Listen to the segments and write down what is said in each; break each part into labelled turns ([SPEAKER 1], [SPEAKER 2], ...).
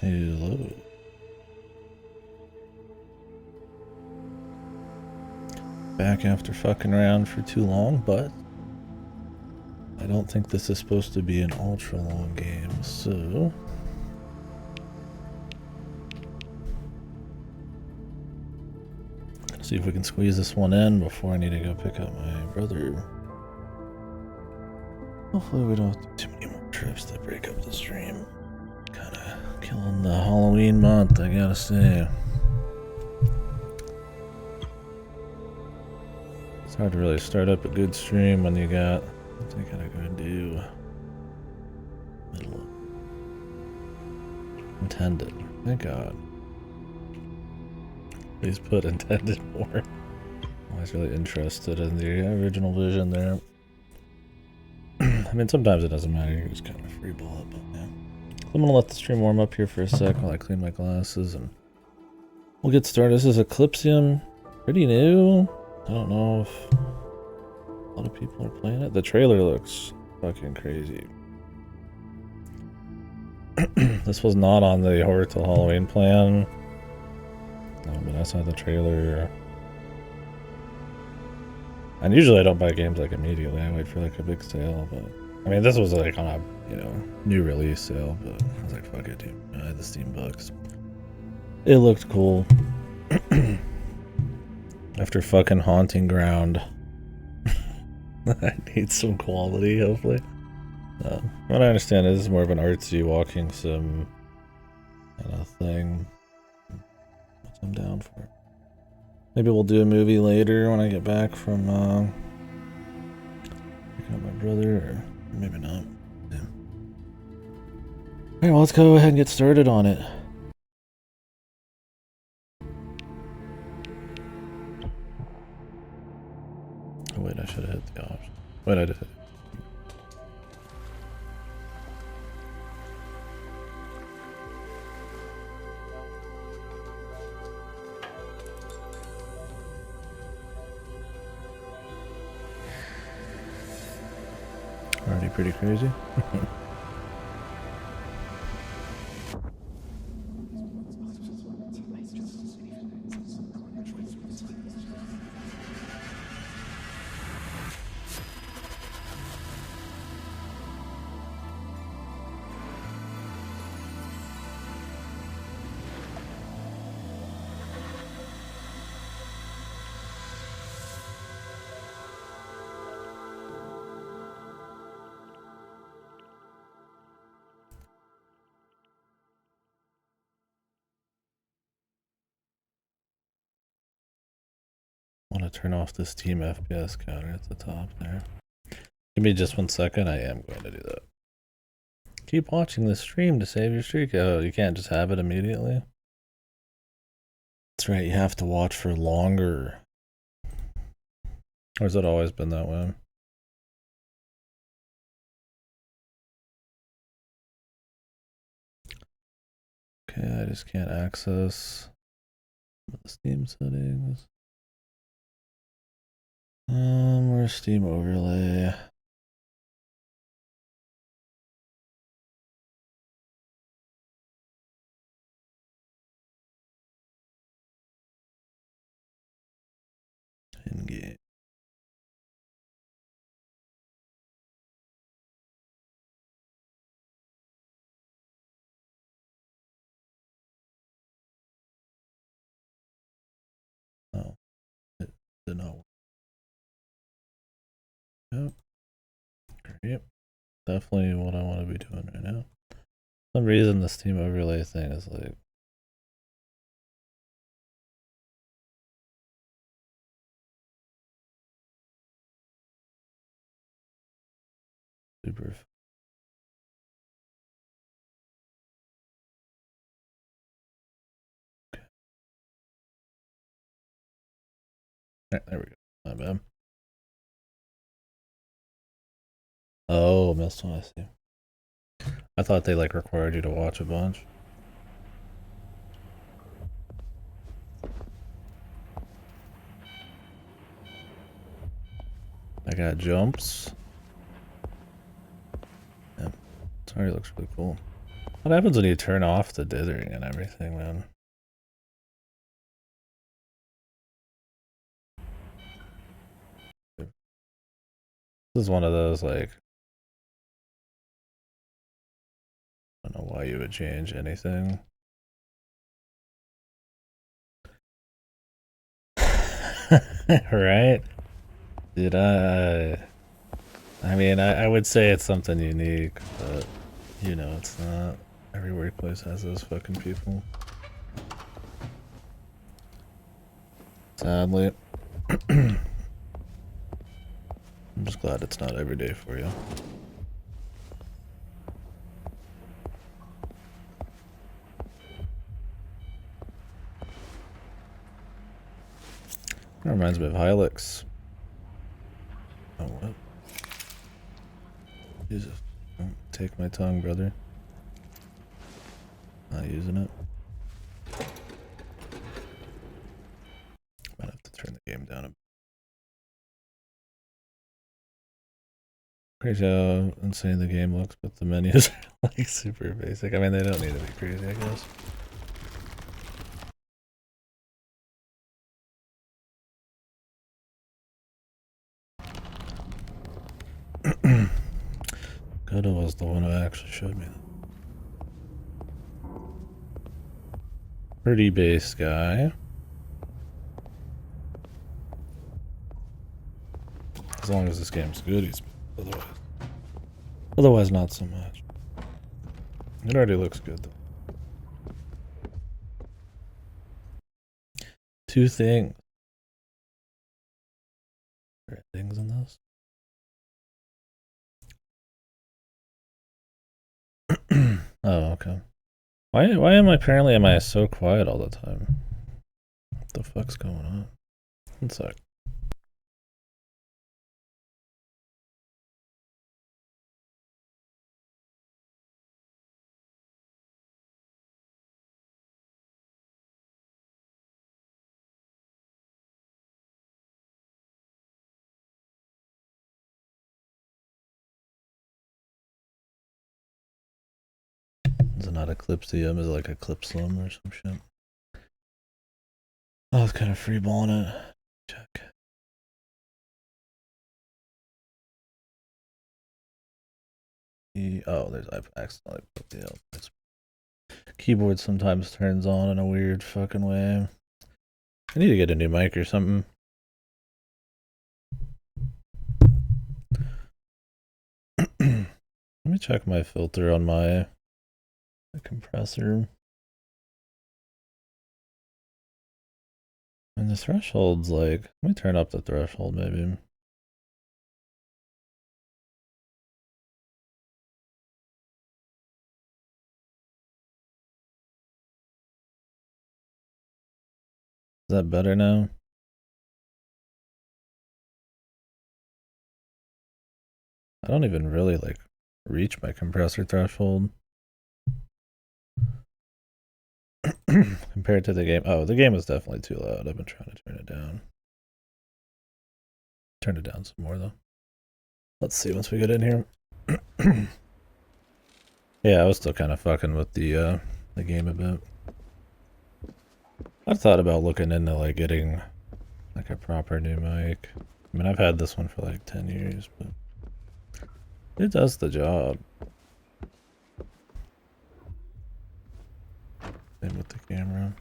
[SPEAKER 1] Hello. Back after fucking around for too long, but I don't think this is supposed to be an ultra long game, so let's see if we can squeeze this one in before I need to go pick up my brother. Hopefully we don't have to do too many more trips to break up the stream. Kinda killing the Halloween month, I gotta say. It's hard to really start up a good stream when you got, what I gotta go do. Middle of intended. Thank God. Please put intended more. I was really interested in the original vision there. I mean, sometimes it doesn't matter, you just kind of freeball it, but yeah. I'm gonna let the stream warm up here for a sec while I clean my glasses and we'll get started. This is Eclipsium. Pretty new. I don't know if a lot of people are playing it. The trailer looks fucking crazy. This was not on the Horror Till Halloween plan. No, but I saw the trailer. And usually I don't buy games like immediately. I wait for like a big sale, but I mean this was like on a, you know, new release sale, but I was like, fuck it, dude. I had the Steam bucks. It looked cool. After fucking Haunting Ground. I need some quality, hopefully. What I understand is more of an artsy walking sim kind of thing. Which I'm down for. Maybe we'll do a movie later when I get back from picking up my brother, or maybe not. Yeah. Alright, well, let's go ahead and get started on it. Oh wait, I should have hit the option. Wait, I did hit it. Already pretty crazy. I want to turn off this Team FPS counter at the top there. Give me just 1 second, I am going to do that. Keep watching the stream to save your streak. Oh, you can't just have it immediately? That's right, you have to watch for longer. Or has it always been that way? Okay, I just can't access the Steam settings. Where's Steam overlay? In game. Oh, it did not work. Yep. Great. Definitely what I want to be doing right now. For some reason the Steam overlay thing is like super. Okay. Right, there we go. My bad. Oh, missed one, I see. I thought they like required you to watch a bunch. I got jumps. Yeah, it already looks really cool. What happens when you turn off the dithering and everything, man? This is one of those, like, I don't know why you would change anything. Right? Dude, I mean, I would say it's something unique, but, you know, it's not. Every workplace has those fucking people. Sadly. I'm just glad it's not every day for you. That reminds me of Hilux. Oh, what? Jesus. Don't take my tongue, brother. Not using it. Might have to turn the game down a bit. Crazy how insane the game looks, but the menus are like super basic. I mean, they don't need to be crazy, I guess. Godo was the one who actually showed me that. Pretty base guy. As long as this game's good, he's otherwise not so much. It already looks good though. Two things. There are things in this. Oh, okay. Why am I so quiet all the time? What the fuck's going on? One sec. Is it not Eclipsium? Is it like Eclipsium or some shit? I was kind of freeballing it. Check. Oh, I've accidentally put the keyboard sometimes turns on in a weird fucking way. I need to get a new mic or something. Let me check my filter on my compressor. And the threshold's like, let me turn up the threshold maybe. Is that better now? I don't even really like reach my compressor threshold. Compared to the game. Oh, the game is definitely too loud. I've been trying to turn it down. Turn it down some more though. Let's see once we get in here. Yeah, I was still kind of fucking with the game a bit. I thought about looking into like getting like a proper new mic. I mean, I've had this one for like 10 years, but it does the job. Same with the camera.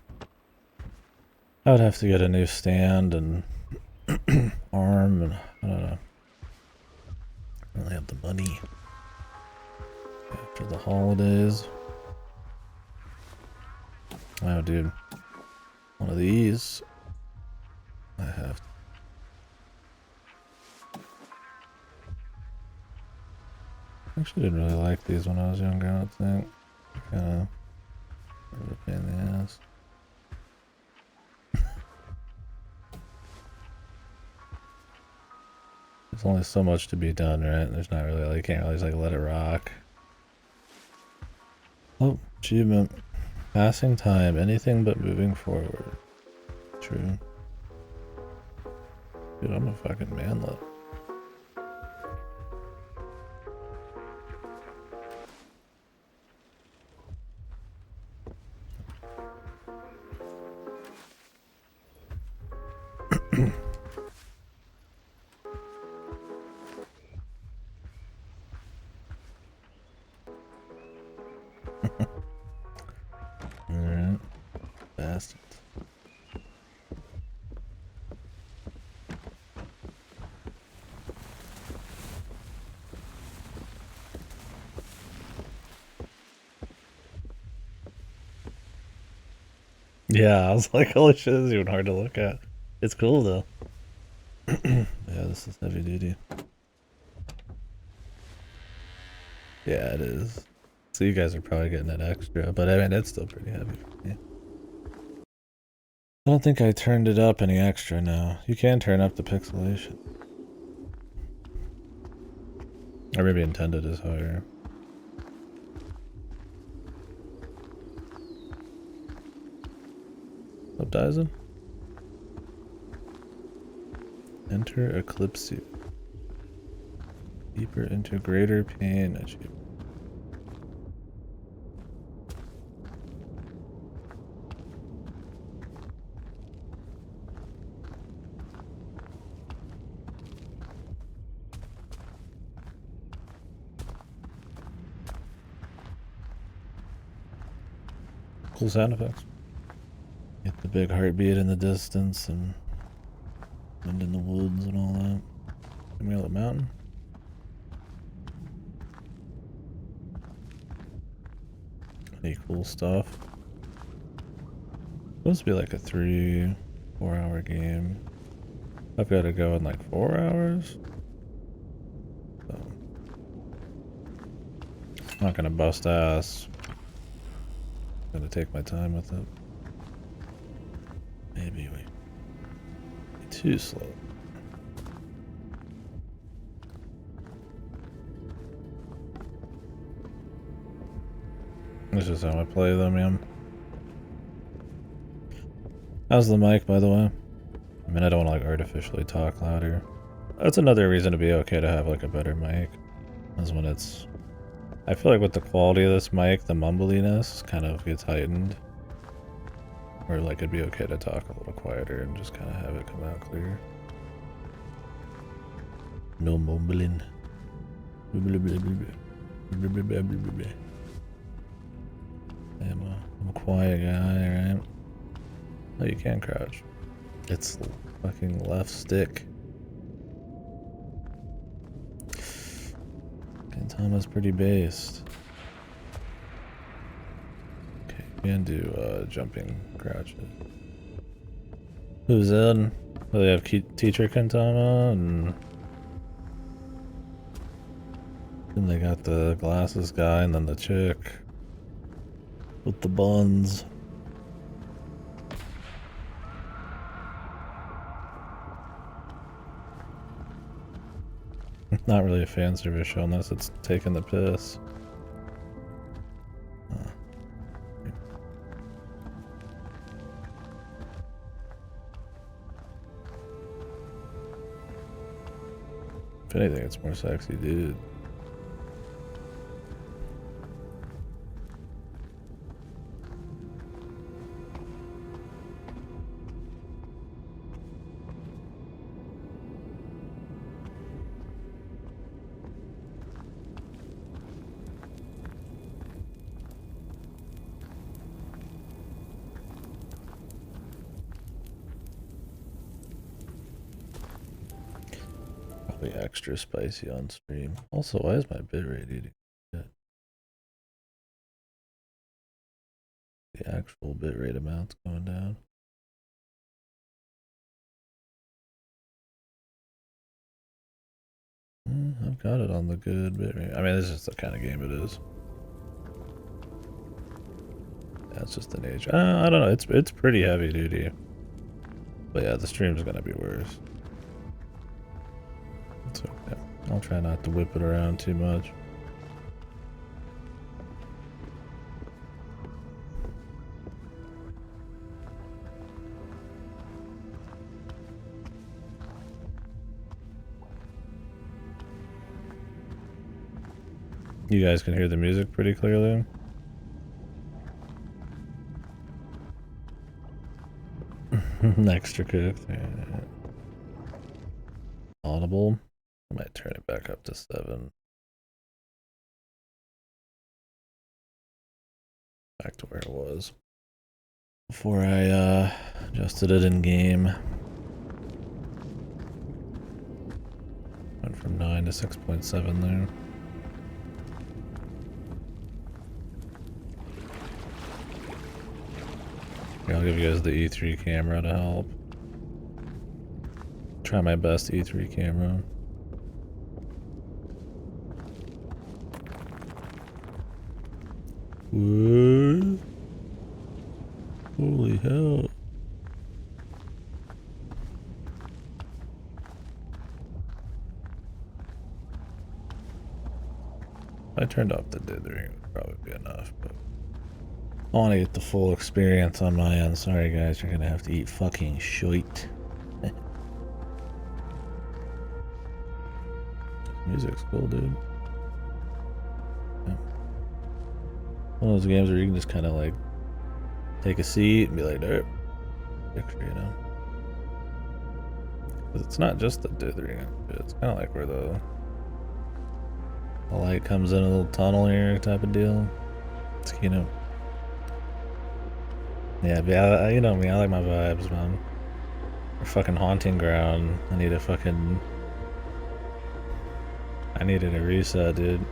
[SPEAKER 1] I would have to get a new stand and arm, and I don't know. I don't really have the money after the holidays. Wow, dude. One of these. I have to. I actually didn't really like these when I was younger, I don't think. Kinda a pain in the ass. There's only so much to be done, right? There's not really like, you can't really just like let it rock. Oh, achievement. Passing time, anything but moving forward. True. Dude, I'm a fucking manlet. bastards. Yeah, I was like, holy shit, this is even hard to look at. It's cool though. Yeah, this is heavy duty. Yeah, it is. So you guys are probably getting it extra, but I mean, it's still pretty heavy for me. I don't think I turned it up any extra now. You can turn up the pixelation. Or maybe intended is higher. Up, Dyson? Enter Eclipsium. Deeper into greater pain achievement. Cool sound effects. Get the big heartbeat in the distance and wind in the woods and all that. Come the mountain. Any cool stuff. Supposed to be like a 3-4 hour game. I've got to go in like 4 hours. So I'm not gonna bust ass. I'm gonna take my time with it. Maybe we too slow. This is how I play them, man. How's the mic, by the way? I mean, I don't want to like artificially talk louder. That's another reason to be okay to have like a better mic. Is when it's... I feel like with the quality of this mic, the mumbliness kind of gets heightened. Or like it'd be okay to talk a little quieter and just kind of have it come out clear. No mumbling. I'm a quiet guy, right? Oh, you can crouch. It's fucking left stick. Kentama's pretty based. Okay, we can do jumping crouches. Who's in? Oh, they have teacher Kentama and they got the glasses guy and then the chick with the buns. Not really a fan service show unless it's taking the piss. If anything, it's more sexy, dude. Probably extra spicy on stream. Also, why is my bitrate eating shit? The actual bitrate amount's going down. I've got it on the good bitrate. I mean, this is the kind of game it is. That's just the nature. I don't know. It's pretty heavy duty. But yeah, the stream's gonna be worse. It's okay. I'll try not to whip it around too much. You guys can hear the music pretty clearly. Extra cooked. Yeah. Audible. I might turn it back up to 7. Back to where it was. before I adjusted it in game. Went from 9 to 6.7 there. Here, I'll give you guys the E3 camera to help. Try my best E3 camera. What? Holy hell. If I turned off the dithering, it would probably be enough, but I want to get the full experience on my end. Sorry guys, you're gonna have to eat fucking shit. Music's cool, dude. Yeah. One of those games where you can just kind of like take a seat and be like, "Derp," picture, you know. Because it's not just the dithering; it's kind of like where the light comes in a little tunnel here, type of deal. It's you know. Yeah, but you know me. I like my vibes, man. A fucking haunting ground. I needed a reset, dude.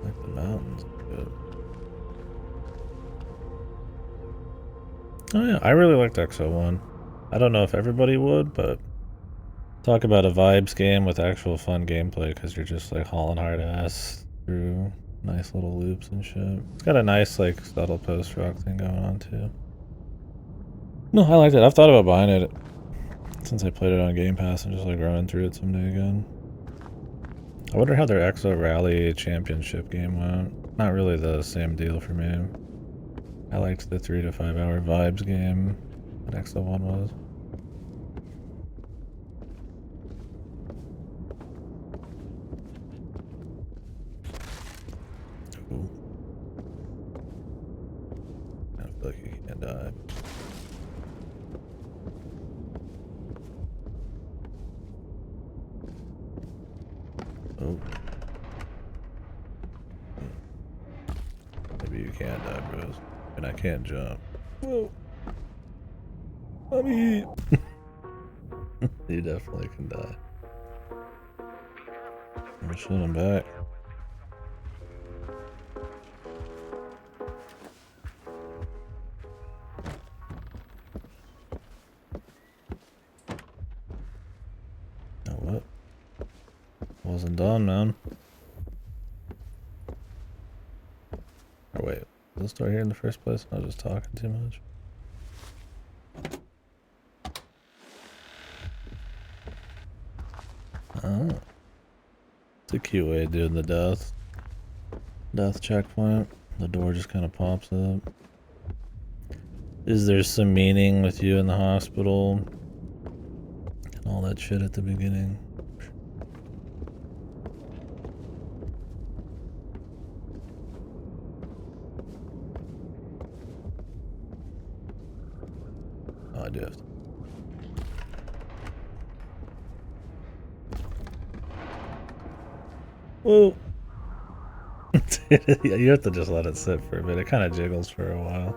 [SPEAKER 1] Like the mountains. Good. Oh yeah, I really liked XO1. I don't know if everybody would, but talk about a vibes game with actual fun gameplay because you're just like hauling hard ass through nice little loops and shit. It's got a nice like subtle post-rock thing going on too. No, I liked it. I've thought about buying it since I played it on Game Pass and just like running through it someday again. I wonder how their EXO Rally Championship game went. Not really the same deal for me. I liked the 3 to 5 hour vibes game that EXO1 was. Cool. I feel like you can't die. Oh. Maybe you can die, bros. And I can't jump. Whoa. Let me eat. You definitely can die. Oh shit, I'm back. Oh, what? Wasn't done, man. Or wait, was this door here in the first place? I was just talking too much. Oh. It's a cute way of doing the death checkpoint. The door just kind of pops up. Is there some meaning with you in the hospital? And all that shit at the beginning. Oh, I do have to. Whoa! You have to just let it sit for a bit. It kind of jiggles for a while.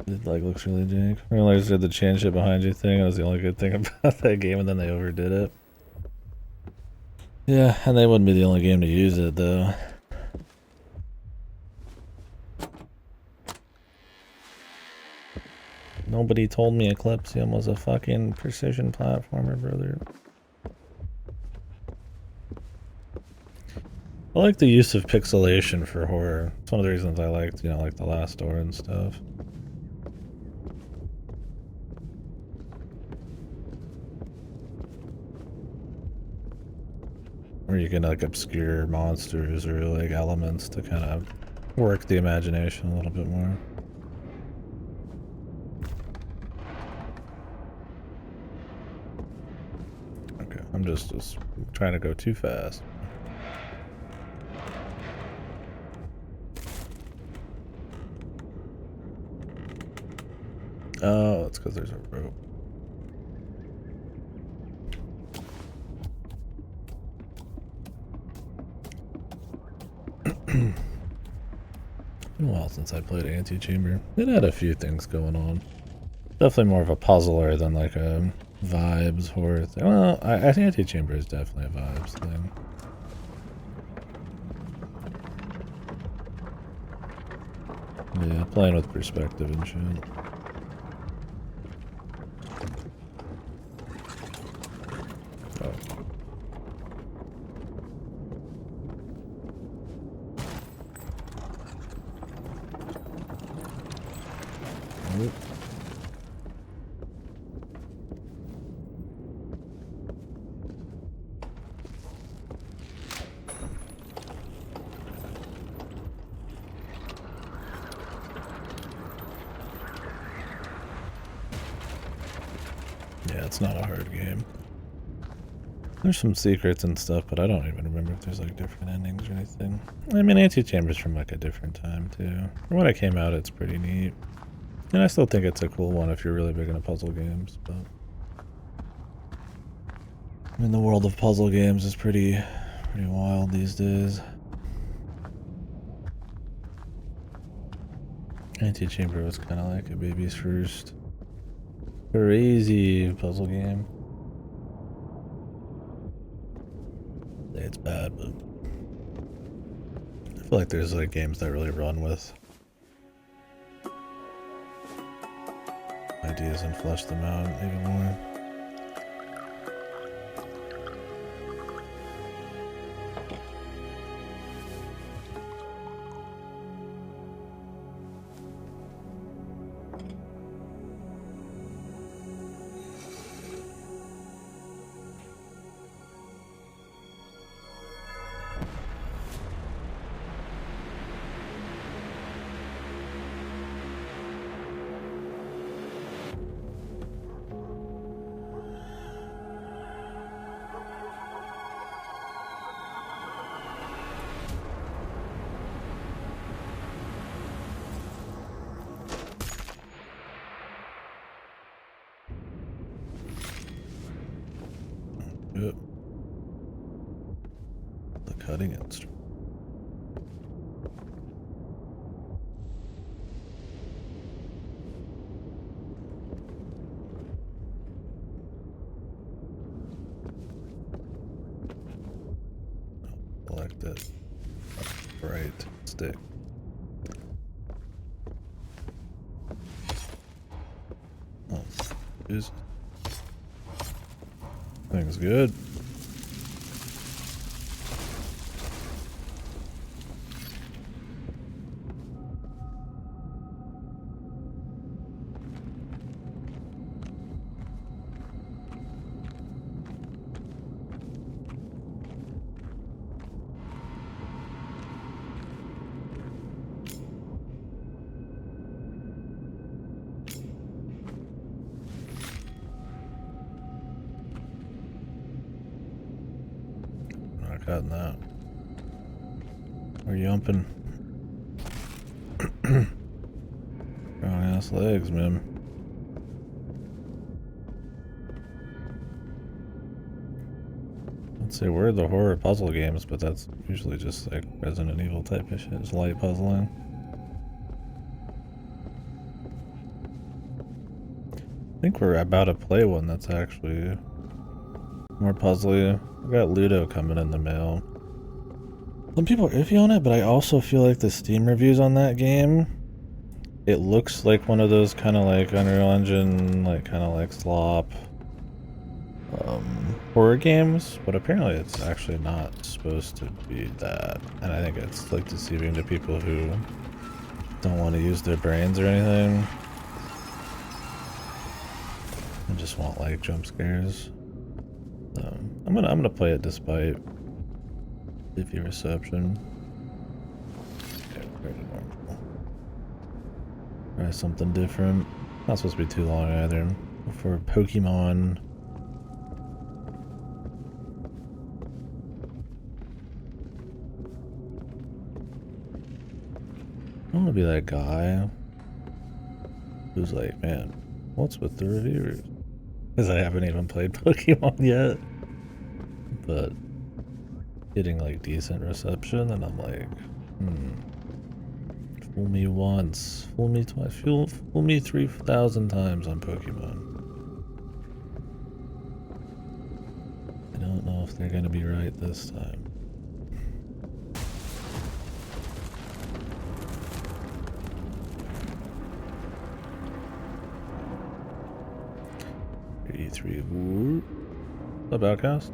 [SPEAKER 1] It like looks really jank. I realized they had the change it behind you thing. That was the only good thing about that game, and then they overdid it. Yeah, and they wouldn't be the only game to use it though. Nobody told me Eclipsium was a fucking precision platformer, brother. I like the use of pixelation for horror. It's one of the reasons I liked, you know, like The Last Door and stuff. Where you can like obscure monsters or like elements to kind of work the imagination a little bit more. Okay, I'm just trying to go too fast. Oh, it's because there's a rope. Been a while since I played Antechamber. It had a few things going on. Definitely more of a puzzler than like a vibes horror thing. Well, I think Antechamber is definitely a vibes thing. Yeah, playing with perspective and shit. Oh. Nope. Yeah, it's not a hard game. There's some secrets and stuff, but I don't even remember if there's like different endings or anything. I mean, Antechamber's from like a different time too. When it came out, it's pretty neat. And I still think it's a cool one if you're really big into puzzle games, but I mean, the world of puzzle games is pretty wild these days. Antechamber was kind of like a baby's first crazy puzzle game. It's bad, but I feel like there's like games that really run with ideas and flesh them out even more. Yep. The cutting instrument. Select it. Right stick. Oh, Jesus. Thing's good. Cutting that. We're yumping. Strong ass legs, man. Let's say we're the horror puzzle games, but that's usually just like Resident Evil type of shit. It's light puzzling. I think we're about to play one that's actually more puzzly. We got Ludo coming in the mail. Some people are iffy on it, but I also feel like the Steam reviews on that game, it looks like one of those kind of like Unreal Engine, like kind of like slop horror games, but apparently it's actually not supposed to be that. And I think it's like deceiving to people who don't want to use their brains or anything and just want like jump scares. I'm gonna play it despite iffy reception. Okay, pretty normal. Try something different. Not supposed to be too long either. For Pokemon. I want to be that guy who's like, man, what's with the reviewers? Because I haven't even played Pokemon yet. But getting like decent reception, and I'm like, Fool me once, fool me twice, fool me 3,000 times on Pokemon. I don't know if they're gonna be right this time. E3. What's up, Outcast?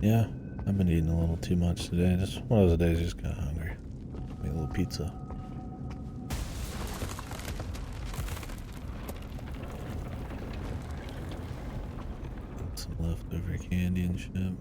[SPEAKER 1] Yeah, I've been eating a little too much today. Just one of those days, just got hungry. Make a little pizza. Some leftover candy and shit.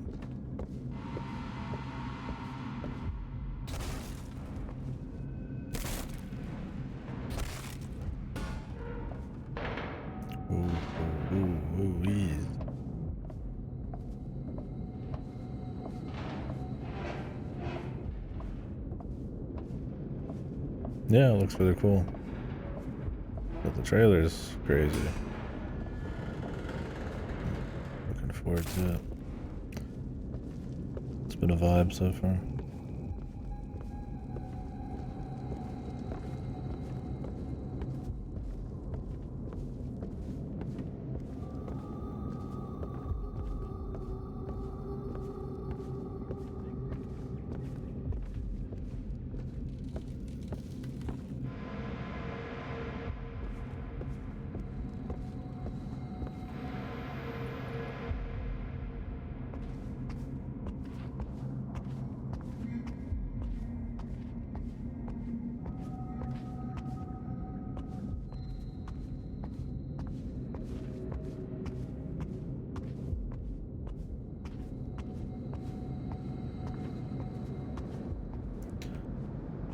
[SPEAKER 1] Yeah, it looks really cool. But the trailer's crazy. Looking forward to it. It's been a vibe so far.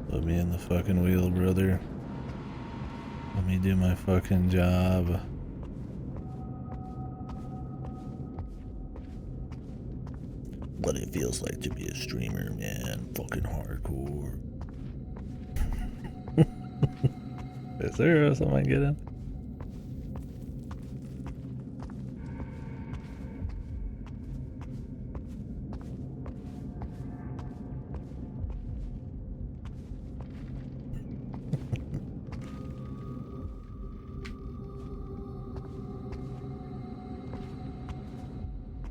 [SPEAKER 1] Put me in the fucking wheel, brother. Let me do my fucking job. What it feels like to be a streamer, man. Fucking hardcore. Is there something I can get in?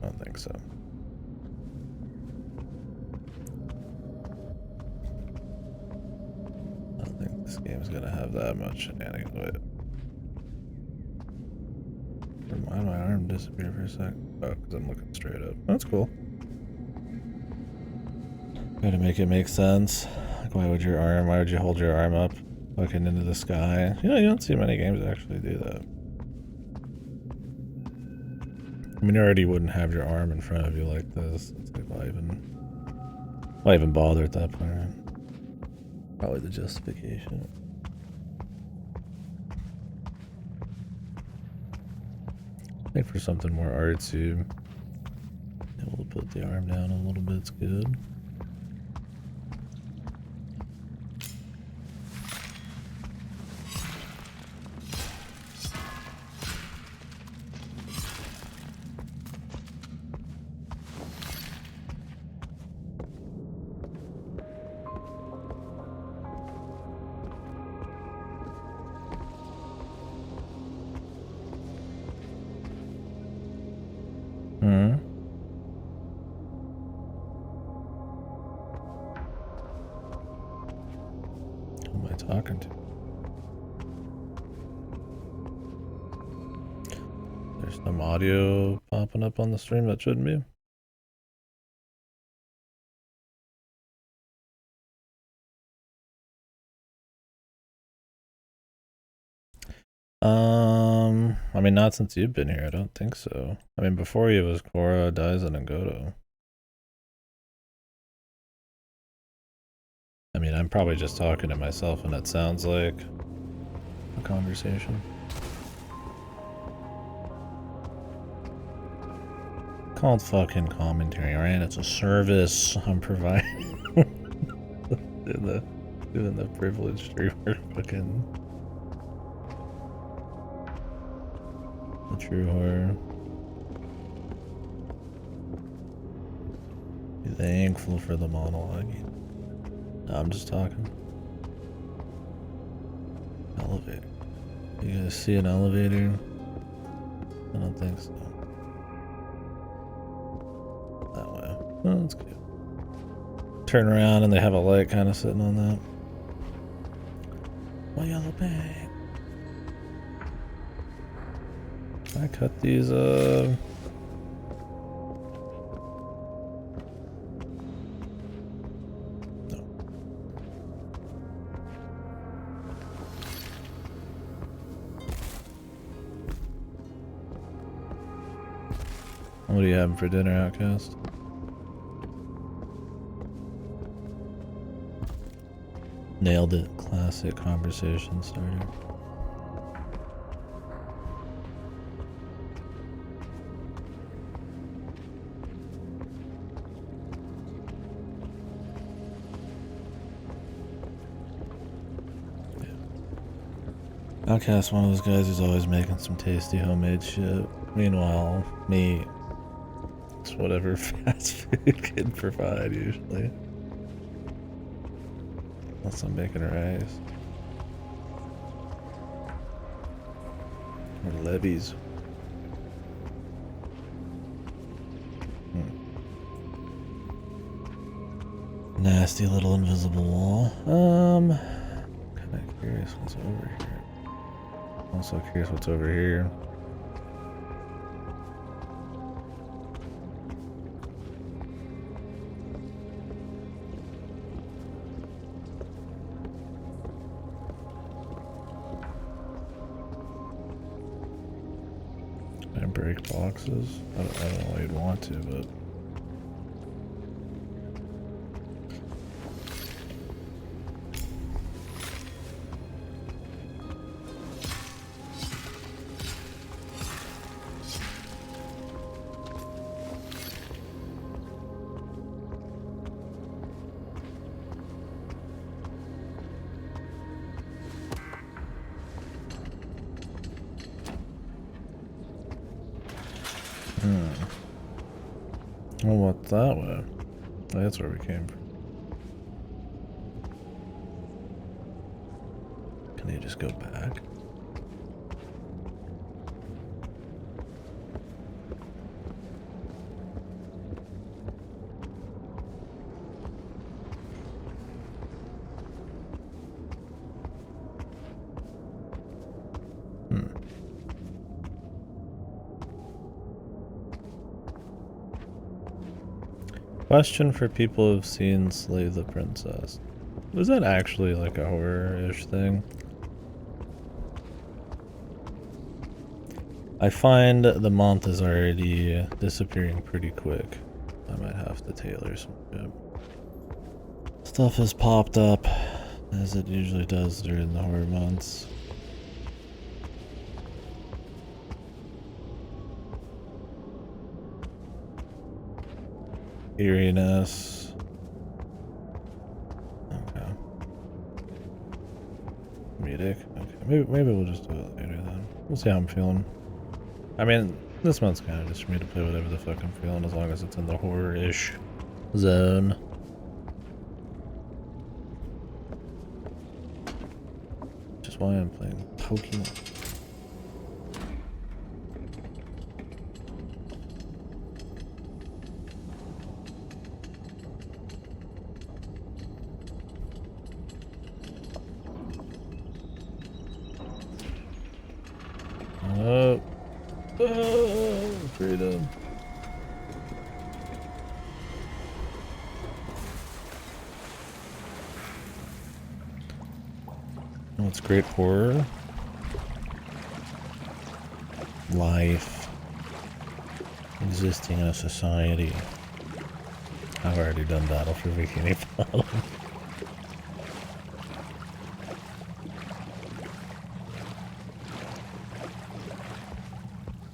[SPEAKER 1] I don't think so. I don't think this game's gonna have that much shenanigans with it. Why did my arm disappear for a sec? Oh, because I'm looking straight up. That's cool. Gotta make it make sense. Like, why would you hold your arm up looking into the sky? You know, you don't see many games that actually do that. I mean, you already wouldn't have your arm in front of you like this. It's like, why even bother at that point, right? Probably the justification. I think for something more artsy, able to put the arm down a little bit's good. Who am I talking to? There's some audio popping up on the stream that shouldn't be. I mean, not since you've been here, I don't think so. I mean, before you was Korra, Daisen, and Goto. I mean, I'm probably just talking to myself and it sounds like a conversation. Called fucking commentary, alright? It's a service I'm providing. The Doing the privileged streamer fucking... The true horror. Be thankful for the monologuing. No, I'm just talking. Elevator. You guys see an elevator? I don't think so. That way. Oh, that's good. Turn around and they have a light kind of sitting on that. My yellow bag. Can I cut these No. What are you having for dinner, Outcast? Nailed it. Classic conversation starter. Outcast, one of those guys who's always making some tasty homemade shit. Meanwhile, me, it's whatever fast food can provide usually. Unless I'm making rice. Or levies. Nasty little invisible wall. Kinda curious what's over here. Also curious what's over here. And break boxes. I don't know why you'd want to, but well, what's that way? That's where we came from. Can you just go back? Question for people who've seen Slay the Princess. Was that actually like a horror-ish thing? I find the month is already disappearing pretty quick. I might have to tailor some shit. Stuff has popped up, as it usually does during the horror months. Eeriness. Okay. Comedic. Okay. Maybe we'll just do it later then. We'll see how I'm feeling. I mean, this month's kind of just for me to play whatever the fuck I'm feeling, as long as it's in the horror-ish zone. Which is why I'm playing Pokemon. Freedom. What's great horror? Life. Existing in a society. I've already done Battle for Bikini Bottom.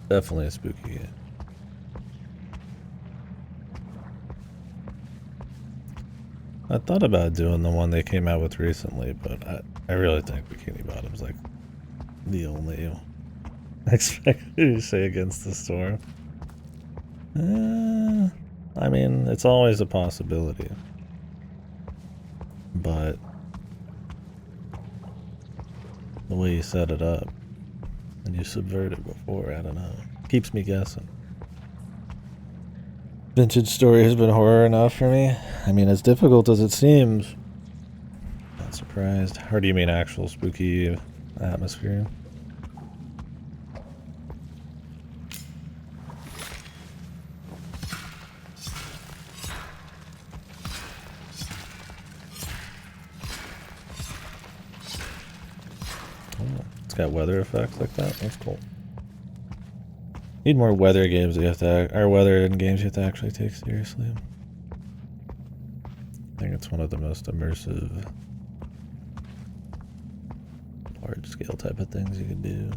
[SPEAKER 1] Definitely a spooky game. I thought about doing the one they came out with recently, but I really think Bikini Bottom's like the only expected to say against the storm. I mean, it's always a possibility. But the way you set it up and you subvert it before, I don't know. Keeps me guessing. Vintage story has been horror enough for me. I mean, as difficult as it seems. Not surprised. Or do you mean actual spooky atmosphere? Oh, it's got weather effects like that? That's cool. Need more weather games that you have to, or weather in games you have to actually take seriously. I think it's one of the most immersive, large scale type of things you can do.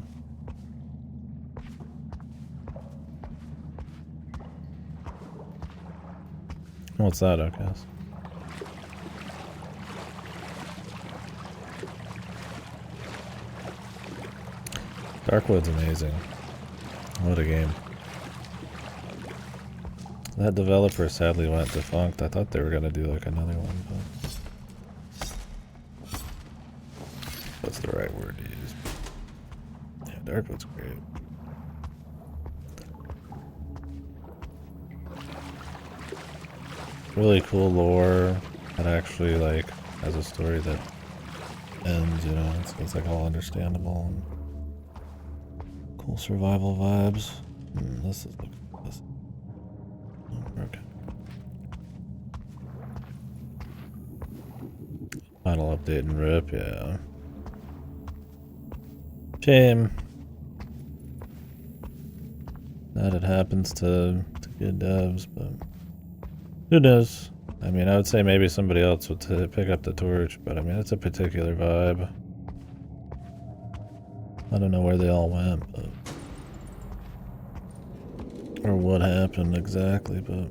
[SPEAKER 1] What's that, Ocas? Darkwood's amazing. What a game. That developer sadly went defunct. I thought they were gonna do like another one, but what's the right word to use? Yeah, Darkwood's great. Really cool lore that actually like has a story that ends, you know, it's like all understandable and cool survival vibes. This is looking this. Oh, okay. Final update and rip, yeah. Shame that it happens to good devs, but who knows? I mean, I would say maybe somebody else would pick up the torch, but I mean, it's a particular vibe. I don't know where they all went, but or what happened exactly, but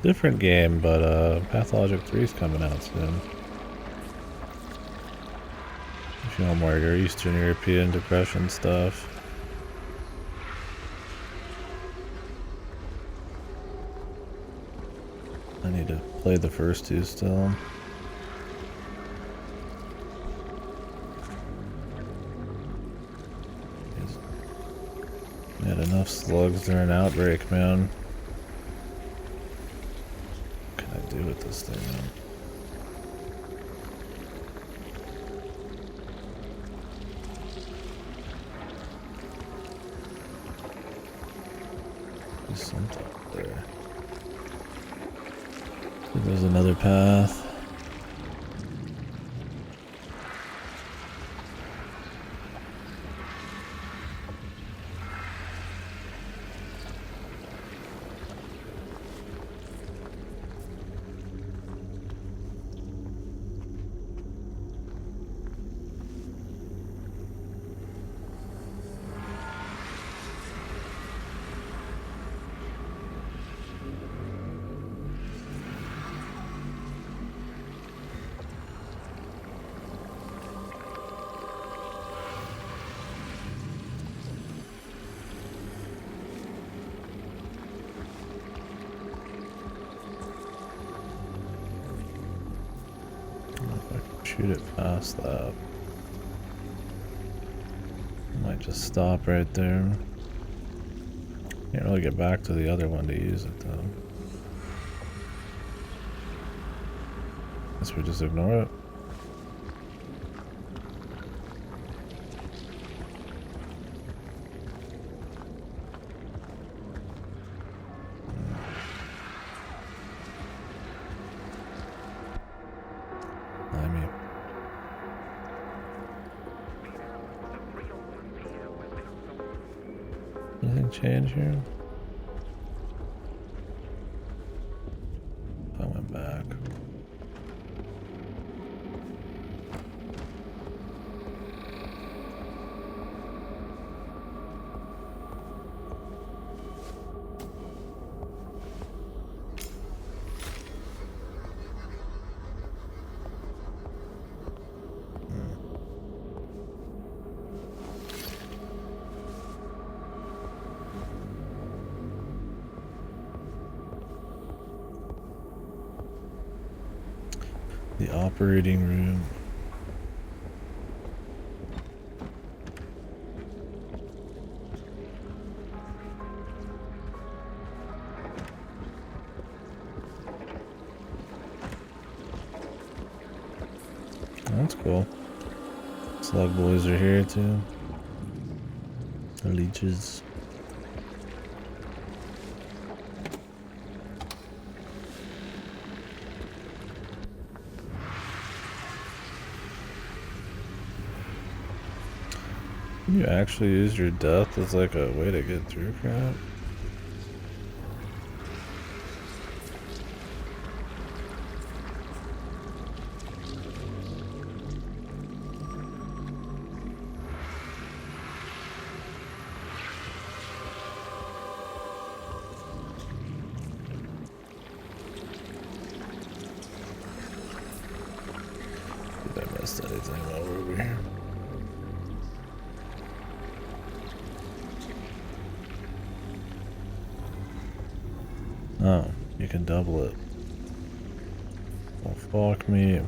[SPEAKER 1] different game, but Pathologic 3 is coming out soon. If you know more your Eastern European depression stuff. I need to play the first two still. Had enough slugs during an outbreak, man. What can I do with this thing, man? There's something up there. There's another path. Shoot it past that. I might just stop right there. Can't really get back to the other one to use it though. Guess we just ignore it. Anything change here? I went back. The operating room. That's cool. Slug boys are here too. The leeches. Can you actually use your death as like a way to get through crap? Did I miss anything while we're over here? Oh, you can double it. Well, fuck me.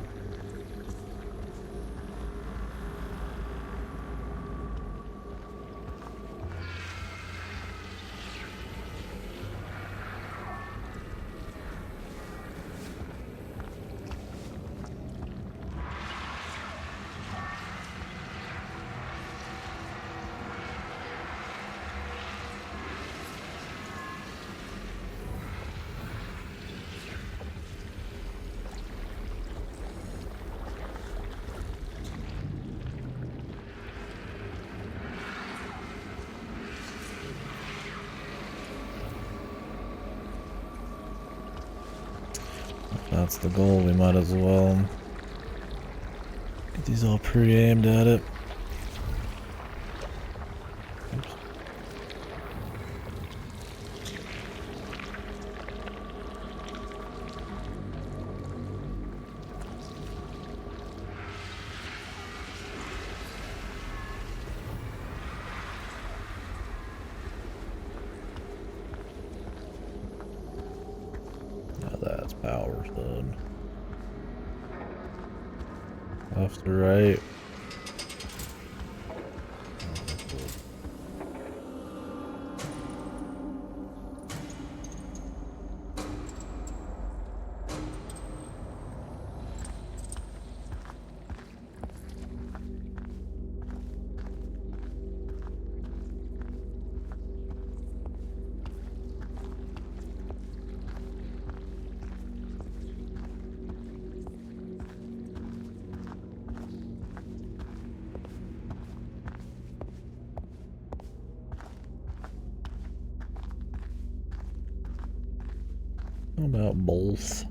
[SPEAKER 1] That's the goal, we might as well get these all pre-aimed at it. Oops. Now that's power, son. Left to right. How about both?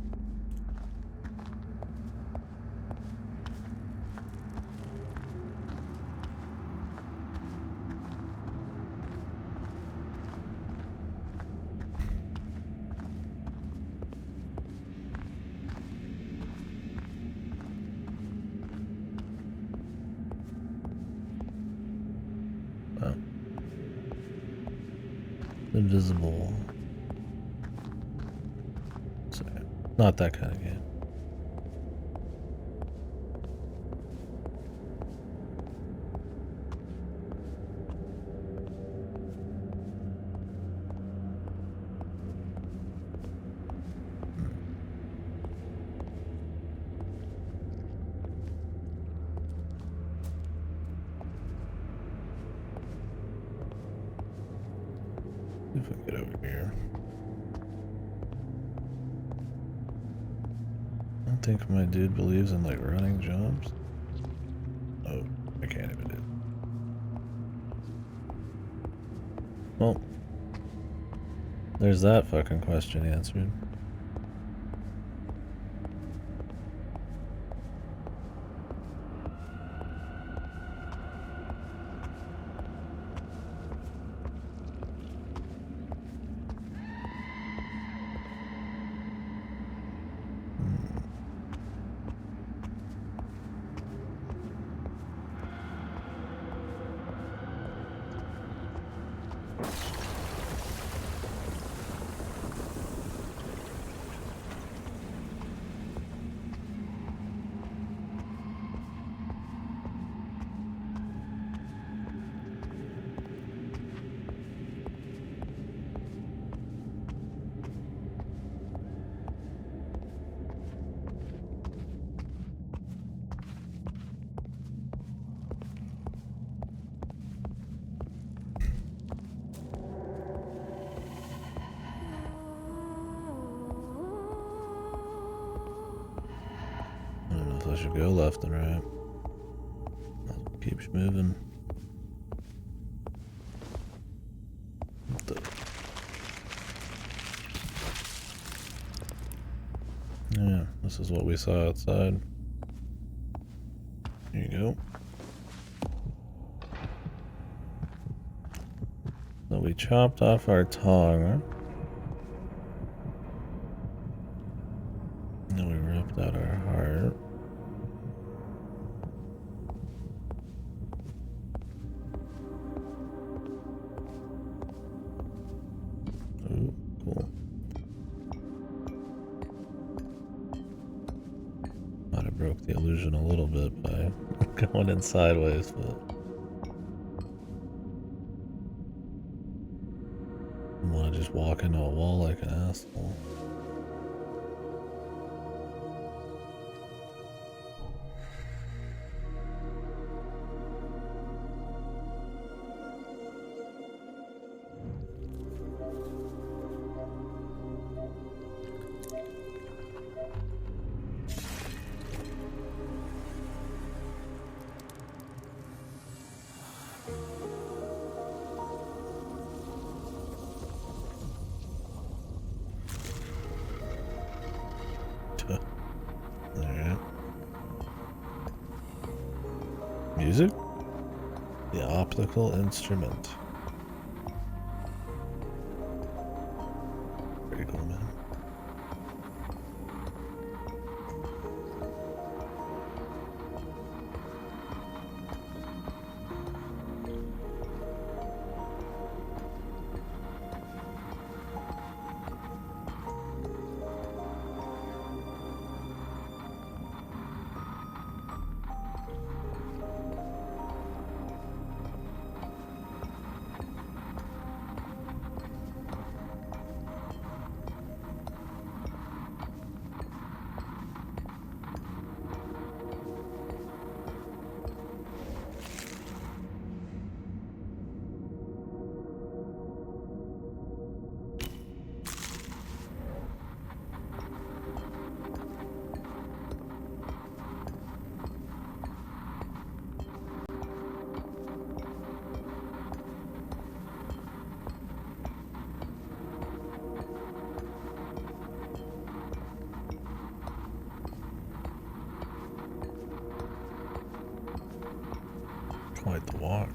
[SPEAKER 1] Oh. Invisible. So, not that kind of game. See if we can get over here. I don't think my dude believes in like running jumps. Oh, I can't even do Well, there's that fucking question answered. I don't know if I should go left or right. Keeps moving. What the? Yeah, this is what we saw outside. Here you go. So we chopped off our tongue. And then we ripped out our heart. Ooh, cool. Might have broke the illusion a little bit by going in sideways, but I want to just walk into a wall like an asshole. Alright. Music? The optical instrument. Pretty cool, man. Quite the walk.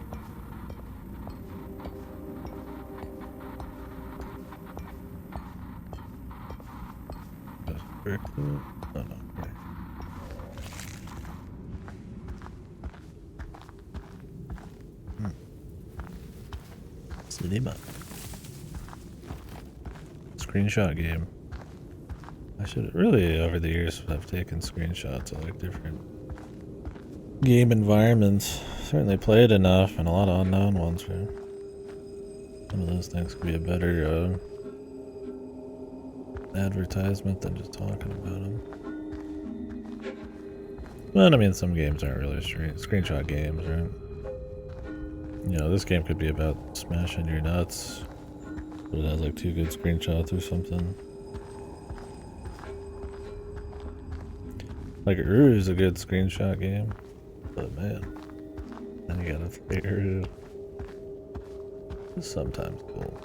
[SPEAKER 1] That's very cool. Oh, no, okay. Cinema. Screenshot game. I should really, over the years, have taken screenshots of like different game environments. Certainly played enough, and a lot of unknown ones. Right? Some of those things could be a better advertisement than just talking about them. But I mean, some games aren't really screenshot games, right? You know, this game could be about smashing your nuts, but it has like 2 good screenshots or something. Like Uru is a good screenshot game, but man, then you gotta figure it out. It's sometimes cool.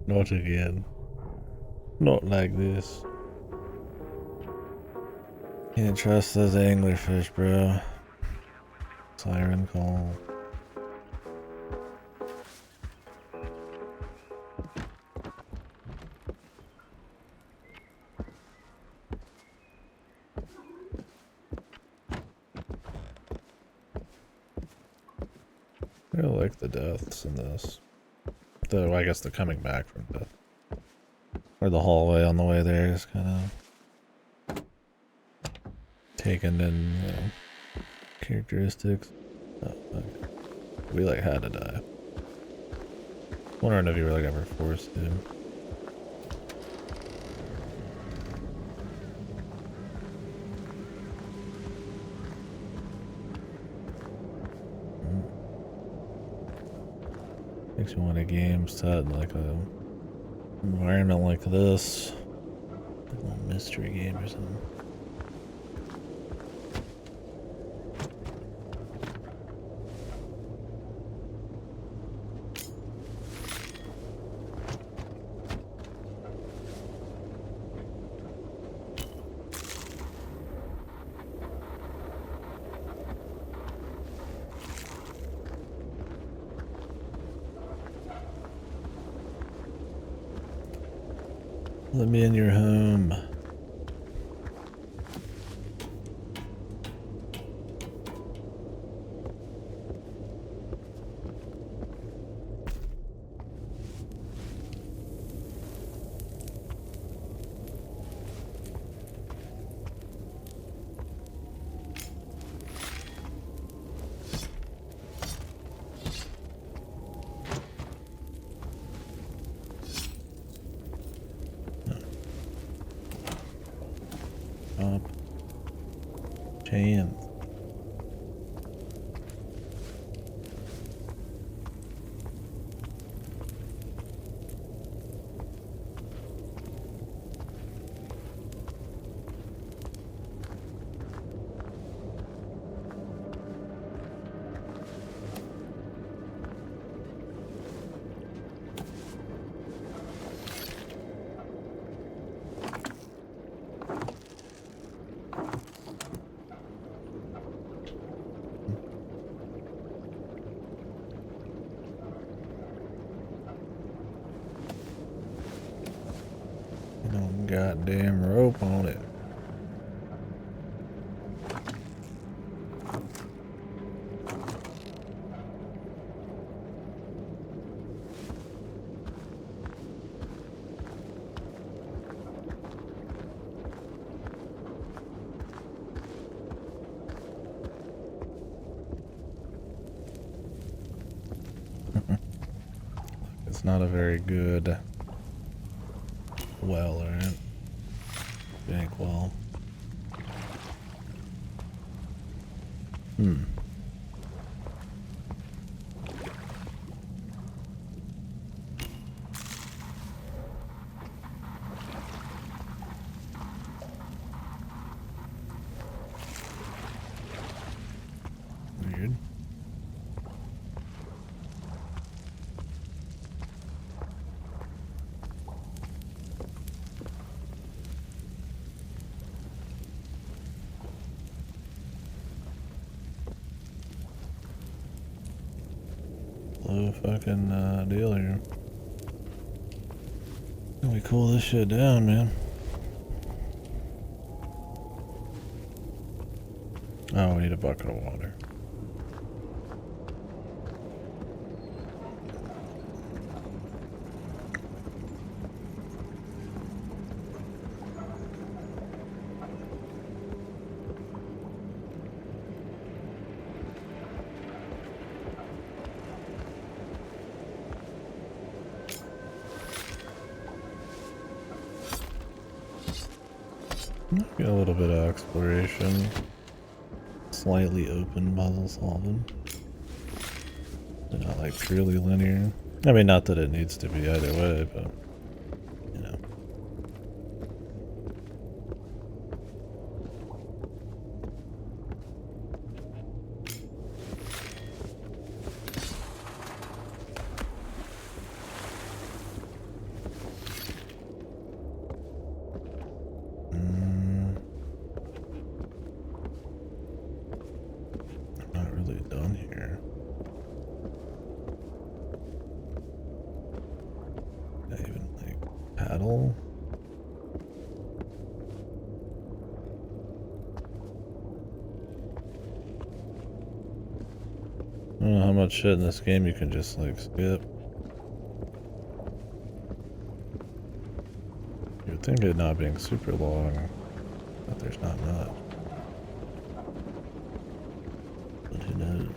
[SPEAKER 1] Not again. Not like this. Can't trust those anglerfish, bro. Siren call. I really like the deaths in this. I guess the coming back from death. Or the hallway on the way there is kind of taken in, you know, characteristics. Oh, okay. We like had to die. Wondering if you were like ever forced to. Makes you want a game set in like a environment like this. Like a little mystery game or something. Let me in your home. Chance. Goddamn rope on it. It's not a very good well, alright. Bank well. Weird. Low fucking deal here. Can we cool this shit down, man? Oh, we need a bucket of water. Get a little bit of exploration. Slightly open puzzle solving. But not like purely linear. I mean, not that it needs to be either way, but you know. I'm not really done here. Can I even like paddle? I don't know how much shit in this game you can just like skip. You would think it not being super long, but there's not much. But who knows?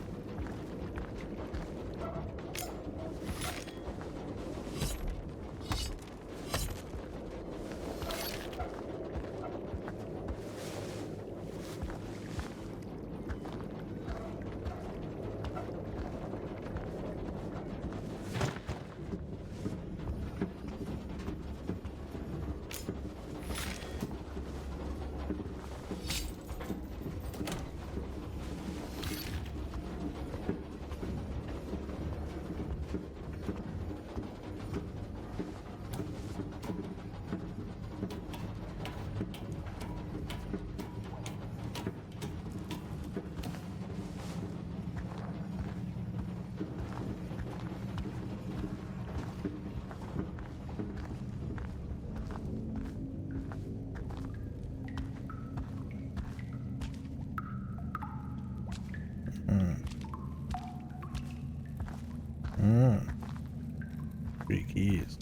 [SPEAKER 1] Three keys.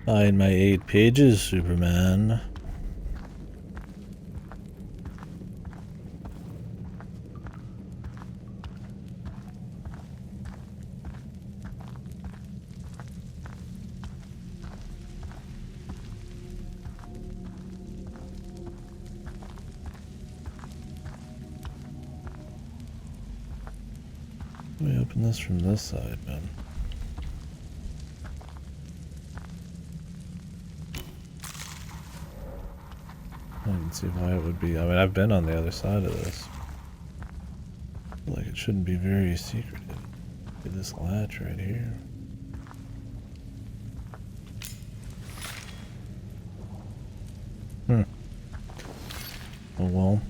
[SPEAKER 1] Find my 8 pages, Superman. Let me open this from this side, man. I can see why it would be. I mean, I've been on the other side of this. I feel like it shouldn't be very secretive. Look at this latch right here. Oh well.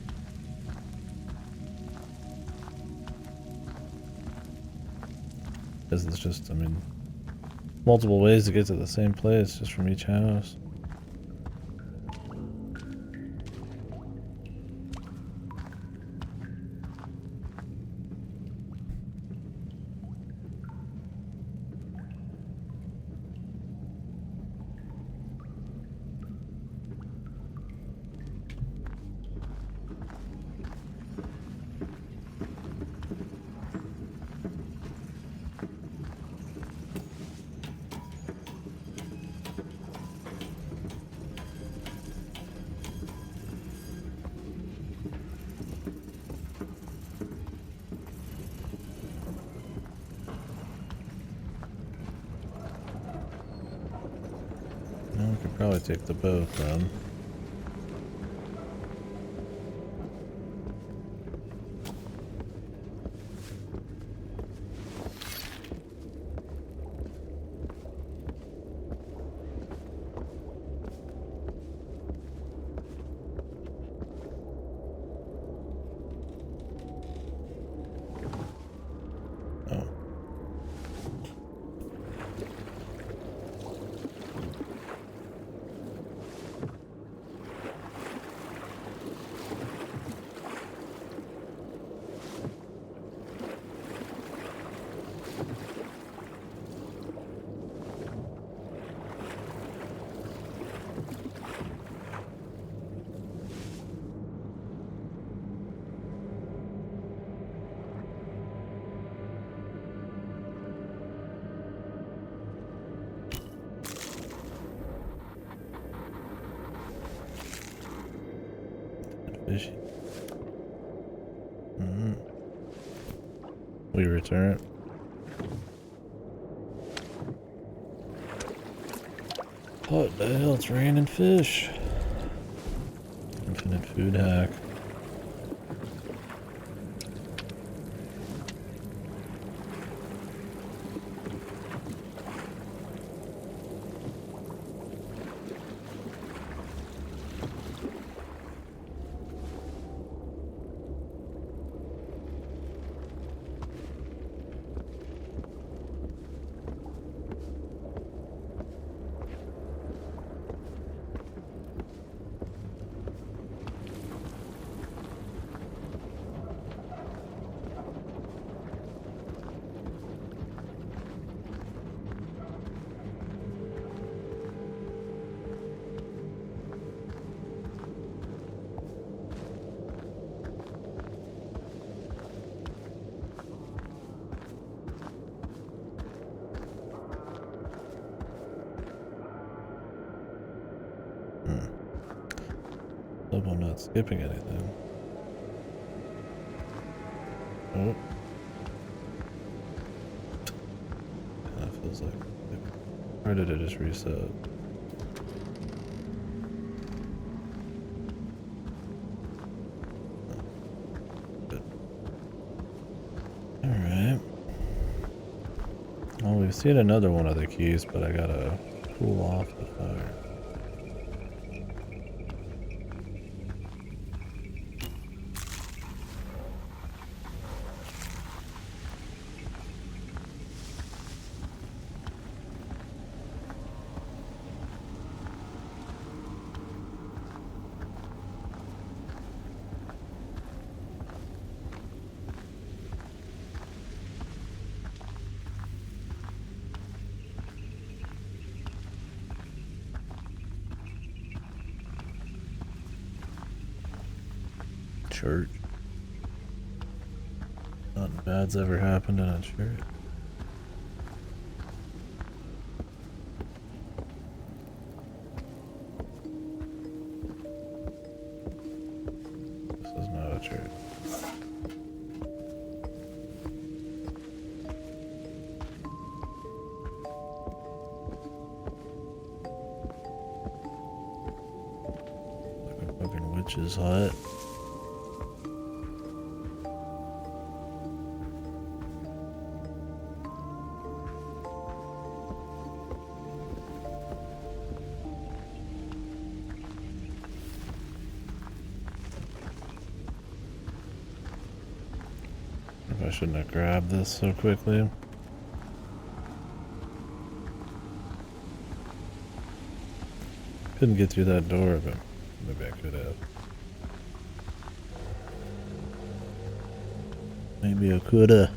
[SPEAKER 1] Because it's just, I mean, multiple ways to get to the same place just from each house. We could probably take the boat then. fishy. We return. What the hell? It's raining fish. Infinite food hack. Hope I'm not skipping anything. Oh. Kinda feels like... Or did it just reset? Good. Alright. Well, we've seen another one of the keys, but I gotta cool off the fire. Church. Nothing bad's ever happened in a church. This is not a church. Like a fucking witch's hut. I shouldn't have grabbed this so quickly. Couldn't get through that door, but maybe I could have. Maybe I coulda.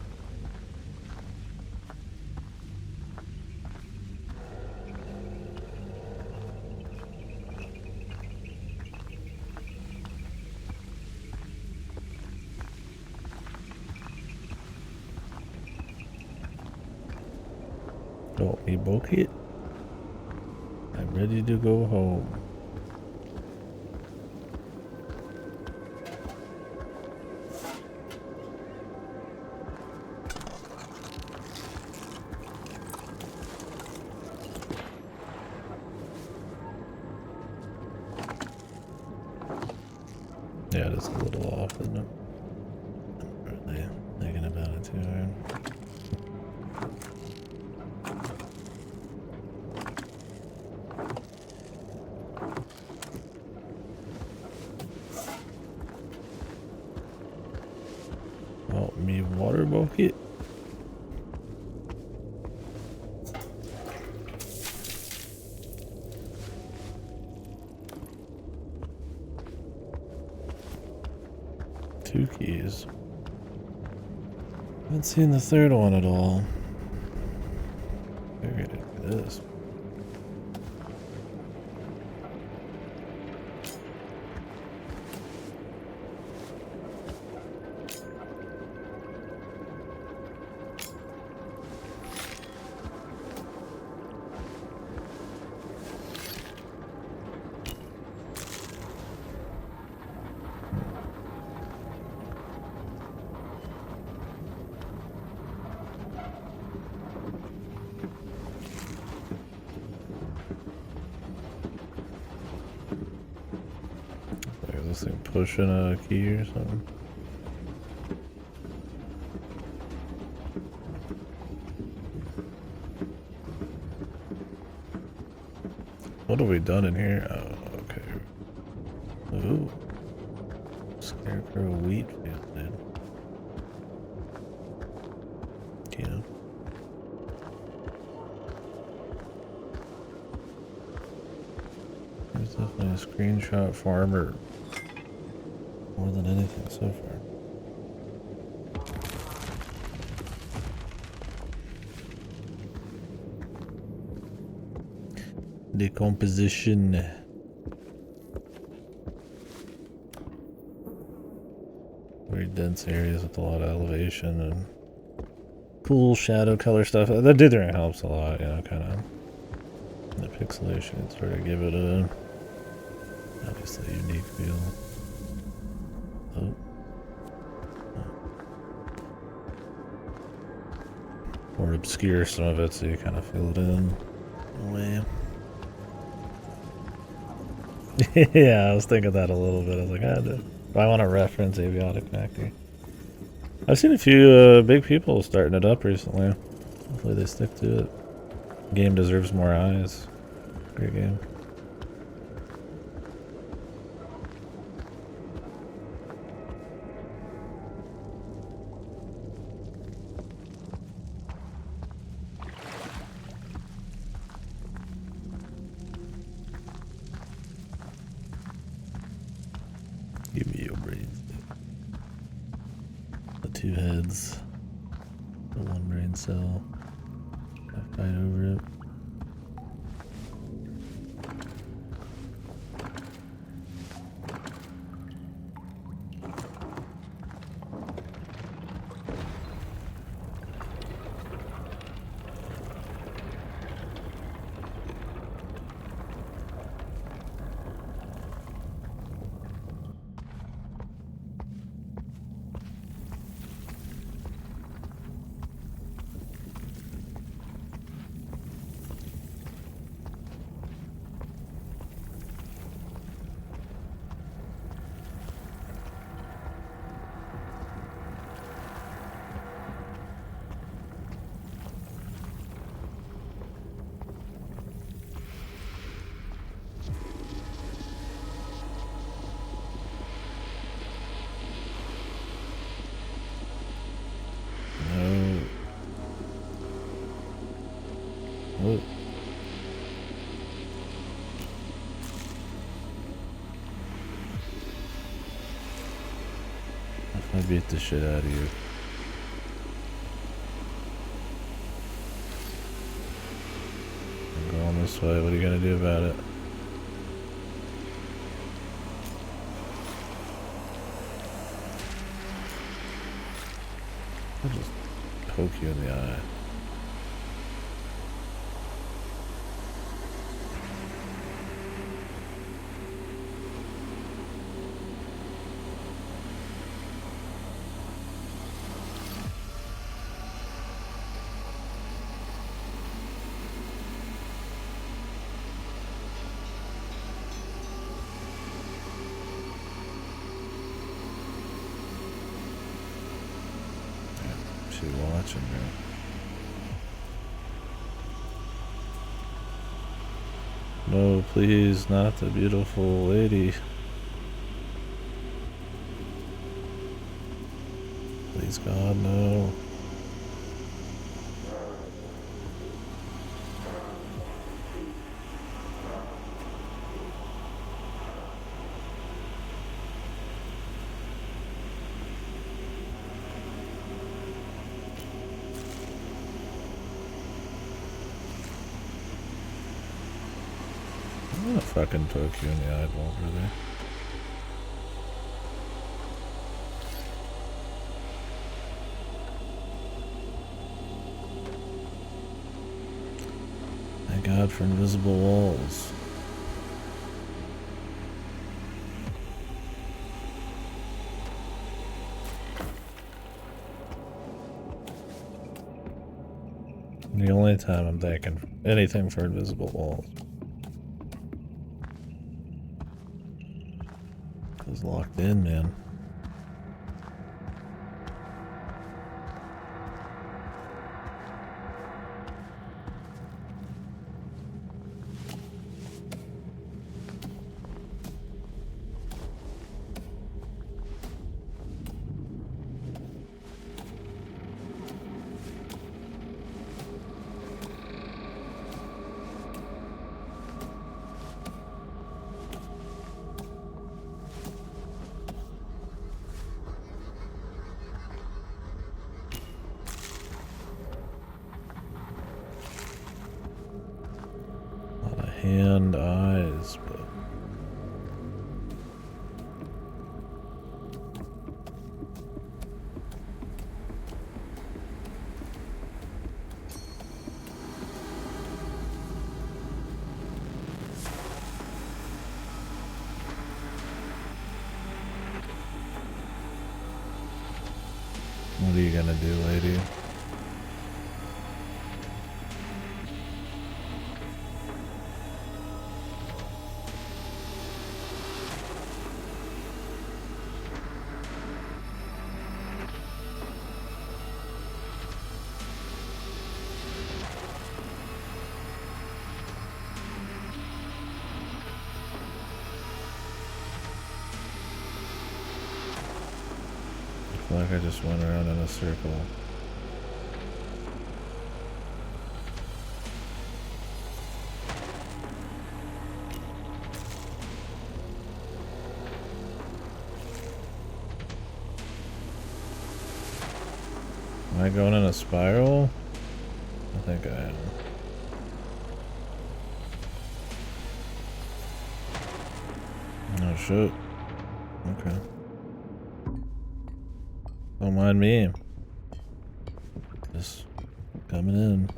[SPEAKER 1] Don't be bucket. I'm ready to go home. Yeah, it is a little off, isn't it? I'm really thinking about it too hard. Oh, me water bucket. Two keys. Haven't seen the third one at all. Figured it'd be this. pushing a key or something. What have we done in here? Oh, okay. Ooh. Scarecrow wheat field, dude. Yeah. There's definitely a screenshot farmer. More than anything so far. Decomposition. Very dense areas with a lot of elevation and cool shadow color stuff. The dithering helps a lot, you know, kind of. The pixelation sort of give it a obviously unique feel. Oh. Or obscure some of it so you kind of fill it in a way. Yeah, I was thinking that a little bit. I was like, do I want to reference Aviotic Factory? I've seen a few big people starting it up recently. Hopefully they stick to it. Game deserves more eyes. Great game. Give me your brains. The two heads. The one brain cell. I fight over it. What? I beat the shit out of you. I'm going this way. What are you gonna do about it? I'll just poke you in the eye. She's watching me. No, please, not the beautiful lady. Please, God, no. I'm gonna fucking poke you in the eyeball, brother. Thank God for invisible walls. The only time I'm thanking anything for invisible walls. He's locked in, man. Hand, eyes, but what are you gonna do, lady? I feel like I just went around in a circle. Am I going in a spiral? I think I am. Oh shit. Okay. Don't mind me. Just coming in.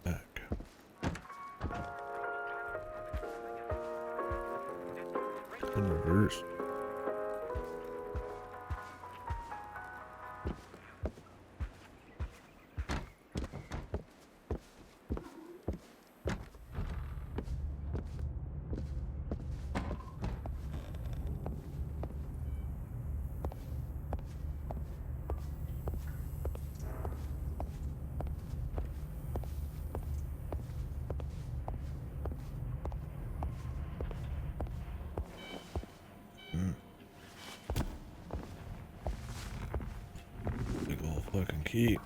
[SPEAKER 1] Back. In reverse. Big old fucking key.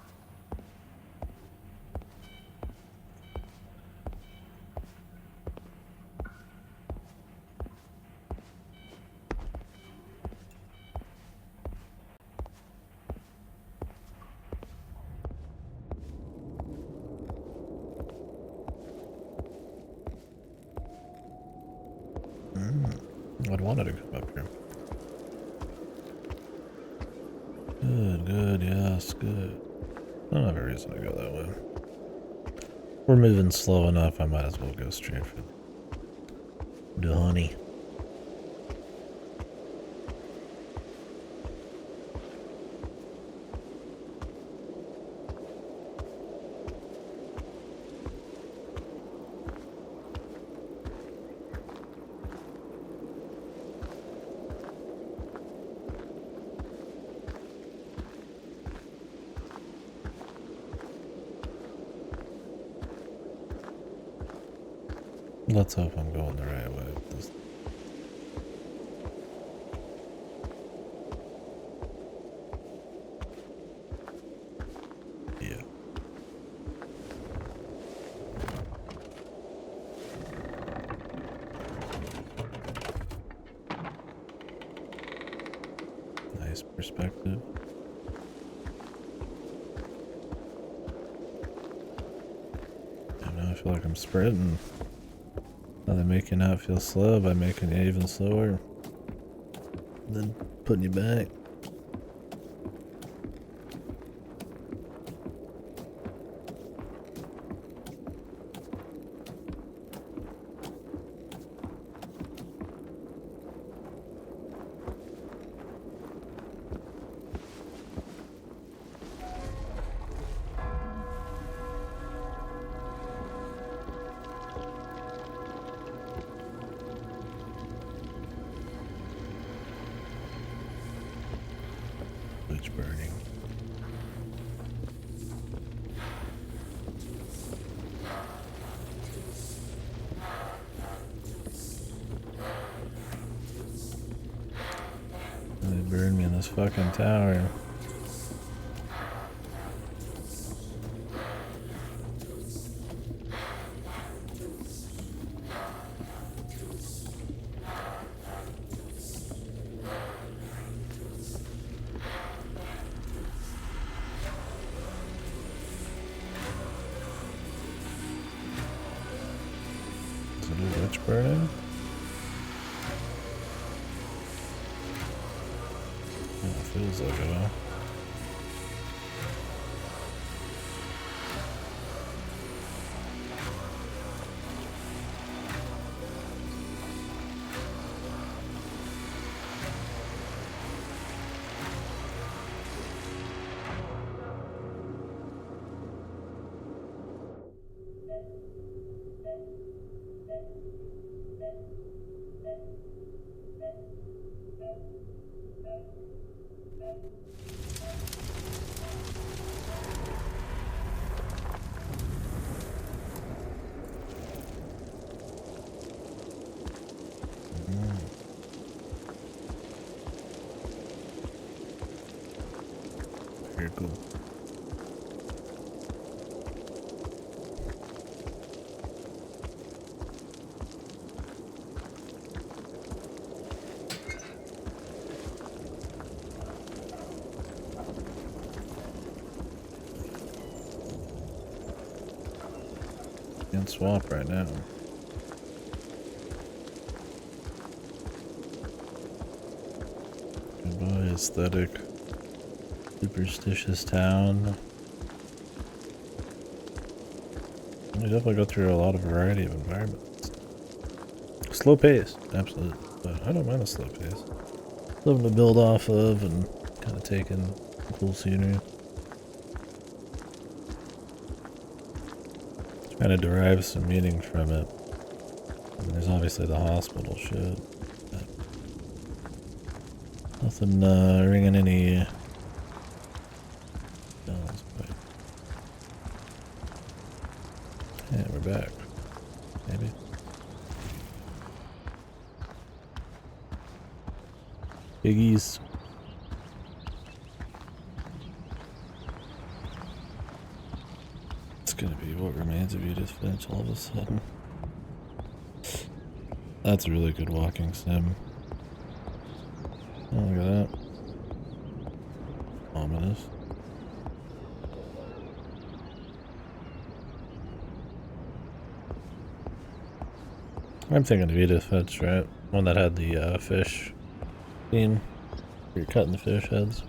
[SPEAKER 1] I'd wanted to come up here. Good, yes, good. I don't have a reason to go that way. We're moving slow enough, I might as well go straight for the honey. Let's hope I'm going the right way with this. Yeah. Nice perspective. And now I feel like I'm sprinting. Now they make you not feel slow by making you even slower. Then putting you back. this fucking tower. Is it a witch burning? Yeah, it feels like it, huh? Very cool. Can't swap right now. Goodbye, aesthetic. Superstitious town. We definitely go through a lot of variety of environments. Slow pace, absolutely. But I don't mind a slow pace. Something to build off of and kind of take in cool scenery. Trying to derive some meaning from it. I mean, there's obviously the hospital shit. Nothing ringing any bells, but yeah, we're back. Maybe. Piggies. It's gonna be what remains of Edith Finch all of a sudden. That's a really good walking sim. Oh, look at that. Ominous. I'm thinking of Edith Finch, right? One that had the fish scene. Where you're cutting the fish heads.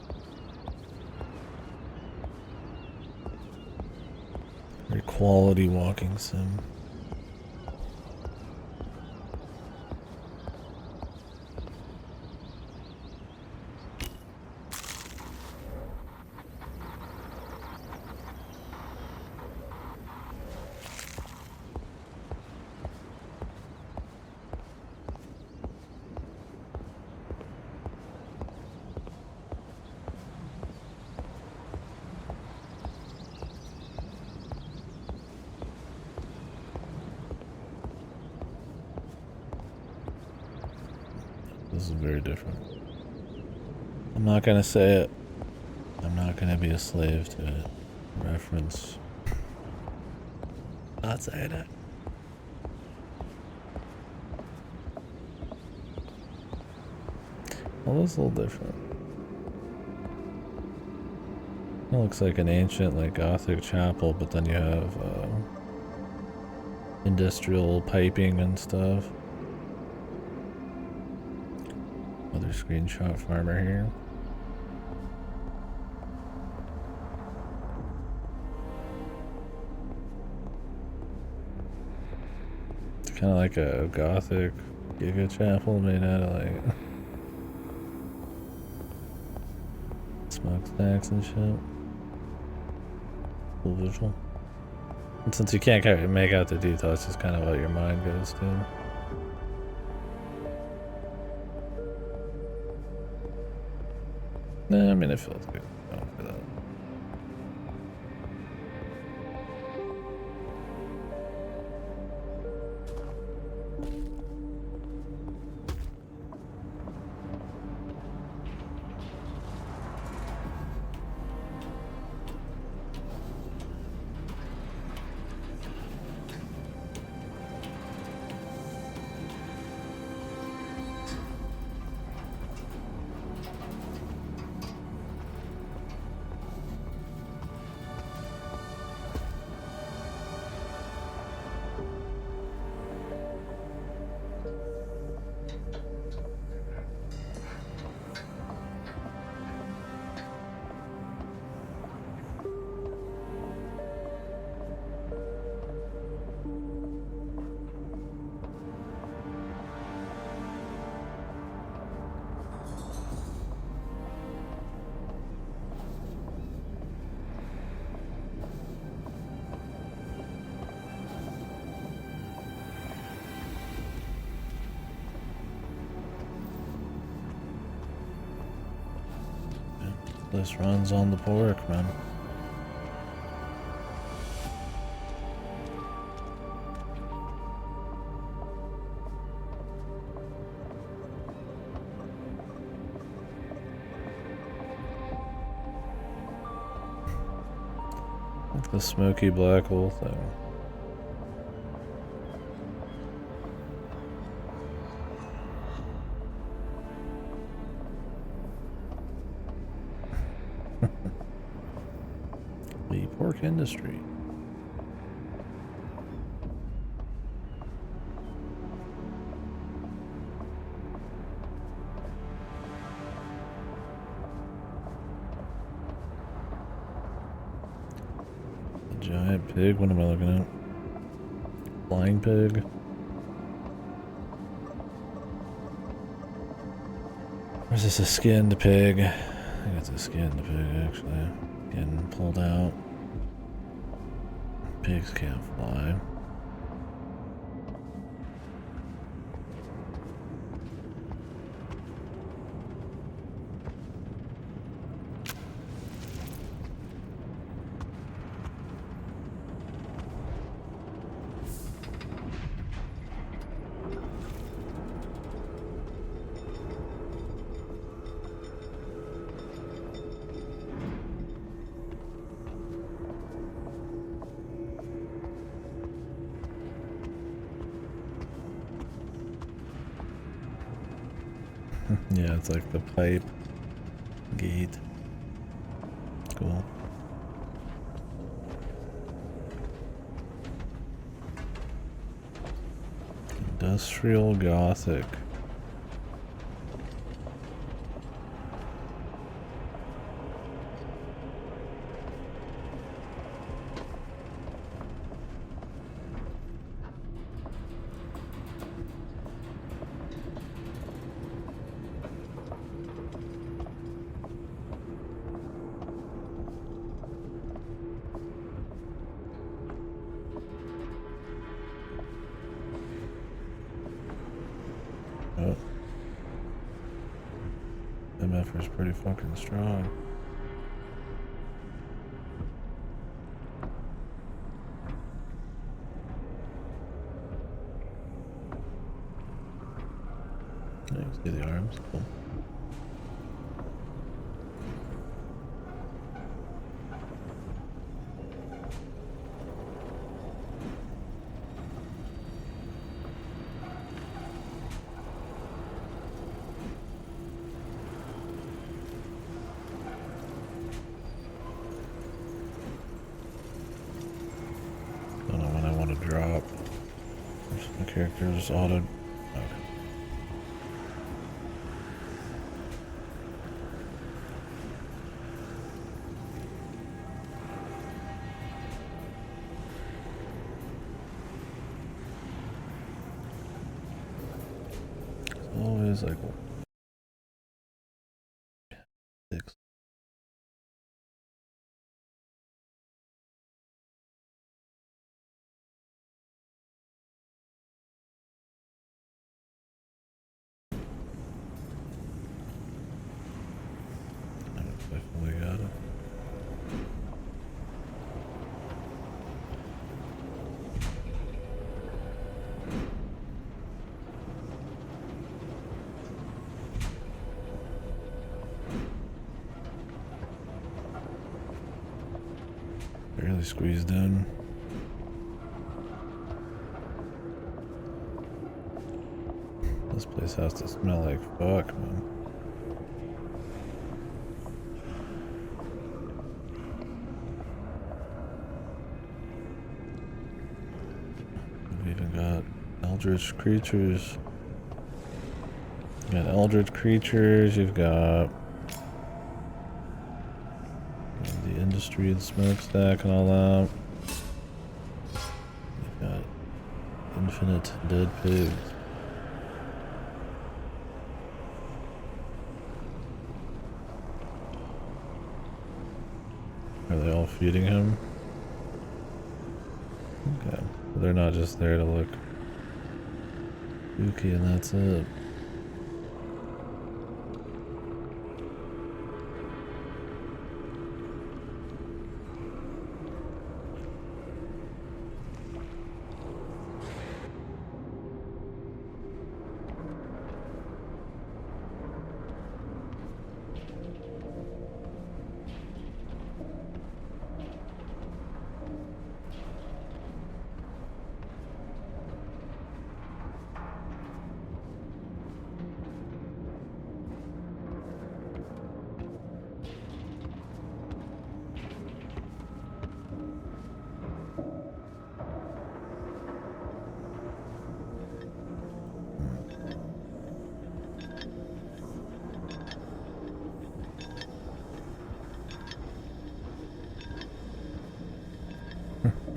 [SPEAKER 1] Very quality walking sim. This is very different. I'm not gonna say it. I'm not gonna be a slave to it. Reference. Not saying it. Well, this is a little different. It looks like an ancient, like, Gothic chapel, but then you have industrial piping and stuff. Another screenshot farmer here. It's kind of like a Gothic giga chapel made out of like smokestacks and shit. Cool visual. And since you can't kind of make out the detail, it's just kind of what your mind goes to. Nah, I mean, it feels good. Going for that. This runs on the pork, man. Like the smoky black hole thing. The pork industry. The giant pig, what am I looking at? Flying pig? Or is this a skinned pig? I think it's a skinned pig, actually. Getting pulled out. Pigs can't fly. Yeah, it's like the pipe gate. Cool. Industrial Gothic. Oh. MF is pretty fucking strong. I can see the arms. Cool. Don't know when I want to drop. The character's auto. Okay. It's always like 6. I definitely got it. Barely squeezed in. This place has to smell like fuck, man. We've even got eldritch creatures. You got eldritch creatures, you've got the industry and smokestack and all that. You've got infinite dead pigs. Are they all feeding him? Okay. They're not just there to look spooky and that's it.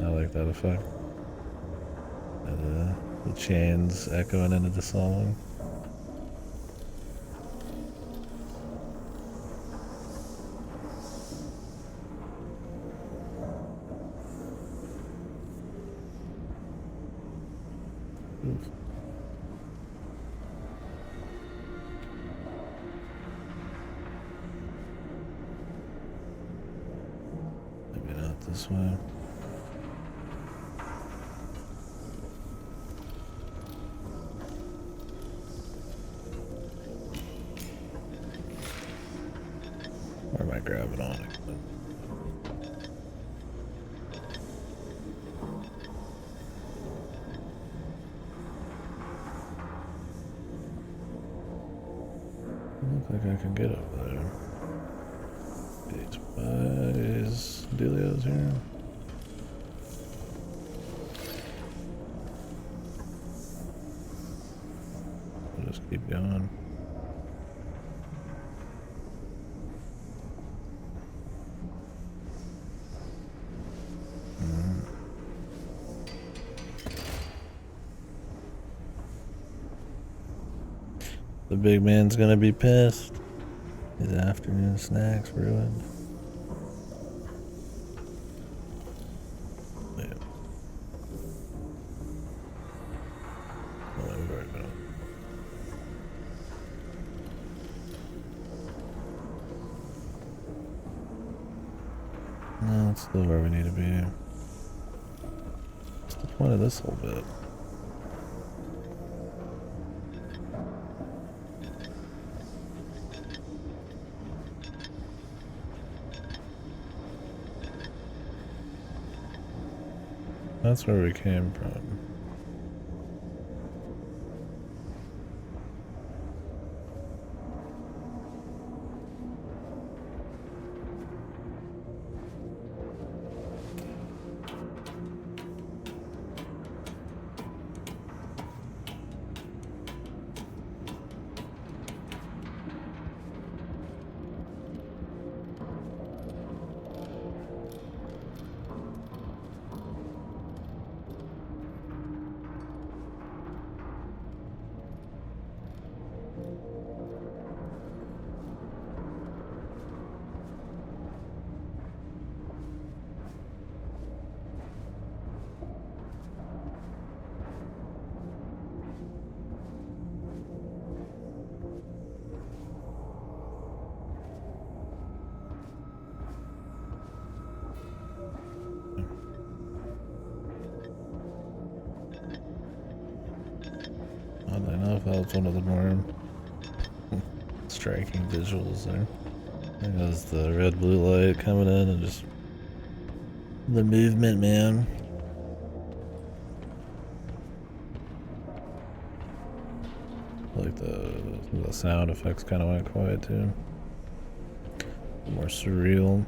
[SPEAKER 1] I like that effect. The chains echoing into the song. Oof. Maybe not this way. Or am I grabbing on it? Look like I can get over there. Is Delio's here? We'll just keep going. The big man's gonna be pissed. His afternoon snacks ruined. Yeah. Oh, we've already been up. No, it's still where we need to be. What's the point of this whole bit? That's where we came from. Oddly enough, that was one of the more striking visuals there. There goes the red-blue light coming in and just the movement, man. Like the sound effects kind of went quiet too. More surreal.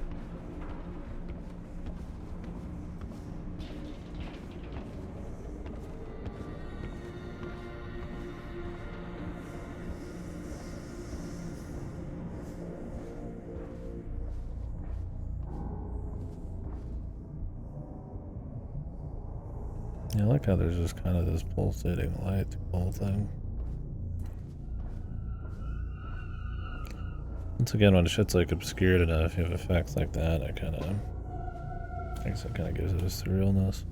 [SPEAKER 1] Yeah, I like how there's just kind of this pulsating light through the whole thing. Once again, when shit's like obscured enough, you have effects like that, I guess it kind of gives it a surrealness.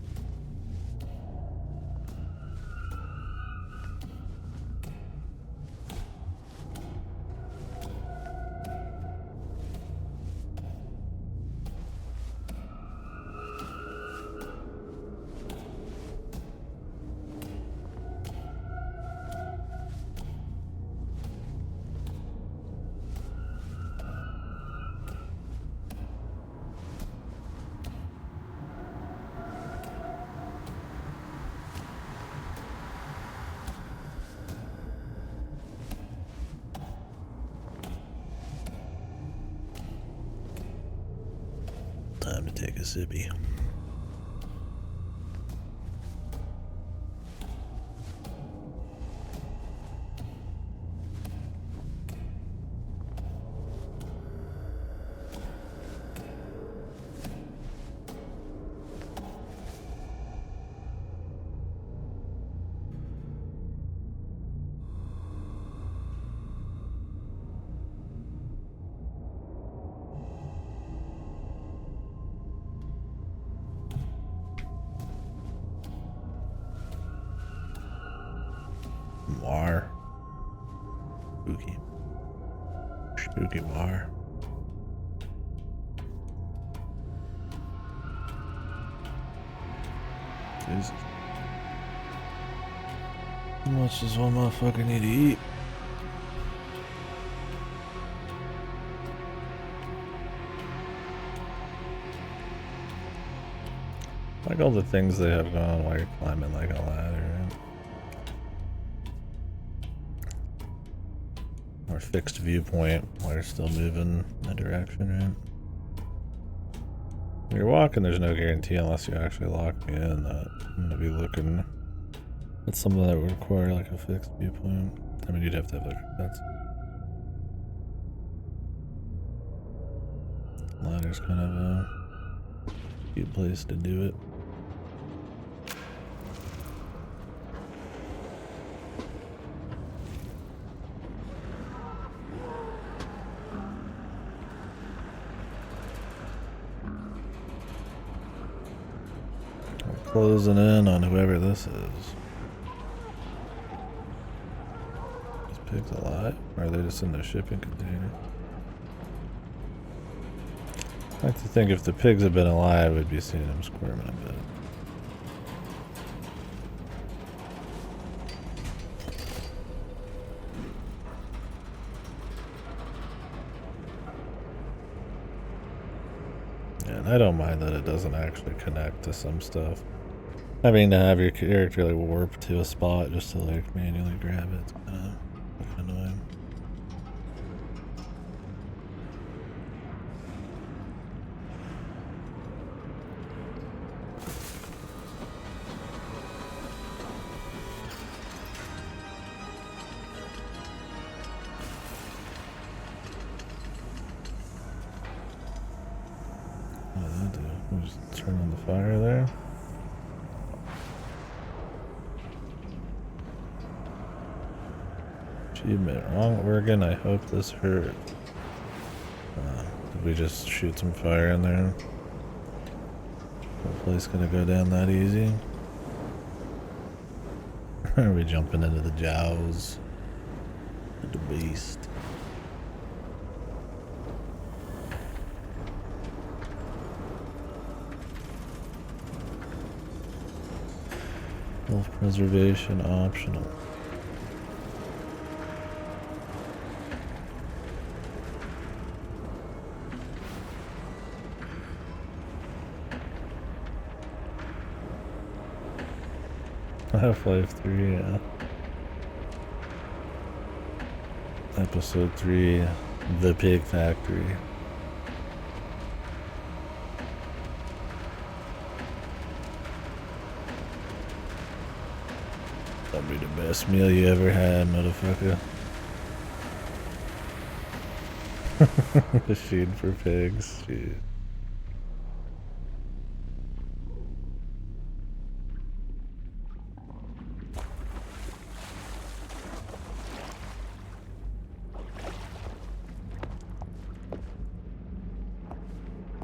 [SPEAKER 1] Time to take a sippy. Noir. Spooky. Spooky noir. Jesus. How much does one motherfucker need to eat? Like all the things they have going on while you're climbing like a ladder. Or fixed viewpoint while you're still moving in that direction, right? When you're walking, there's no guarantee unless you actually lock me in that I'm gonna be looking at something that would require like a fixed viewpoint. I mean, you'd have to have like that's ladder's kind of a cute place to do it. Closing in on whoever this is. Is pigs alive? Or are they just in the shipping container? I like to think if the pigs had been alive, we'd be seeing them squirming a bit. Yeah, and I don't mind that it doesn't actually connect to some stuff. Having to have your character like warp to a spot just to like manually grab it, it's kind of annoying. What did that do? We'll just turn on the fire there. Achievement, wrong organ, I hope this hurt. Did we just shoot some fire in there? Hopefully it's gonna go down that easy. Are we jumping into the jaws of the beast? Self-preservation optional. Half-Life 3, yeah. Episode 3, The Pig Factory. That'll be the best meal you ever had, motherfucker. Machine for pigs, shit.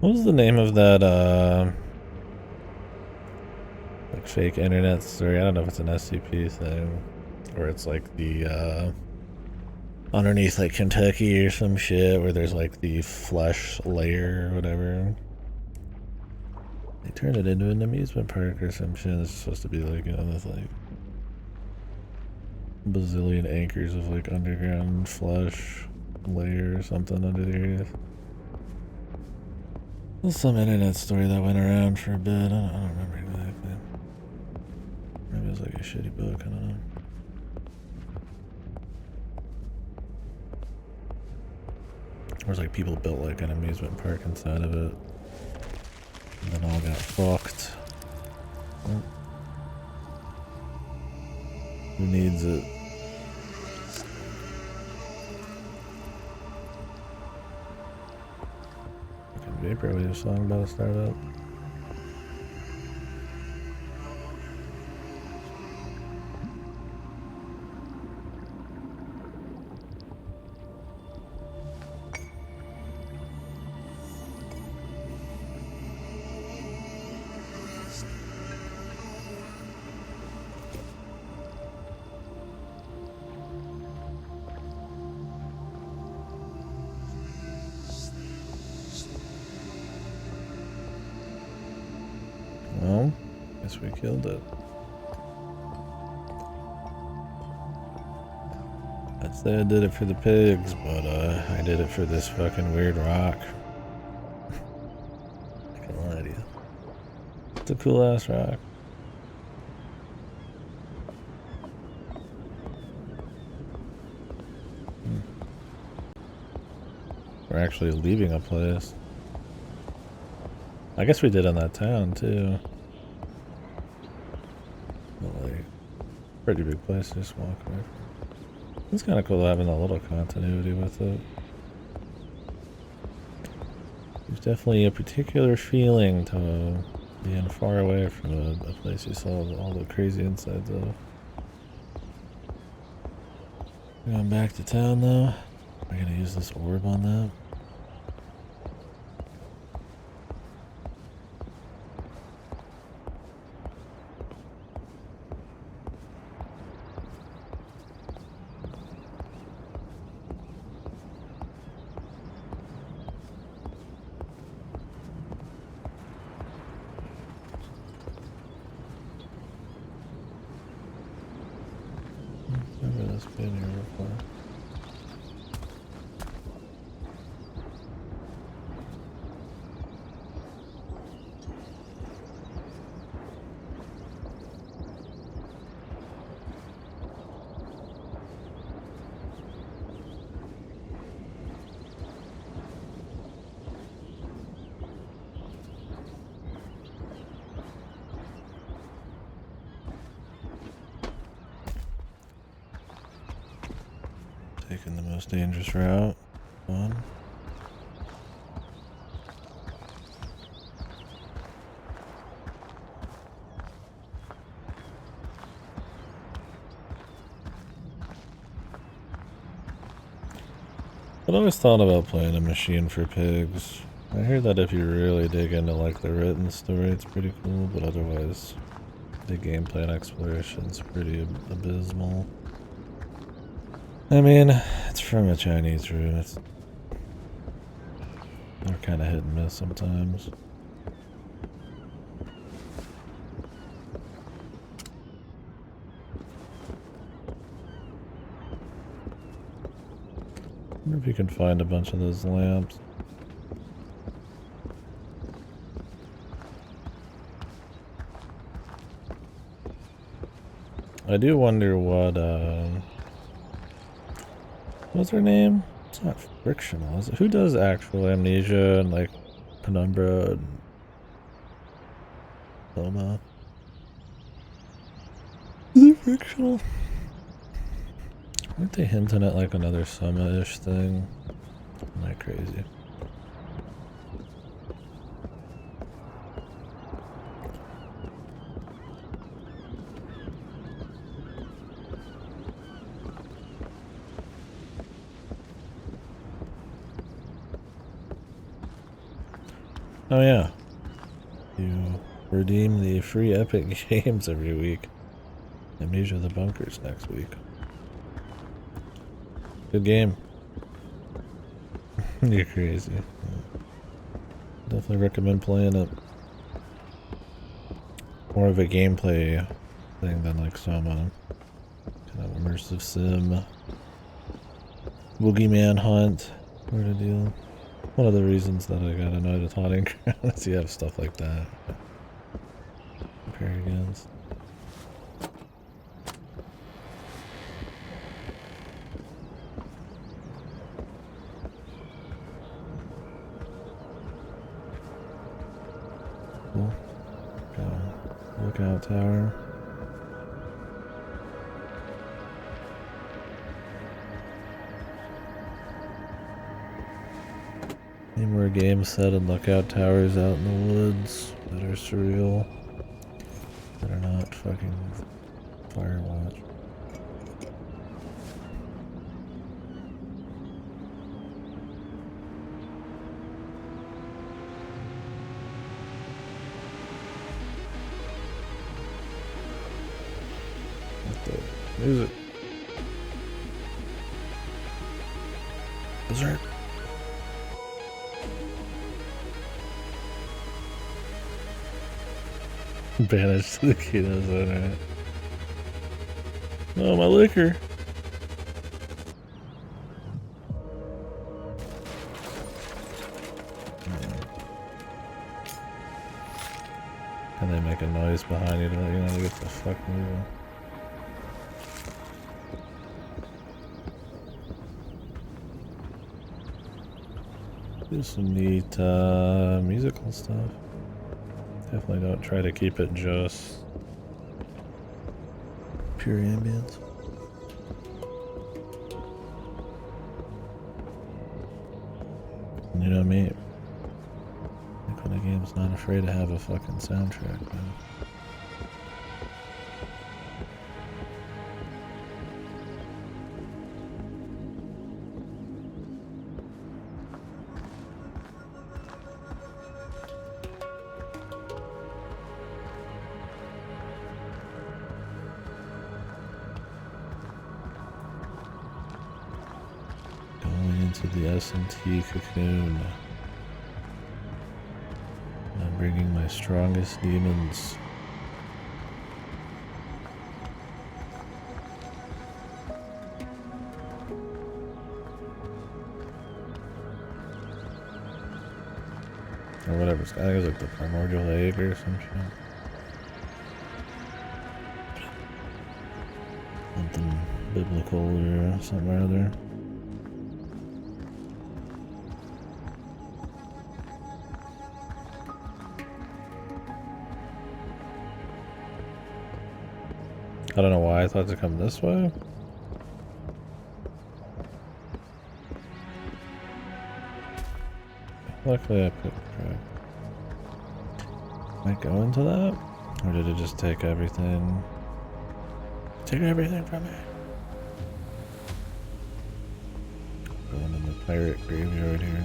[SPEAKER 1] What was the name of that, like fake internet story? I don't know if it's an SCP thing, or it's like the, underneath like Kentucky or some shit, where there's like the flesh layer or whatever. They turned it into an amusement park or some shit. It's supposed to be like, you know, this like bazillion acres of like underground flesh layer or something under the earth. There's some internet story that went around for a bit. I don't remember exactly. Maybe it was like a shitty book. I don't know. Or it's like people built like an amusement park inside of it, and then all got fucked. Oh. Who needs it? Vaporwave song about to start up. Guess we killed it. I'd say I did it for the pigs, but I did it for this fucking weird rock. I can't lie to you. It's a cool ass rock. We're actually leaving a place. I guess we did in that town too. But like, pretty big place to just walk away from. It's kind of cool having a little continuity with it. There's definitely a particular feeling to being far away from a place you saw all the crazy insides of. Going back to town though. We're gonna use this orb on that. Never this been here before. Taking the most dangerous route. Fun. I'd always thought about playing a machine for pigs. I hear that if you really dig into like the written story, it's pretty cool, but otherwise the gameplay and exploration's pretty abysmal. I mean, it's from a Chinese room. They're kind of hit and miss sometimes. I wonder if you can find a bunch of those lamps. I do wonder what's her name? It's not frictional, is it? Who does actual amnesia and like penumbra and Loma? Is it frictional? Aren't they hinting at like another Soma-ish thing? Am I crazy? Oh yeah, you redeem the free Epic Games every week. Amnesia the Bunkers next week. Good game. You're crazy. Yeah. Definitely recommend playing it. More of a gameplay thing than like Soma. Kind of immersive sim. Boogeyman hunt. Sort of deal. One of the reasons that I got annoyed with Haunting Ground is you have stuff like that. Compare against. Cool. Lookout tower. Any more games set in lookout towers out in the woods that are surreal, that are not fucking Firewatch. What the music? Berserk. Banished to the keto zone, right? Oh, my liquor. And they make a noise behind you to let you know to get the fuck moving. Do some neat musical stuff. Definitely don't try to keep it just pure ambience. You know me. Like when a game's not afraid to have a fucking soundtrack, man. To the S&T cocoon. I'm bringing my strongest demons. Or whatever. I think it was like the primordial egg or some shit. Something biblical or something or other. I don't know why I thought to come this way. Luckily I picked correct. Might go into that? Or did it just take everything? Take everything from me. Going in the pirate graveyard here.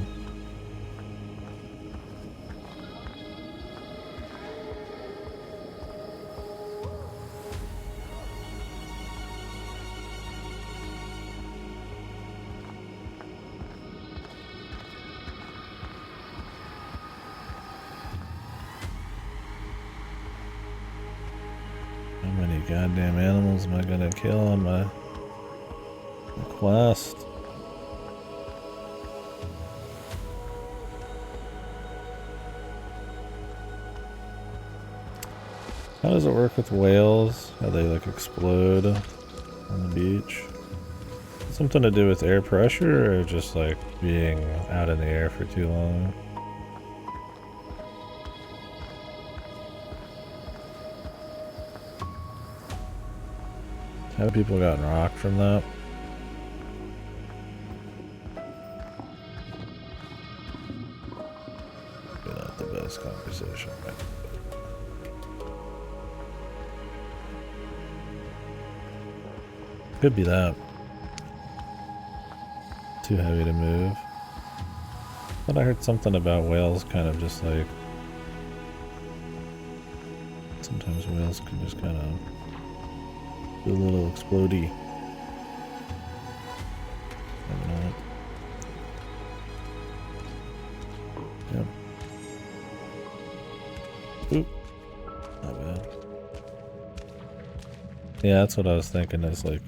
[SPEAKER 1] How many goddamn animals am I gonna kill on my quest? How does it work with whales? How they like explode on the beach? Something to do with air pressure or just like being out in the air for too long? Have people gotten rocked from that? Maybe not the best conversation, right? Could be that. Too heavy to move. But I heard something about whales kind of just like... Sometimes whales can just kind of do a little explodey. Maybe not. Yep. Oop. Not bad. Yeah, that's what I was thinking, is like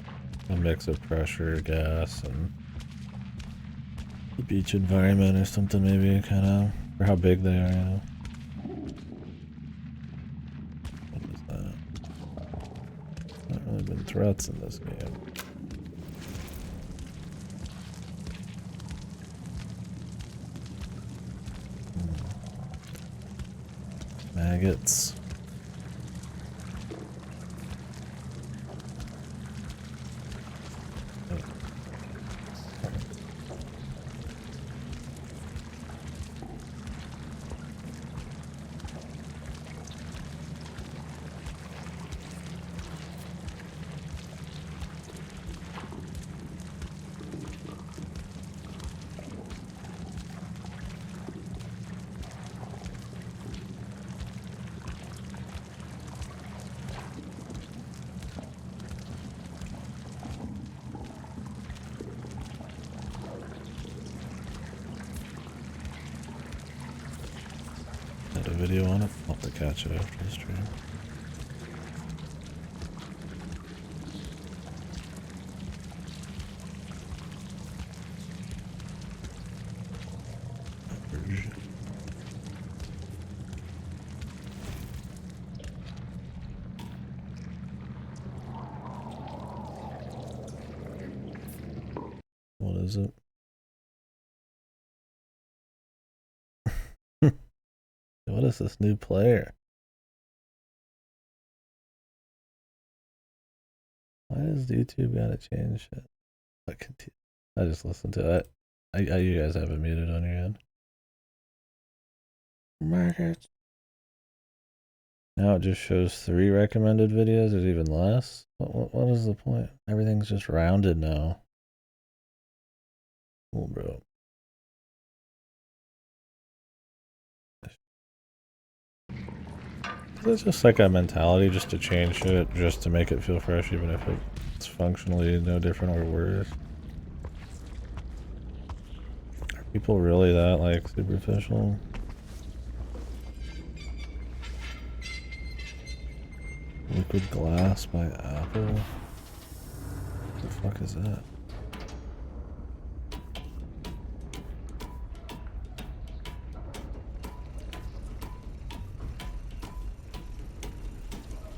[SPEAKER 1] a mix of pressure, gas, and the beach environment or something maybe, kind of, or how big they are, you know. What is that? Not really been threats in this game. Maggots. Had a video on it. Oh. to catch it after the stream. What is it? What is this new player? Why does YouTube gotta change shit? I just listened to it. You guys have it muted on your end. Market. Now it just shows 3 recommended videos. There's even less. What is the point? Everything's just rounded now. Cool, bro. It's just like a mentality just to change shit, just to make it feel fresh, even if it's functionally no different or worse. Are people really that, like, superficial? Liquid Glass by Apple? What the fuck is that?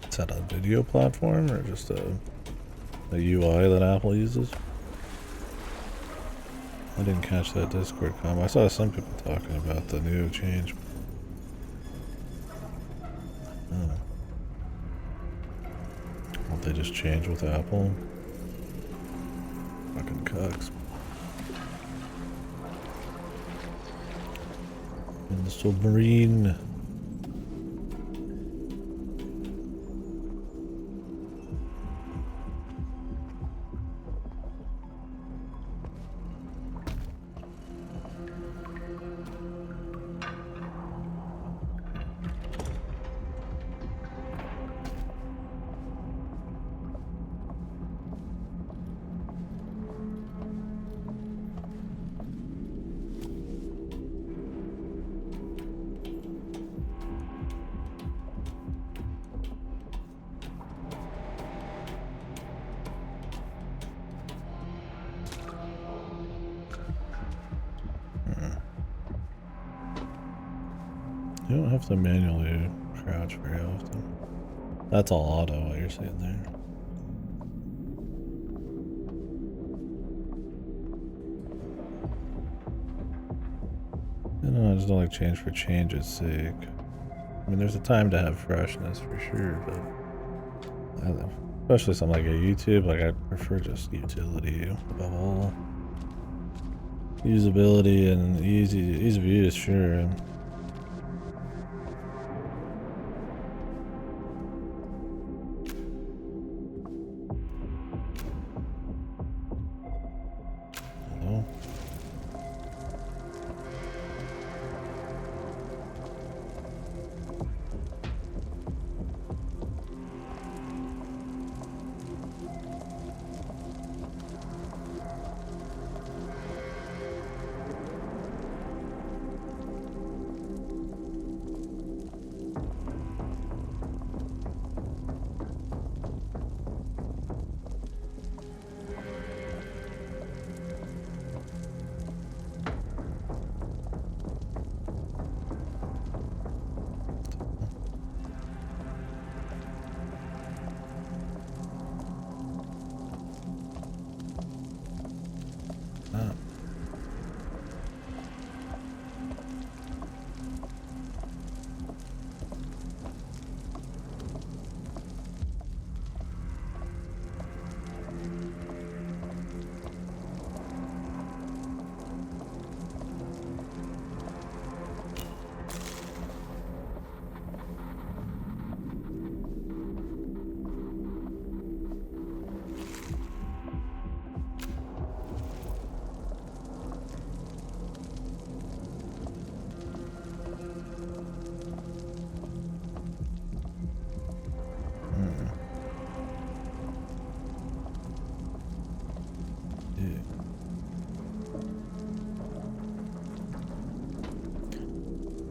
[SPEAKER 1] Is that a video platform or just a UI that Apple uses? I didn't catch that Discord comment. I saw some people talking about the new change. Oh. Won't they just change with Apple? Fucking cucks. In the submarine. You don't have to manually crouch very often. That's all auto, what you're seeing there. You know, I just don't like change for change's sake. I mean, there's a time to have freshness for sure, but especially something like a YouTube, like I prefer just utility above all. Usability and ease of use, sure.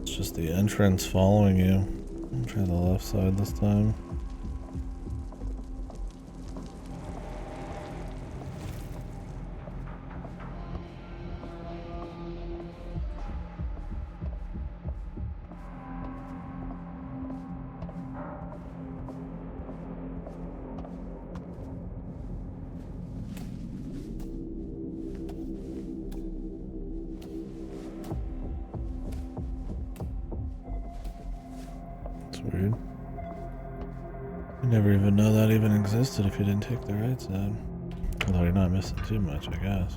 [SPEAKER 1] Just the entrance following you. Try the left side this time. Weird. You never even know that even existed if you didn't take the right side. Although you're not missing too much, I guess.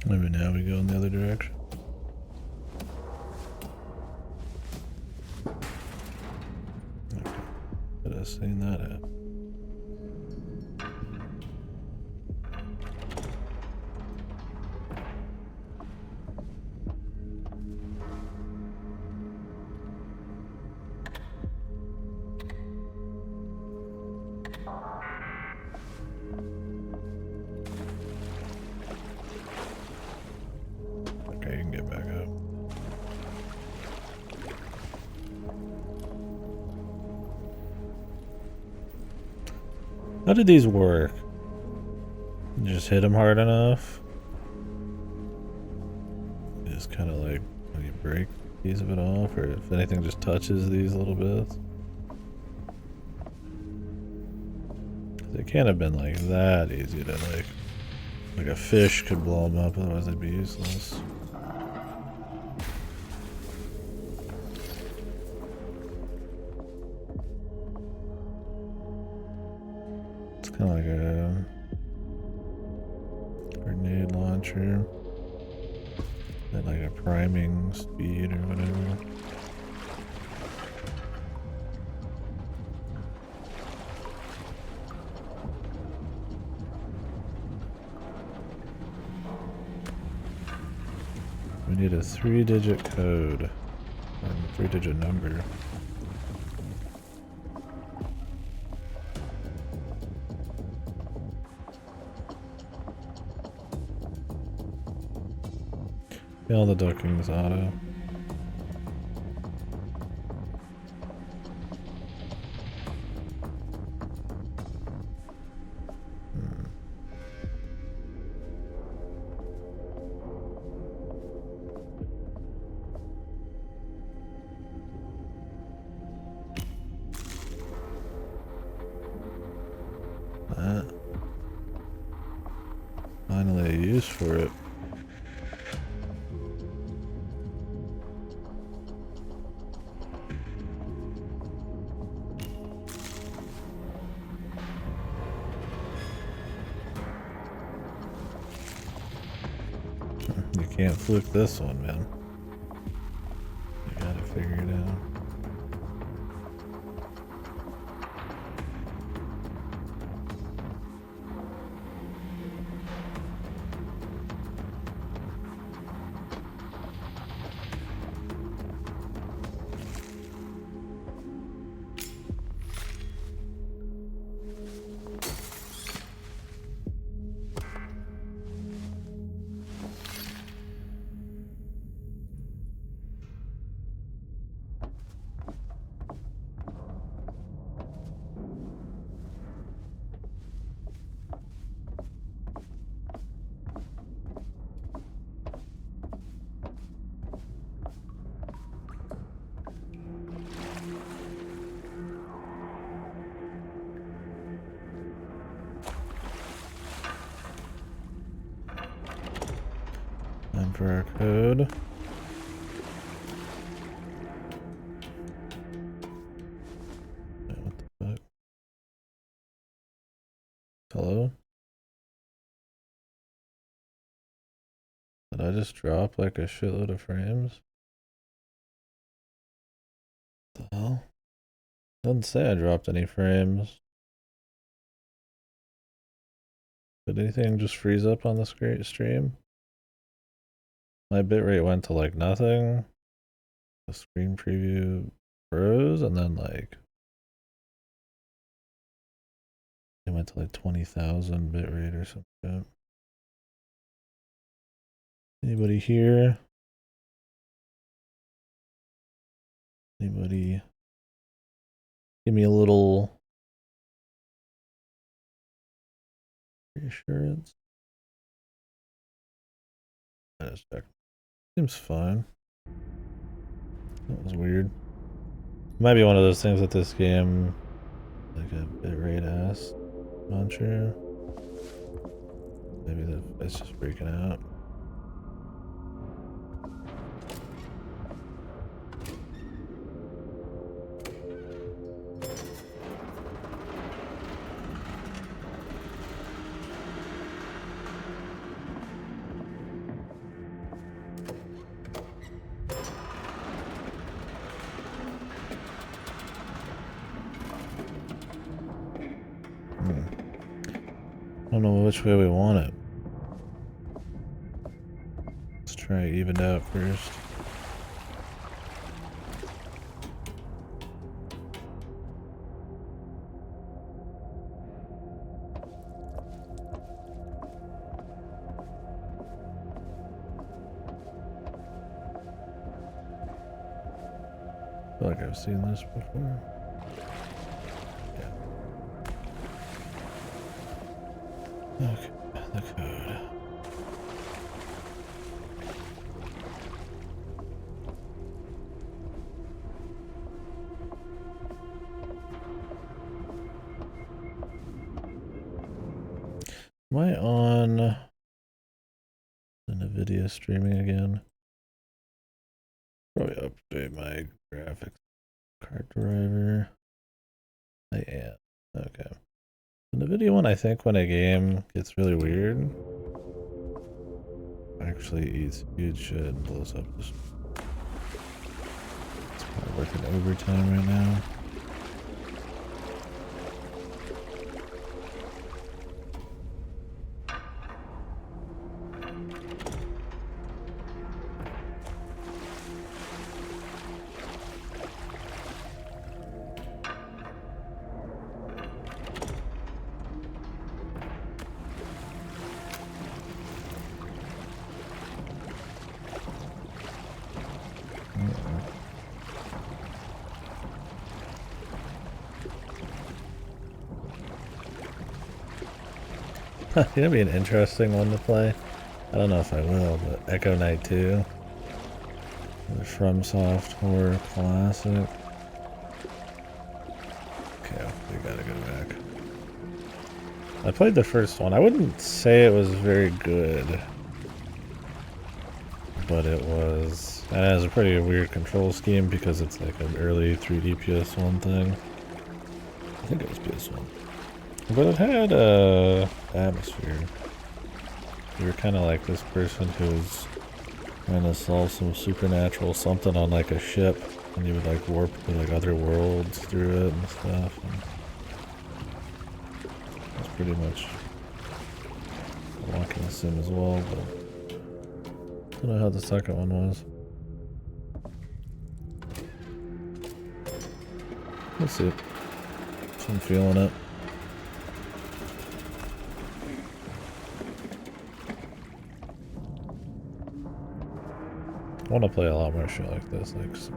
[SPEAKER 1] Maybe now we go in the other direction. Okay. Should have seen that happen. Okay, you can get back up. How did these work? You just hit them hard enough? Just kind of like when you break a piece of it off, or if anything just touches these little bits? It can't have been like that easy to like a fish could blow them up, otherwise they'd be useless. It's kind of like a grenade launcher. At like a priming speed or whatever. We need a 3-digit code, or a 3-digit number. Yeah, all the ducking's auto. Finally a use for it. You can't fluke this one, man. You gotta figure it out. Time for our code. Hello? Did I just drop like a shitload of frames? What the hell? Doesn't say I dropped any frames. Did anything just freeze up on the stream? My bitrate went to like nothing. The screen preview froze and then like it went to like 20,000 bitrate or something. Anybody here? Anybody give me a little reassurance? I just check. Seems fine. That was weird. Might be one of those things with this game, like a bitrate ass launcher. Maybe it's just freaking out. I don't know which way we want it. Let's try evened out first. I feel like I've seen this before. Okay, the code. Am I on the NVIDIA streaming again? Probably update my graphics card driver. I am. Okay. The NVIDIA one, I think when a game gets really weird, actually eats huge shit and blows up. It's probably working overtime right now. It'll be an interesting one to play. I don't know if I will, but Echo Knight 2. The FromSoft horror classic. Okay, we gotta go back. I played the first one. I wouldn't say it was very good, but it was. It has a pretty weird control scheme because it's like an early 3D PS1 thing. I think it was PS1. But it had a atmosphere. You were kind of like this person who's trying to solve some supernatural something on like a ship, and you would like warp to like other worlds through it and stuff. And that's pretty much a walking sim as well. But I don't know how the second one was. Let's see. I'm feeling it. I want to play a lot more shit like this, like some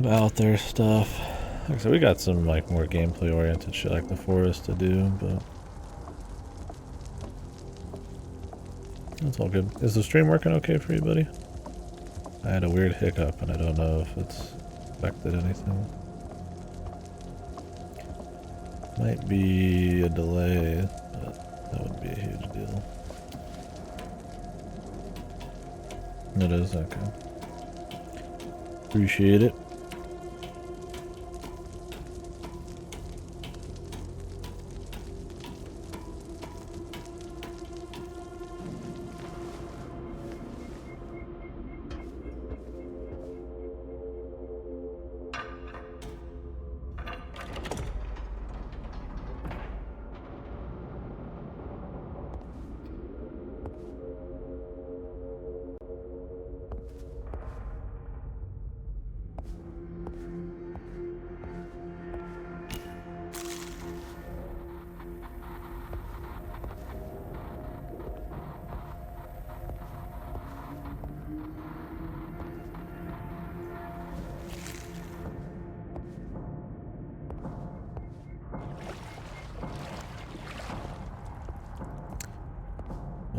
[SPEAKER 1] out there stuff. Like, so we got some like more gameplay oriented shit like the forest to do, but that's all good. Is the stream working okay for you, buddy? I had a weird hiccup and I don't know if it's affected anything. Might be a delay, but that wouldn't be a huge deal. It is, okay. Appreciate it.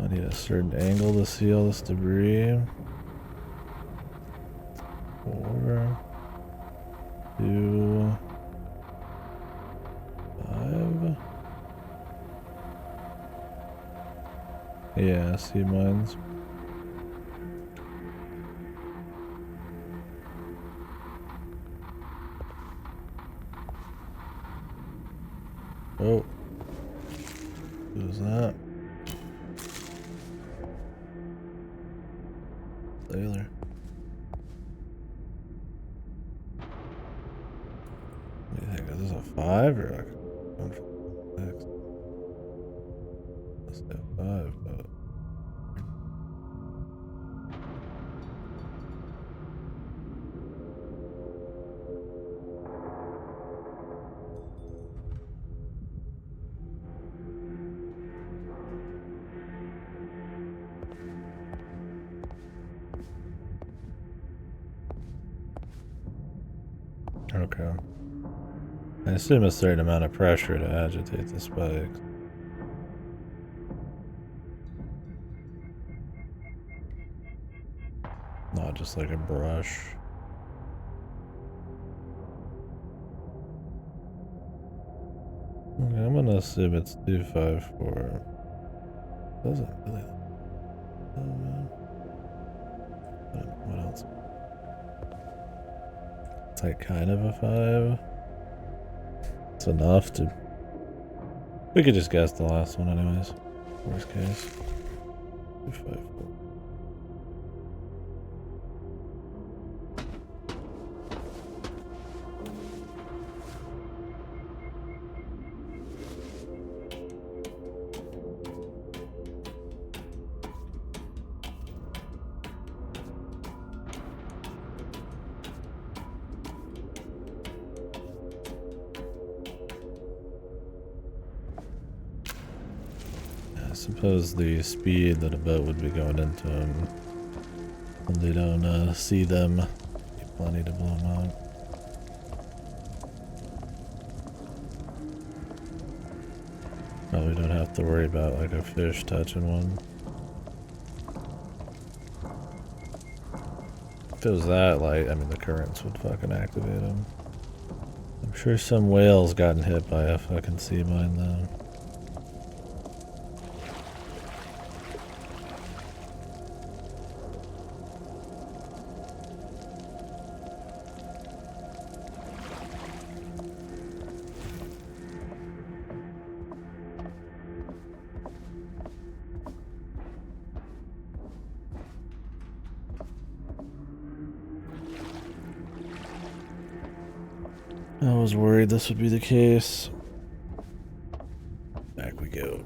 [SPEAKER 1] need a certain angle to see all this debris. 4, 2, 5. Yeah, see mines. Oh. Who's that? Sailor. What do you think? Is this a 5 or a 6? Let's do 5, but... Okay. I assume a certain amount of pressure to agitate the spikes. Not just like a brush. Okay, I'm gonna assume it's 254. Doesn't really. What else? It's like kind of a 5. It's enough to. We could just guess the last one, anyways. Worst case. 254. I suppose the speed that a boat would be going into them, when they don't see them, be plenty to blow them out. Probably don't have to worry about like a fish touching one. If it was that light, I mean the currents would fucking activate them. I'm sure some whale's gotten hit by a fucking sea mine though. I was worried this would be the case. Back we go.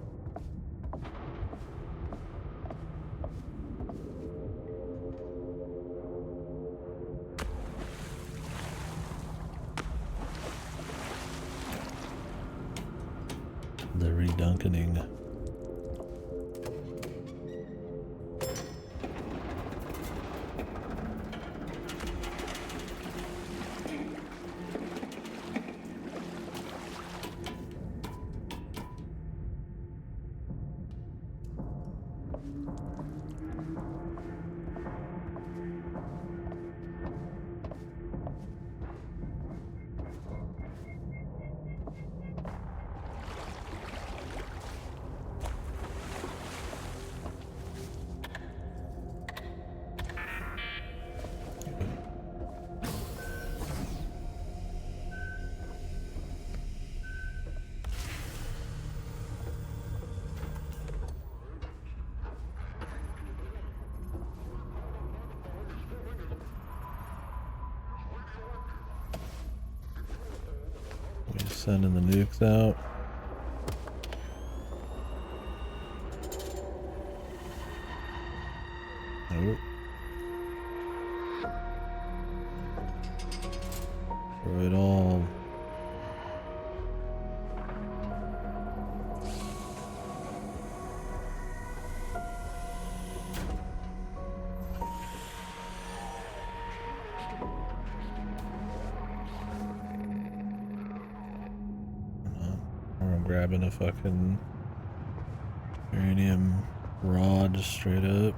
[SPEAKER 1] The redunkening. Sending the nukes out. Oh. For it all. I'm grabbing a fucking uranium raw, just straight up.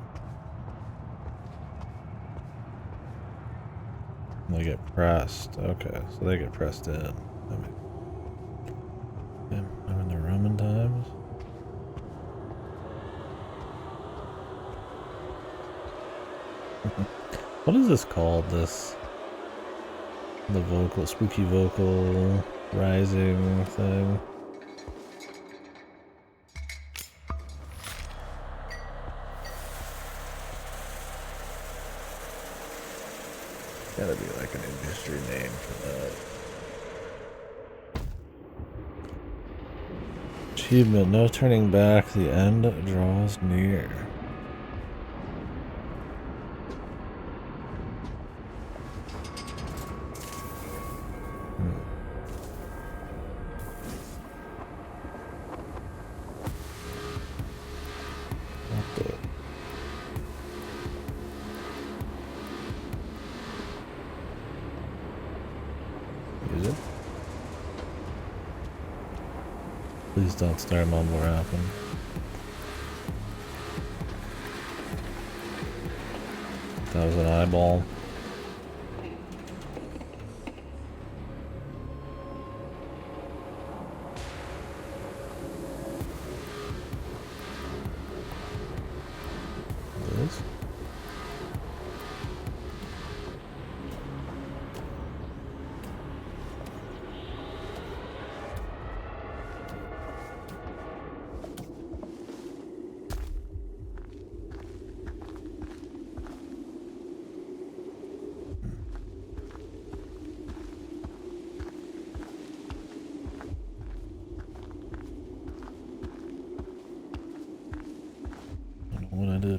[SPEAKER 1] They get pressed. Okay, so they get pressed in. I'm in the Roman times. What is this called? The vocal, spooky vocal rising thing. Gotta be like an industry name for that. Achievement, no turning back, the end draws near. What the? Is it? Please don't start mumble rapping. That was an eyeball. This?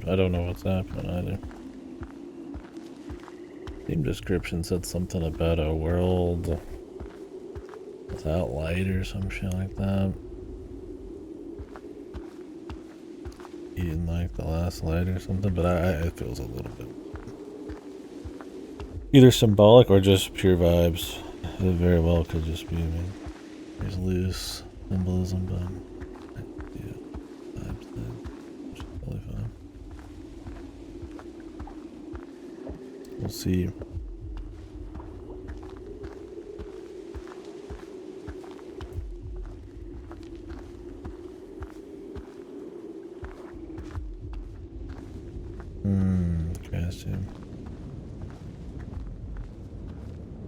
[SPEAKER 1] I don't know what's happening either. Game description said something about a world without light or some shit like that. Eating like the last light or something, but it feels a little bit either symbolic or just pure vibes. It very well could just be, I mean, there's loose symbolism, but yeah, vibes thing, which is totally fine. We'll see. Costume.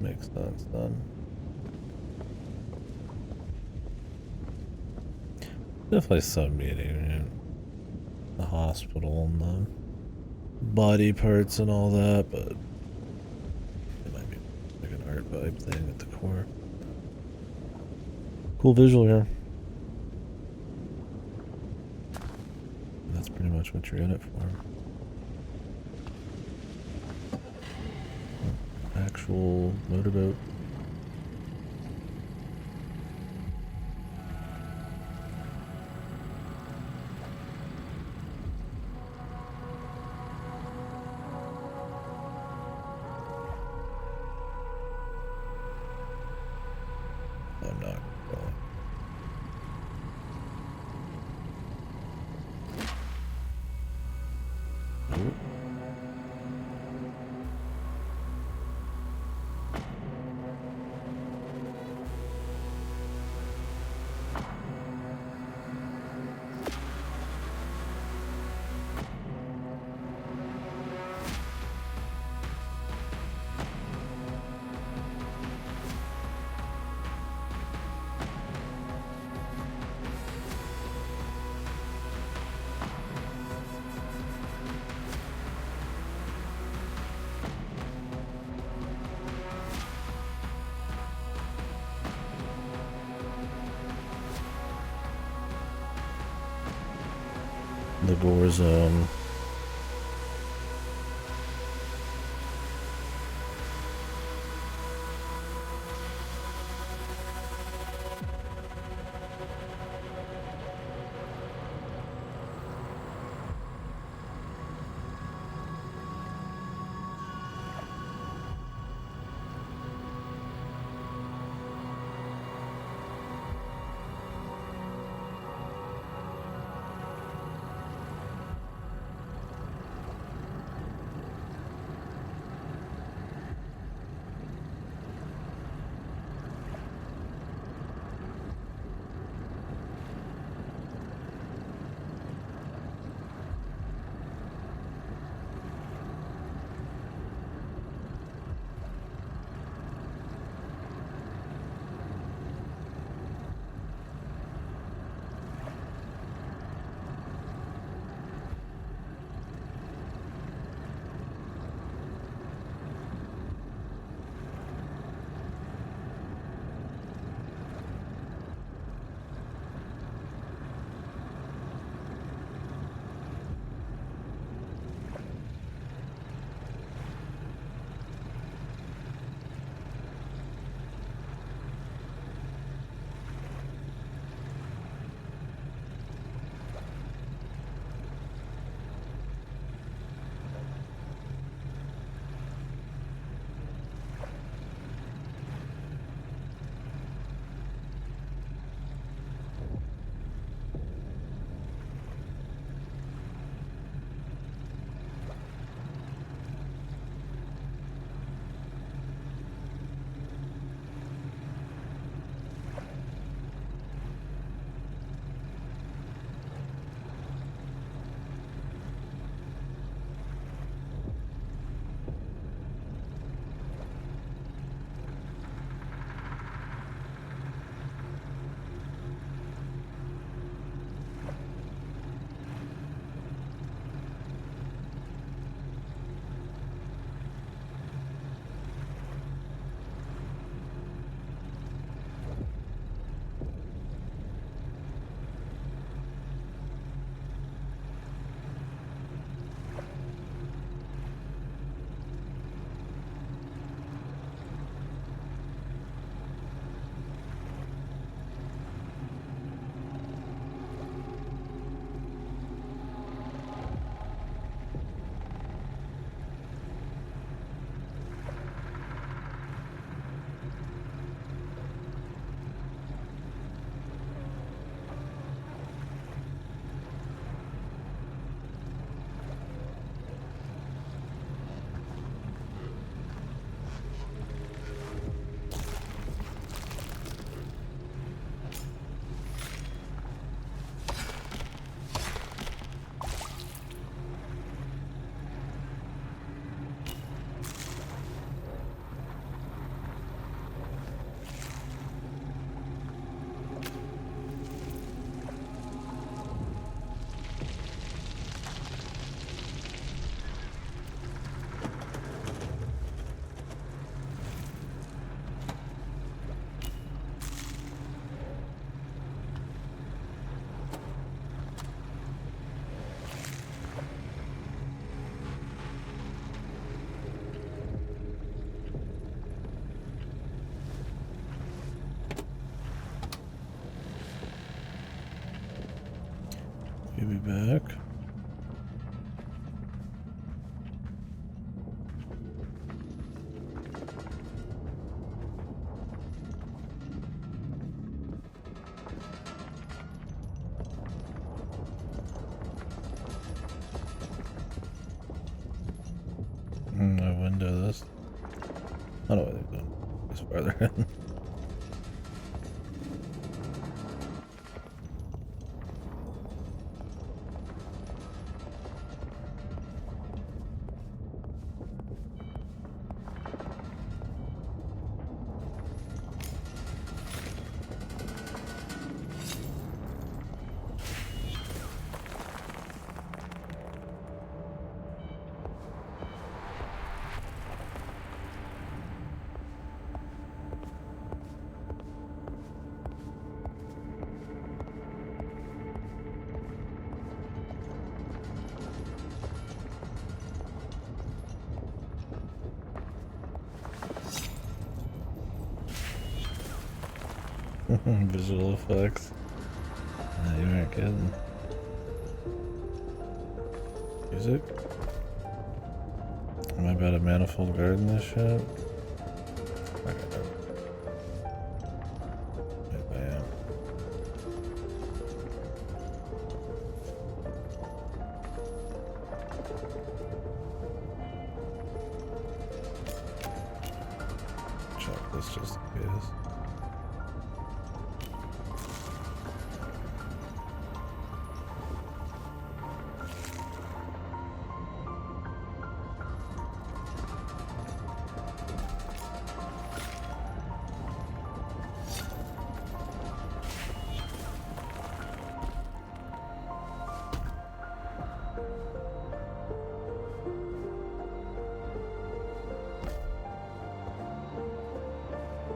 [SPEAKER 1] Makes sense then. Definitely some meeting, right? The hospital and the body parts and all that, but it might be like an art vibe thing at the core. Cool visual here. That's pretty much what you're in it for. Actual motorboat. I'm not going. Nope. The gore zone. You'll be back. I window this. I don't know what they're doing. It's farther in. Visual effects. You aren't kidding. Music? Am I about a manifold garden this shit? Okay. Yep, I am. Check this just in case.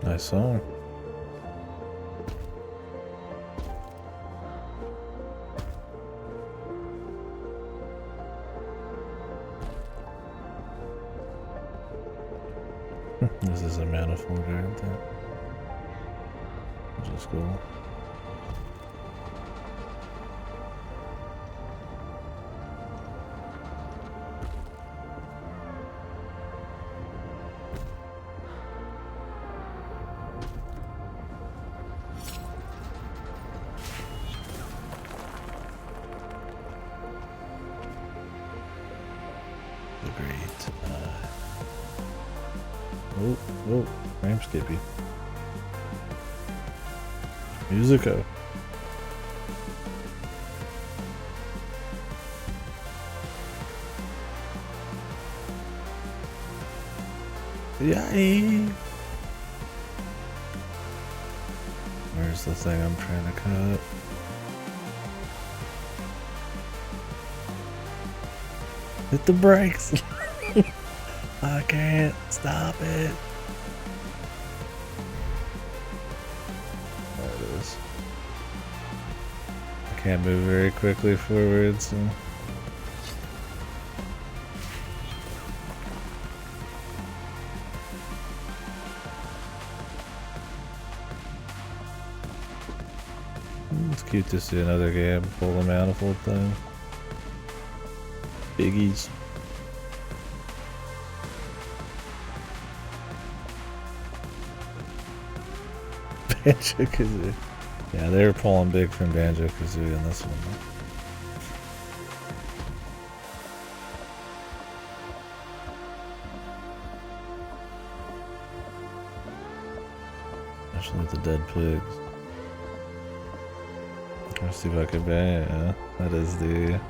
[SPEAKER 1] Nice song. This is a manifold garden thing, which is cool. Oh, frame skippy. Musico. Yay! Where's the thing I'm trying to cut? Hit the brakes! I can't stop it. There it is. I can't move very quickly forward, so. It's cute to see another game pull the manifold thing. Biggies. Banjo-Kazooie. Yeah, they were pulling big from Banjo-Kazooie in this one. Especially the dead pigs. Let's see if I can bang it. Yeah, that is the...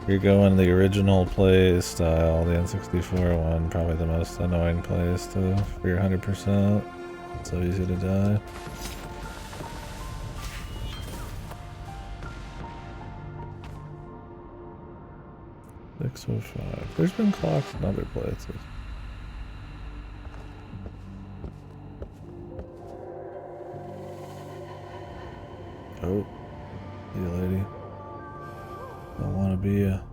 [SPEAKER 1] You're going the original play style, the N64 one, probably the most annoying place to for your 100%. It's so easy to die. .605. There's been clocks in other places. Oh, see you, lady. Don't want to be a...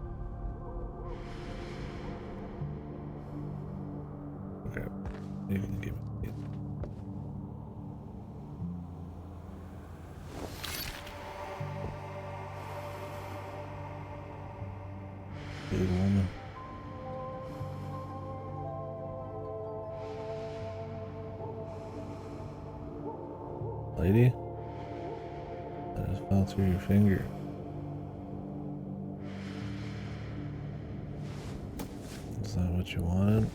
[SPEAKER 1] Okay, you can give it. Big woman. Lady? That just fell through your finger. Is that what you wanted?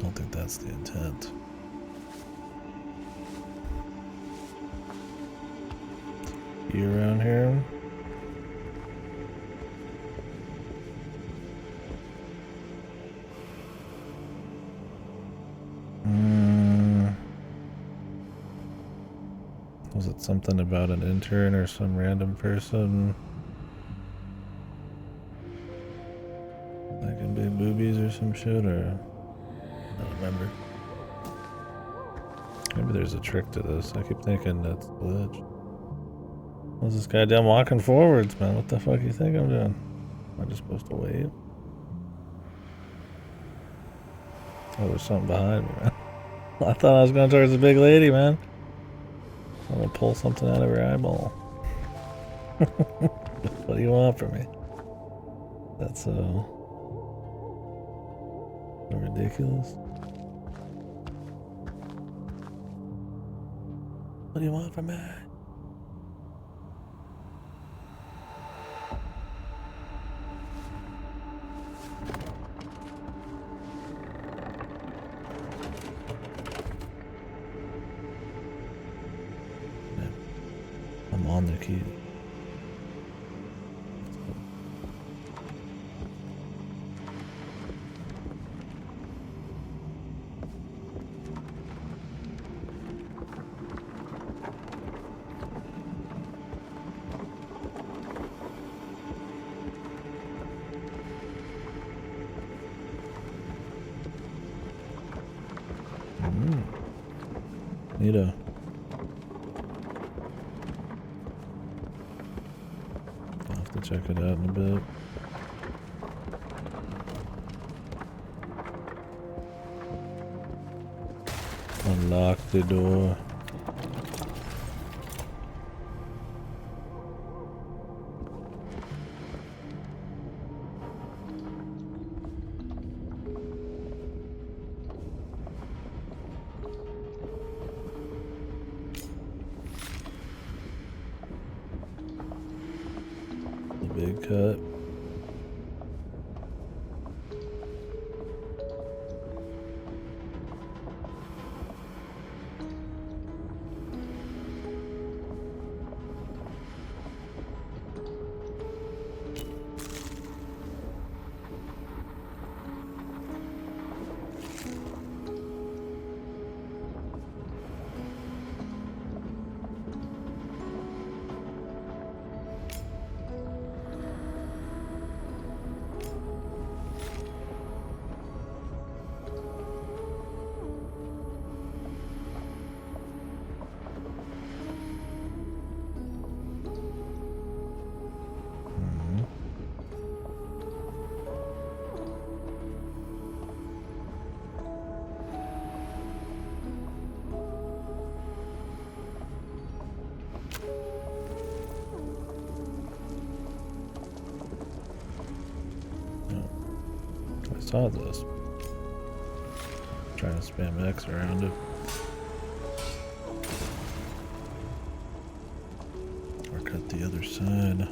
[SPEAKER 1] Don't think that's the intent. You around here? Was it something about an intern or some random person? Like in big boobies or some shit, or I don't remember. Maybe there's a trick to this. I keep thinking that's a glitch. What's this guy damn walking forwards, man? What the fuck do you think I'm doing? Am I just supposed to wait? Oh, there's something behind me, man. I thought I was going towards the big lady, man. I'm gonna pull something out of her eyeball. What do you want from me? That's so ridiculous. What do you want from me? I'm on the key. Neato. I'll have to check it out in a bit. Unlock the door. Big cut. I saw this. Trying to spam X around it. Or cut the other side.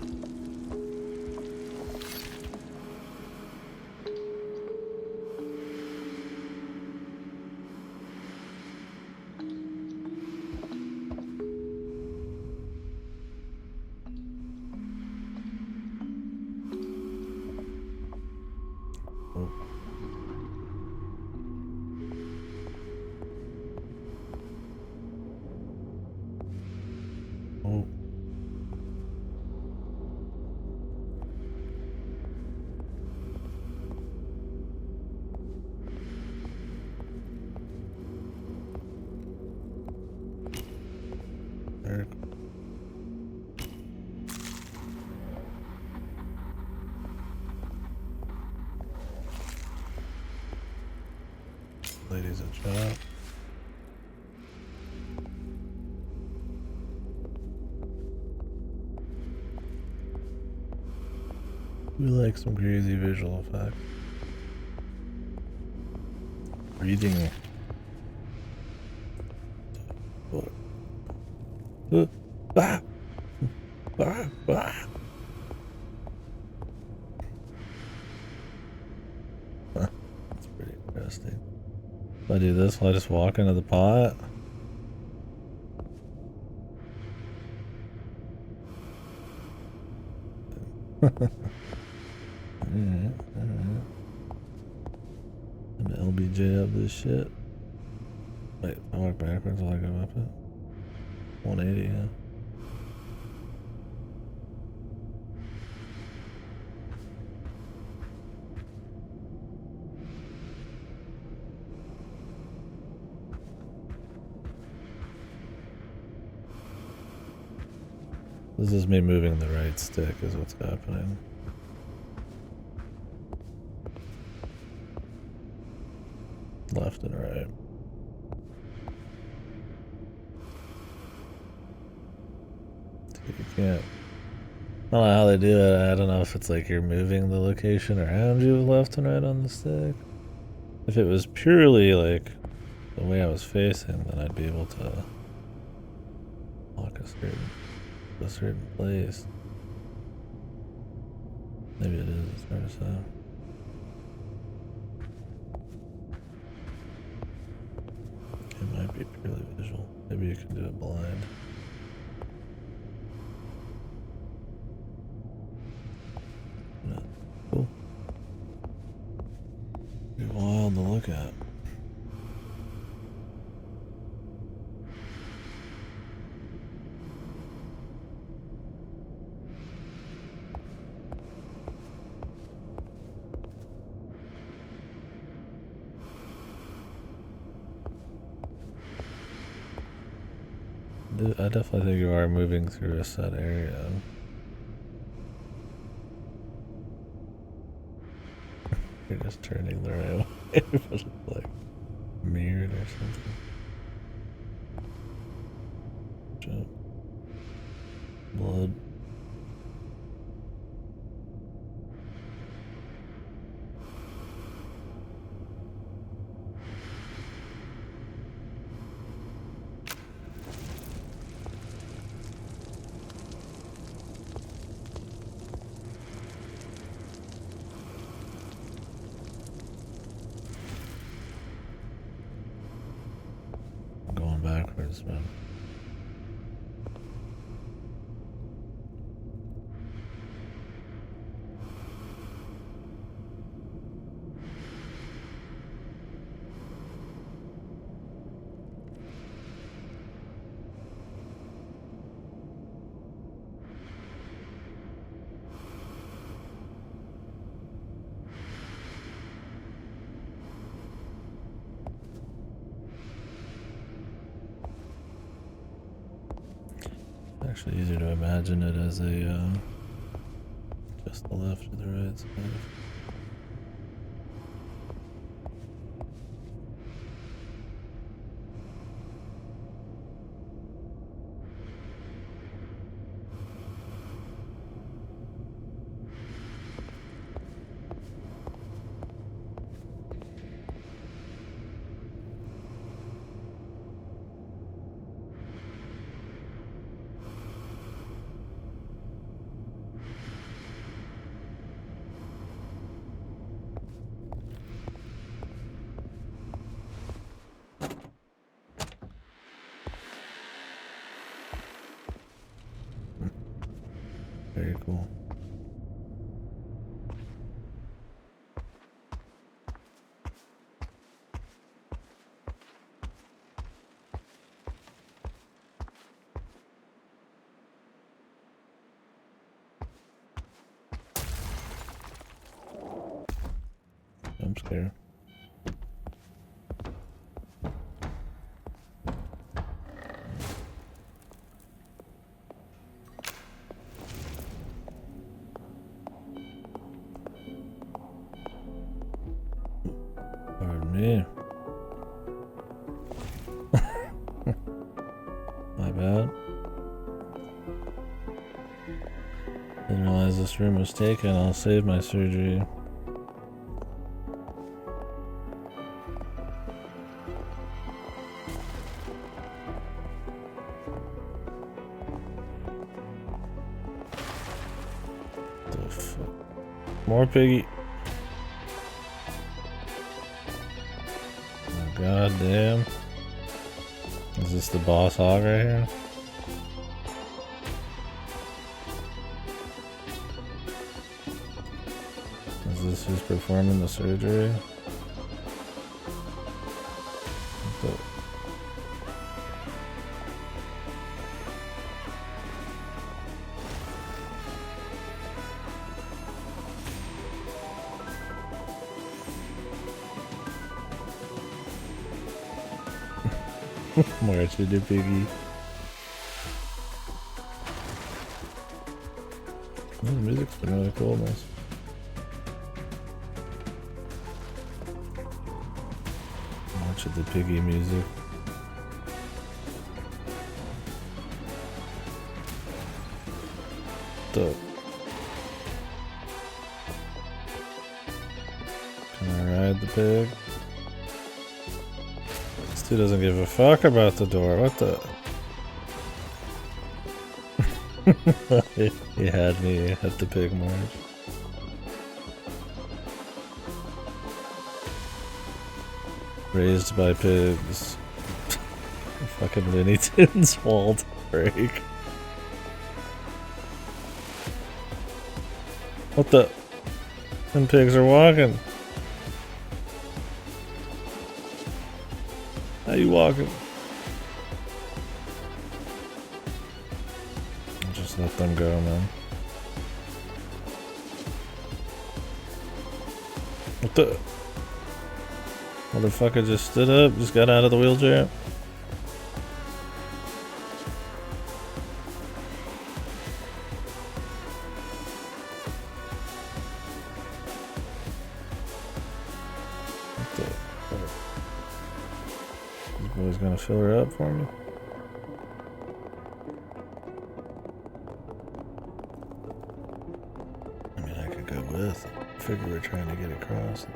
[SPEAKER 1] Oh. Ladies a job. We like some crazy visual effects. Breathing. Ah! Ah! Ah! Huh. That's pretty interesting. If I do this, will I just walk into the pot? Alright. I'm gonna LBJ up this shit. Wait, I walk backwards while I go up it. 180, yeah. This is me moving the right stick is what's happening. Left and right. You can't. I don't know how they do it. I don't know if it's like you're moving the location around you left and right on the stick. If it was purely like the way I was facing, then I'd be able to walk a certain place. Maybe it is, it's hard to say. It might be purely visual. Maybe you can do it blind. No. Cool. Pretty wild to look at. I definitely think you are moving through a set area. You're just turning the right way. It's like mirrored or something. Jump. Blood. Going backwards, man. Actually easier to imagine it as a just the left or the right side. Very cool. Jump scare. Pardon me. this room was taken, I'll save my surgery. The fuck? More piggy. Oh, god damn. Is this the boss hog right here? Is this who's performing the surgery? More to the piggy. Oh, the music's been really cool in this. Much of the piggy music. Dope. Can I ride the pig? This dude doesn't give a fuck about the door. What the? He had me at the pig march. Raised by pigs. Fucking Looney Tunes wall break. What the? Them pigs are walking. How you walking? Just let them go, man. What the? Motherfucker just stood up, just got out of the wheelchair. What the? This boy's gonna fill her up for me. I mean, I could go with. I figure we're trying to get across.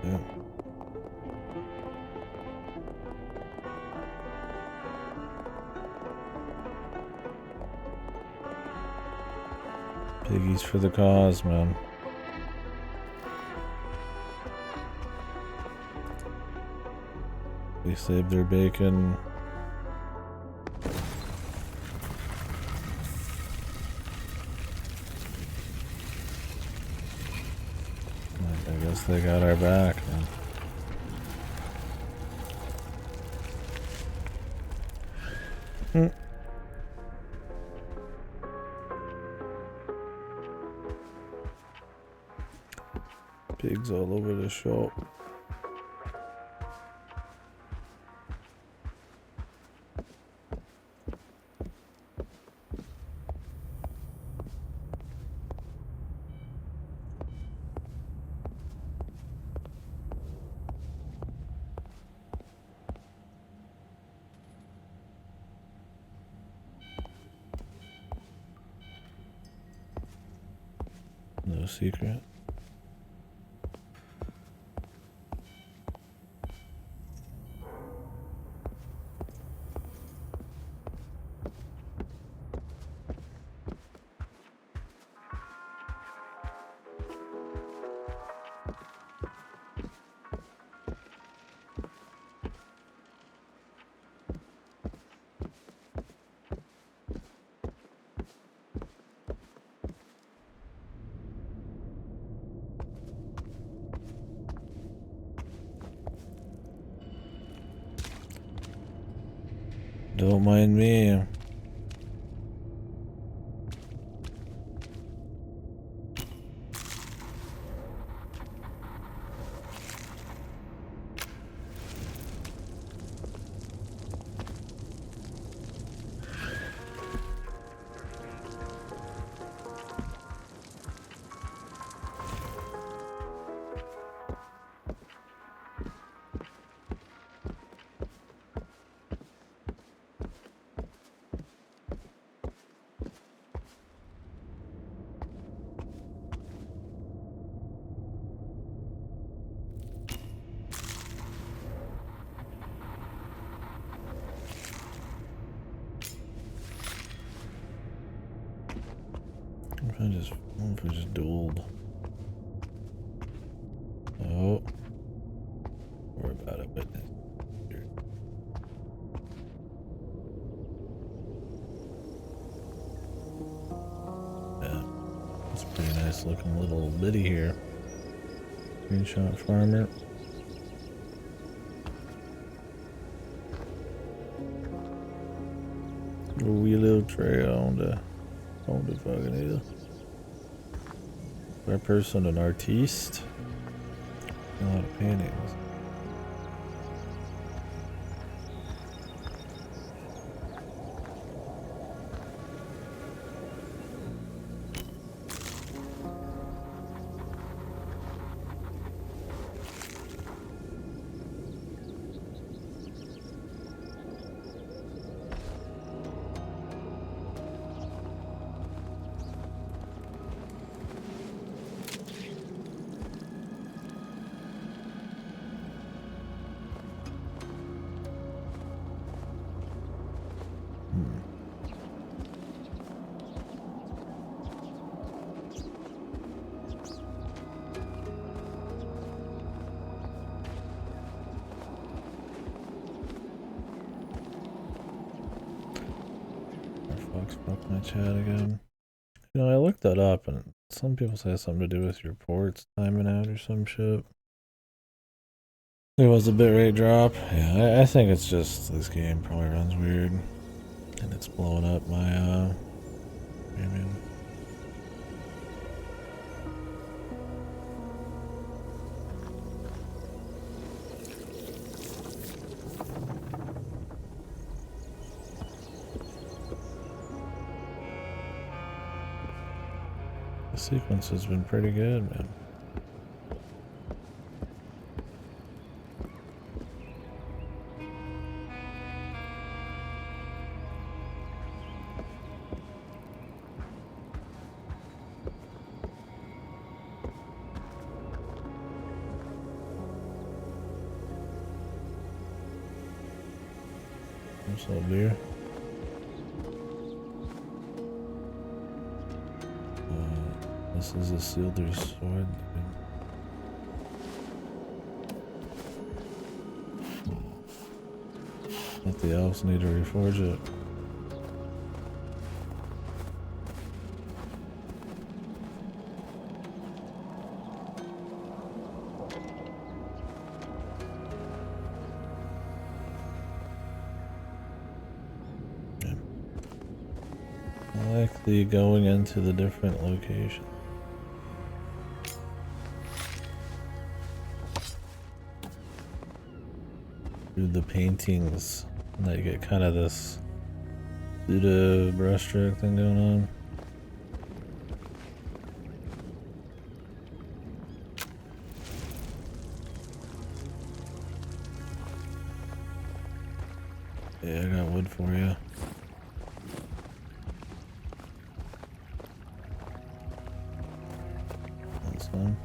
[SPEAKER 1] Yeah. Piggies for the cause, man. They saved their bacon. I guess they got our back, man. Pigs all over the shop. No secret. Don't mind me. What if we just dueled? Oh. Don't worry about it, but yeah. That's a pretty nice looking little bitty here. Screenshot farmer. A wee little trail on the fucking hill. That person an artiste? A lot of paintings. Fuck my chat again. You know, I looked that up and some people say something to do with your ports timing out or some shit. There was a bitrate drop. Yeah, I think it's just this game probably runs weird. And it's blowing up my premium. The sequence has been pretty good, man. What's up, dear? This is a Sealder's sword. But the elves need to reforge it. Okay. I like the going into the different locations. Through the paintings, and you get kind of this pseudo brushstroke thing going on. Yeah, I got wood for you. That's fine.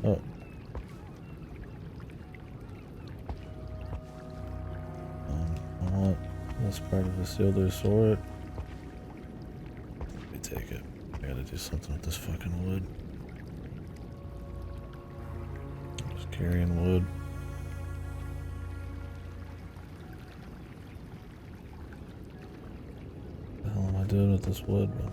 [SPEAKER 1] Oh. I want this part of the Sealder's sword. Let me take it. I gotta do something with this fucking wood. I'm just carrying wood. What the hell am I doing with this wood, man?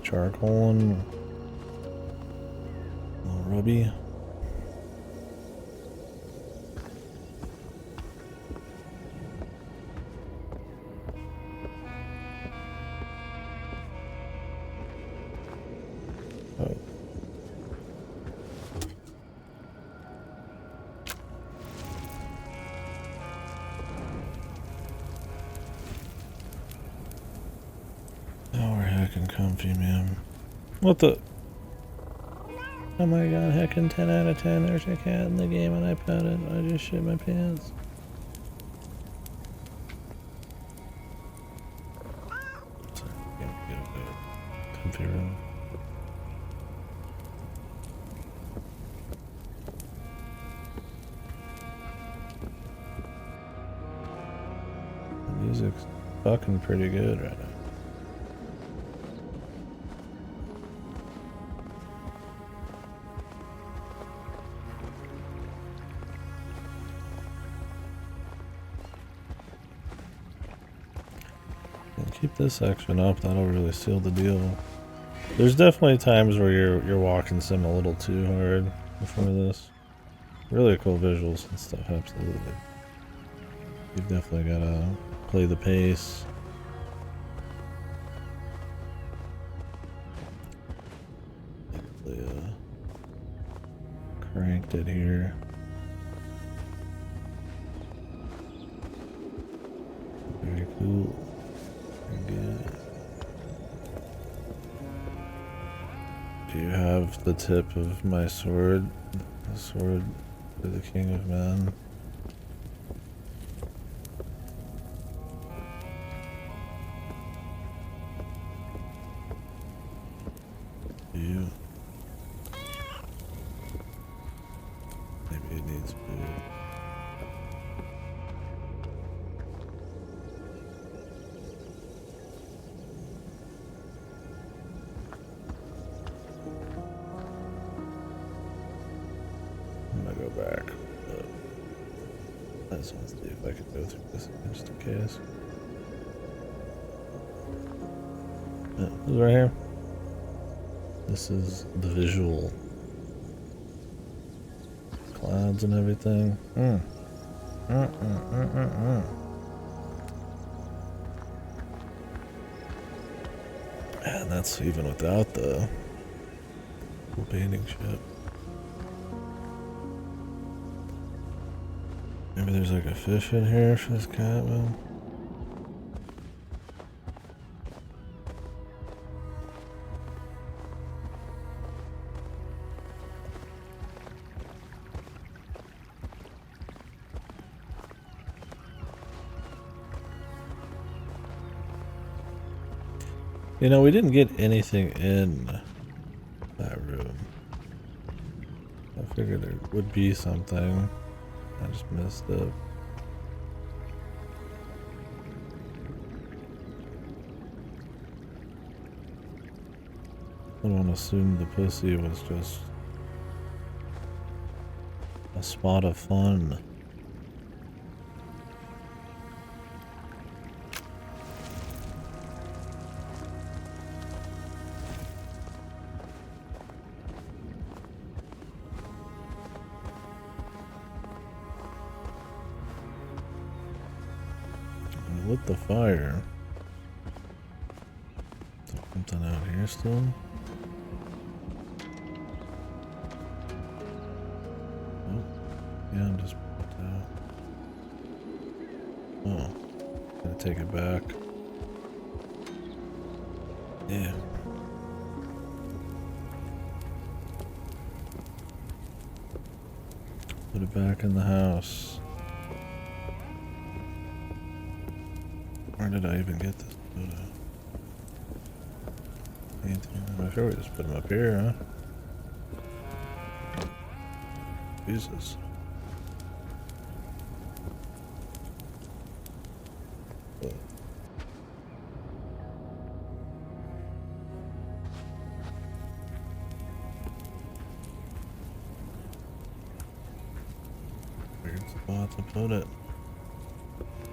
[SPEAKER 1] Charcoal and a little rubby. Oh. Now we're hacking comfy, man. What the? Oh my god, heckin' 10 out of 10. There's a cat in the game and I pet it. I just shit my pants. Sorry, get a comfy room. The music's fucking pretty good right now. Keep this section up, that'll really seal the deal. There's definitely times where you're walking sim a little too hard in front of this. Really cool visuals and stuff, absolutely. You've definitely gotta play the pace. Definitely cranked it here. Very cool. Good. Do you have the tip of my sword? The sword to the King of Men? Do you? Maybe it needs food. Back, but I just want to see if I can go through this just in case. Yeah, this is right here. This is the visual. Clouds and everything. And that's even without the painting shit. Maybe there's like a fish in here for this cat, man. You know, we didn't get anything in that room. I figured there would be something. I just missed it. I don't assume the pussy was just a spot of fun. I lit the fire. Is there something out here still? Yeah, I'm just put out. Oh, gotta take it back. Yeah. Put it back in the house. Where did I even get this photo? I'm sure we just put them up here, huh? Jesus. Weird spot to put it.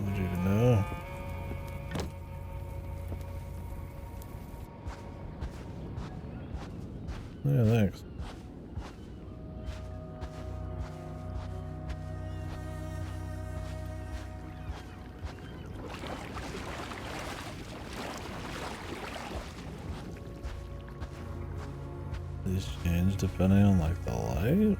[SPEAKER 1] Would you even know? Yeah, thanks. These change depending on like the light?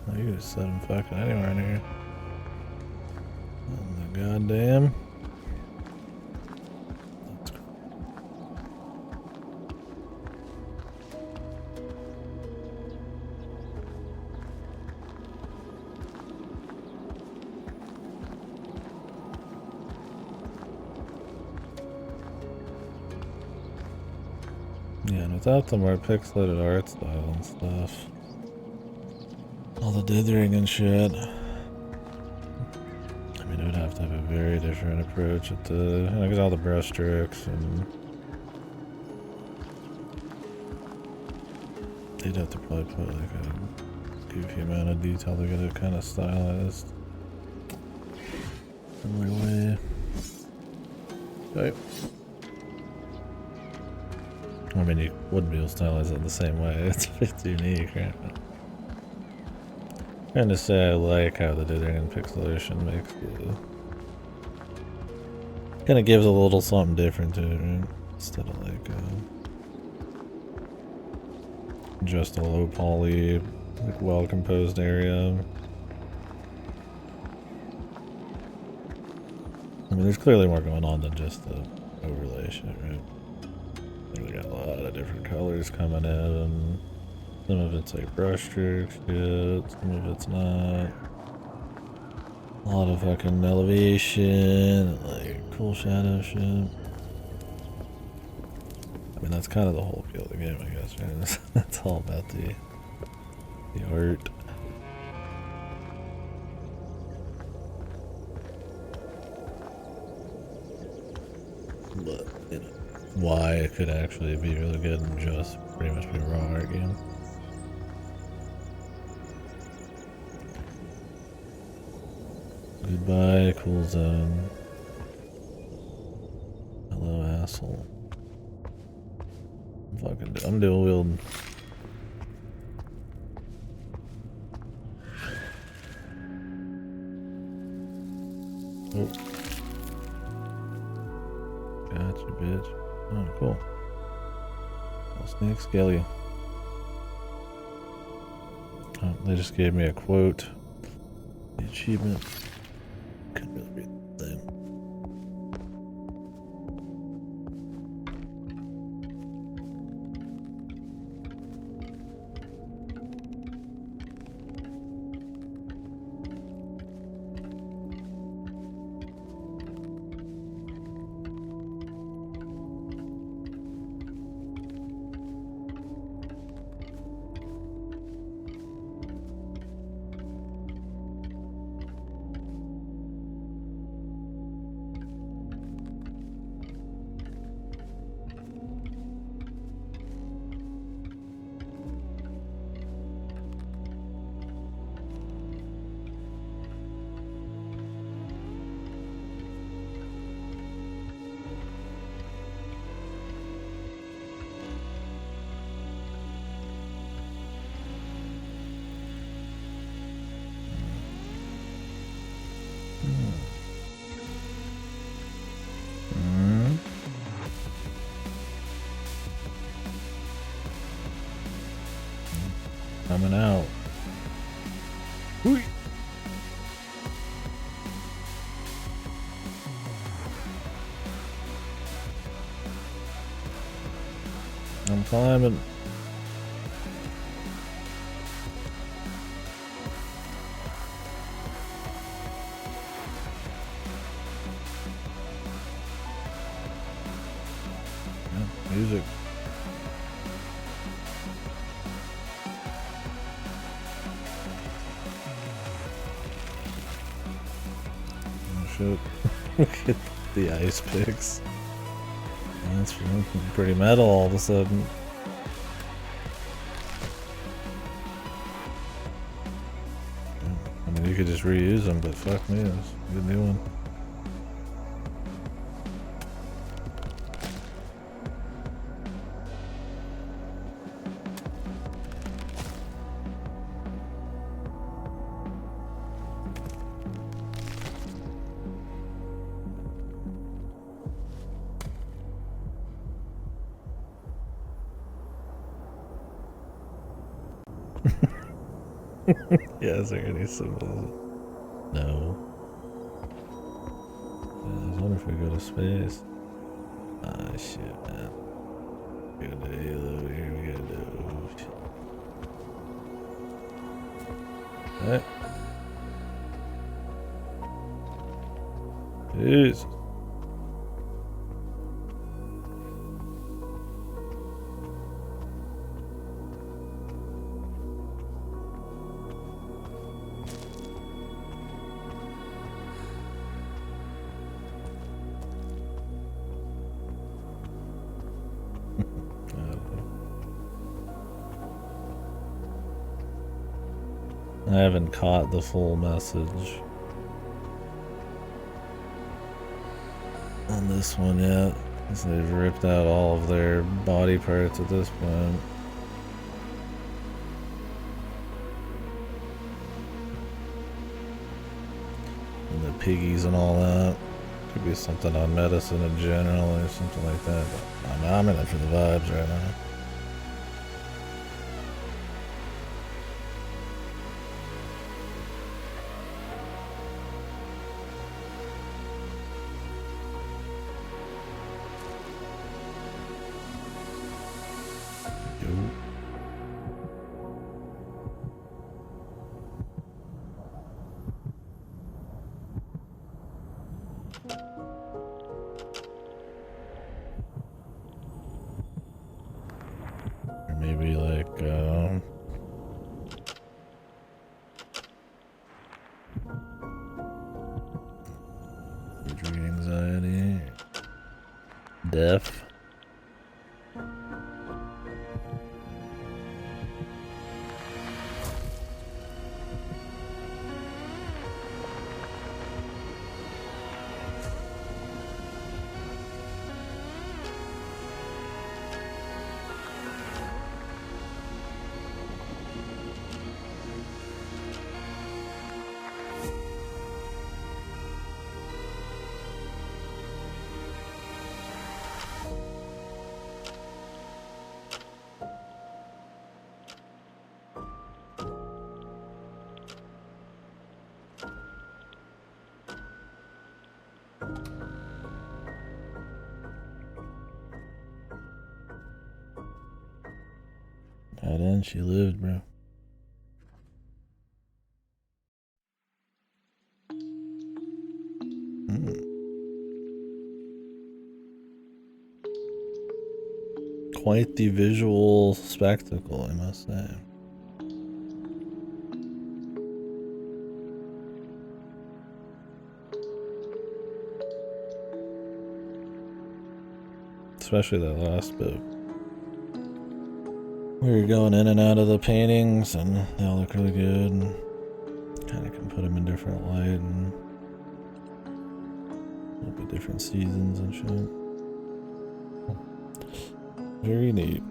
[SPEAKER 1] Oh, you could just set him fucking anywhere in here. Oh my goddamn. Yeah, and without the more pixelated art style and stuff, all the dithering and shit, I mean, it would have to have a very different approach at the, because all the brush strokes, and they'd have to probably put like a goofy amount of detail to get it kind of stylized in my way. Okay. I mean, you wouldn't be able to stylize it the same way. It's unique, right? But trying to say I like how the dithering and pixelation makes the kind of gives a little something different to it, right? Instead of like just a low poly, like well composed area. I mean, there's clearly more going on than just the overlay shit, right? We got a lot of different colors coming in, and some of it's like brush strokes shit, some of it's not. A lot of fucking elevation, and like cool shadow shit. I mean, that's kind of the whole appeal of the game, I guess, right? That's all about the art. But, you know, why it could actually be really good and just pretty much be a raw art game. Goodbye, cool zone. Hello, asshole. I'm dual wielding. Oh. Gotcha, bitch. Oh, cool. Well, snake scale you. Oh, they just gave me a quote. The achievement. Couldn't really read the thing. Coming out. Whee! I'm climbing. Yeah, music. Shit. Look at the ice picks. That's pretty metal all of a sudden. I mean, you could just reuse them, but fuck me, it's a good new one. Yeah, is there any symbols? No. I wonder if we go to space. Ah, shit, man. We got the halo here, we got the... Oh, shit. Alright. Jesus. I haven't caught the full message on this one yet, because they've ripped out all of their body parts at this point. And the piggies and all that. Could be something on medicine in general or something like that, but I'm in it for the vibes right now. Or maybe like, injury anxiety, deaf. That end, she lived, bro. Quite the visual spectacle, I must say. Especially that last bit. We were going in and out of the paintings, and they all look really good. And kind of can put them in different light, and look at different seasons and shit. Very neat.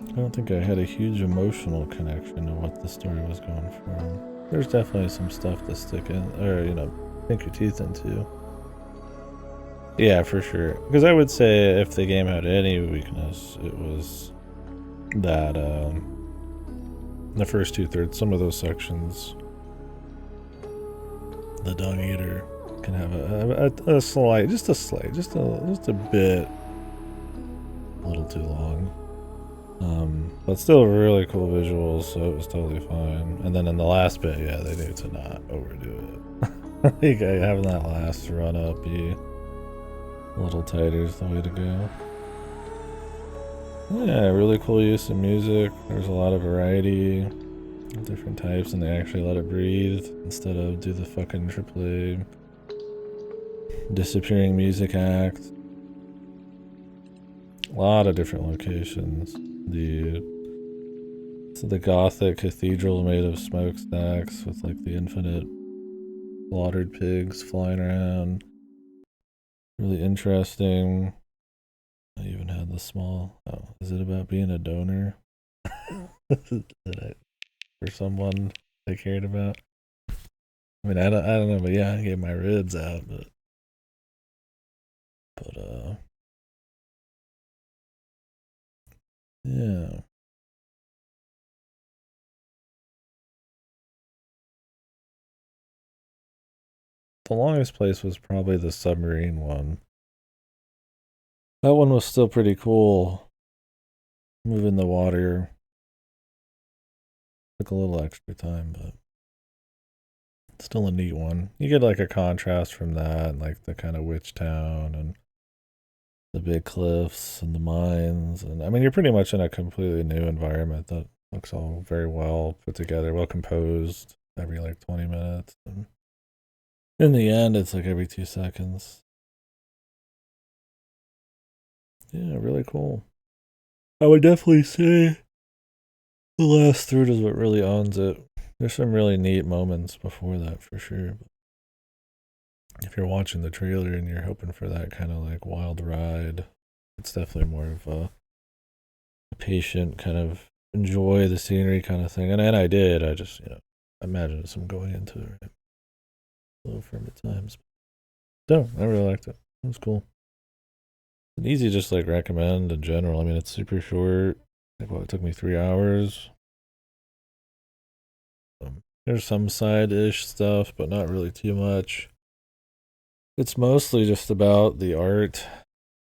[SPEAKER 1] I don't think I had a huge emotional connection to what the story was going for. There's definitely some stuff to stick in, or, you know, sink your teeth into. Yeah, for sure. Because I would say if the game had any weakness, it was that, the first 2/3, some of those sections, the dung eater can have a slight, just a bit, a little too long. But still really cool visuals, so it was totally fine. And then in the last bit, yeah, they need to not overdo it. Like, having that last run up be a little tighter is the way to go. Yeah, really cool use of music. There's a lot of variety, different types, and they actually let it breathe instead of do the fucking AAA disappearing music act. A lot of different locations. The Gothic cathedral made of smokestacks with like the infinite slaughtered pigs flying around. Really interesting. I even had the small. Oh, is it about being a donor? For someone I cared about. I mean, I don't know, but yeah, I gave my ribs out, but yeah. the longest place was probably the submarine one. That one was still pretty cool. Moving the water took a little extra time, but still a neat one. You get like a contrast from that, and like the kind of witch town and the big cliffs and the mines, and I mean you're pretty much in a completely new environment that looks all very well put together, well composed. Every like 20 minutes, and in the end, it's like every 2 seconds. Yeah, really cool. I would definitely say the last third is what really owns it. There's some really neat moments before that for sure. But if you're watching the trailer and you're hoping for that kind of like wild ride, it's definitely more of a patient kind of enjoy the scenery kind of thing. And I did. I just, imagine some going into it. Right? A little firm at times. No, I really liked it. It was cool. An easy just like recommend in general. I mean, it's super short. Like, what, it took me 3 hours. There's some side-ish stuff, but not really too much. It's mostly just about the art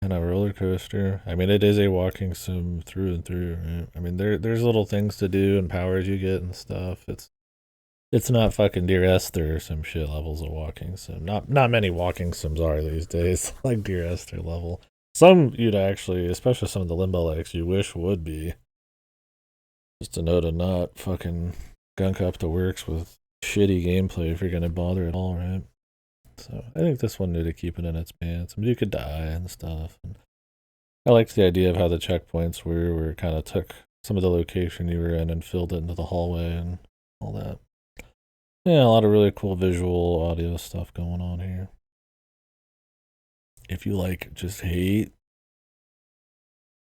[SPEAKER 1] and a roller coaster. I mean, it is a walking sim through and through. Right? I mean, there's little things to do and powers you get and stuff. It's not fucking Dear Esther or some shit levels of walking sim. Not many walking sims are these days, like Dear Esther level. Some you'd actually, especially some of the limbo likes, you wish would be. Just to know to not fucking gunk up the works with shitty gameplay if you're gonna bother at all, right? So I think this one knew to keep it in its pants. I mean, you could die and stuff. And I liked the idea of how the checkpoints were, where it kind of took some of the location you were in and filled it into the hallway and all that. Yeah, a lot of really cool visual, audio stuff going on here. If you like just hate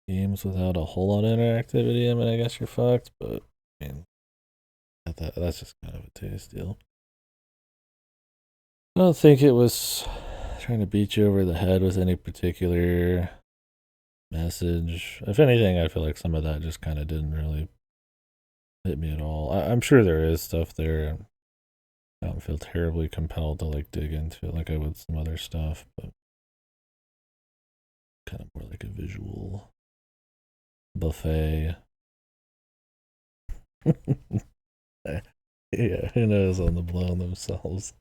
[SPEAKER 1] games without a whole lot of interactivity, I mean, I guess you're fucked, but I mean, that's just kind of a taste deal. I don't think it was trying to beat you over the head with any particular message. If anything, I feel like some of that just kind of didn't really hit me at all. I'm sure there is stuff there. I don't feel terribly compelled to like dig into it like I would some other stuff, but kind of more like a visual buffet. Yeah, who knows on the blown themselves.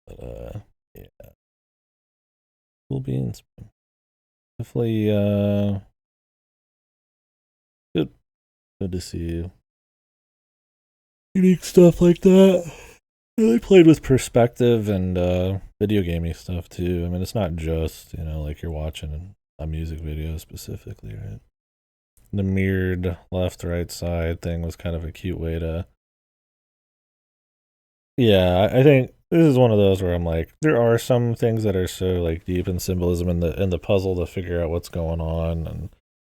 [SPEAKER 1] But yeah. Cool beans. Definitely good to see you. Unique stuff like that. They played with perspective and video gaming stuff too. I mean, it's not just, like you're watching a music video specifically, right? The mirrored left right side thing was kind of a cute way to. Yeah, I think this is one of those where I'm like, there are some things that are so like deep in symbolism in the puzzle to figure out what's going on, and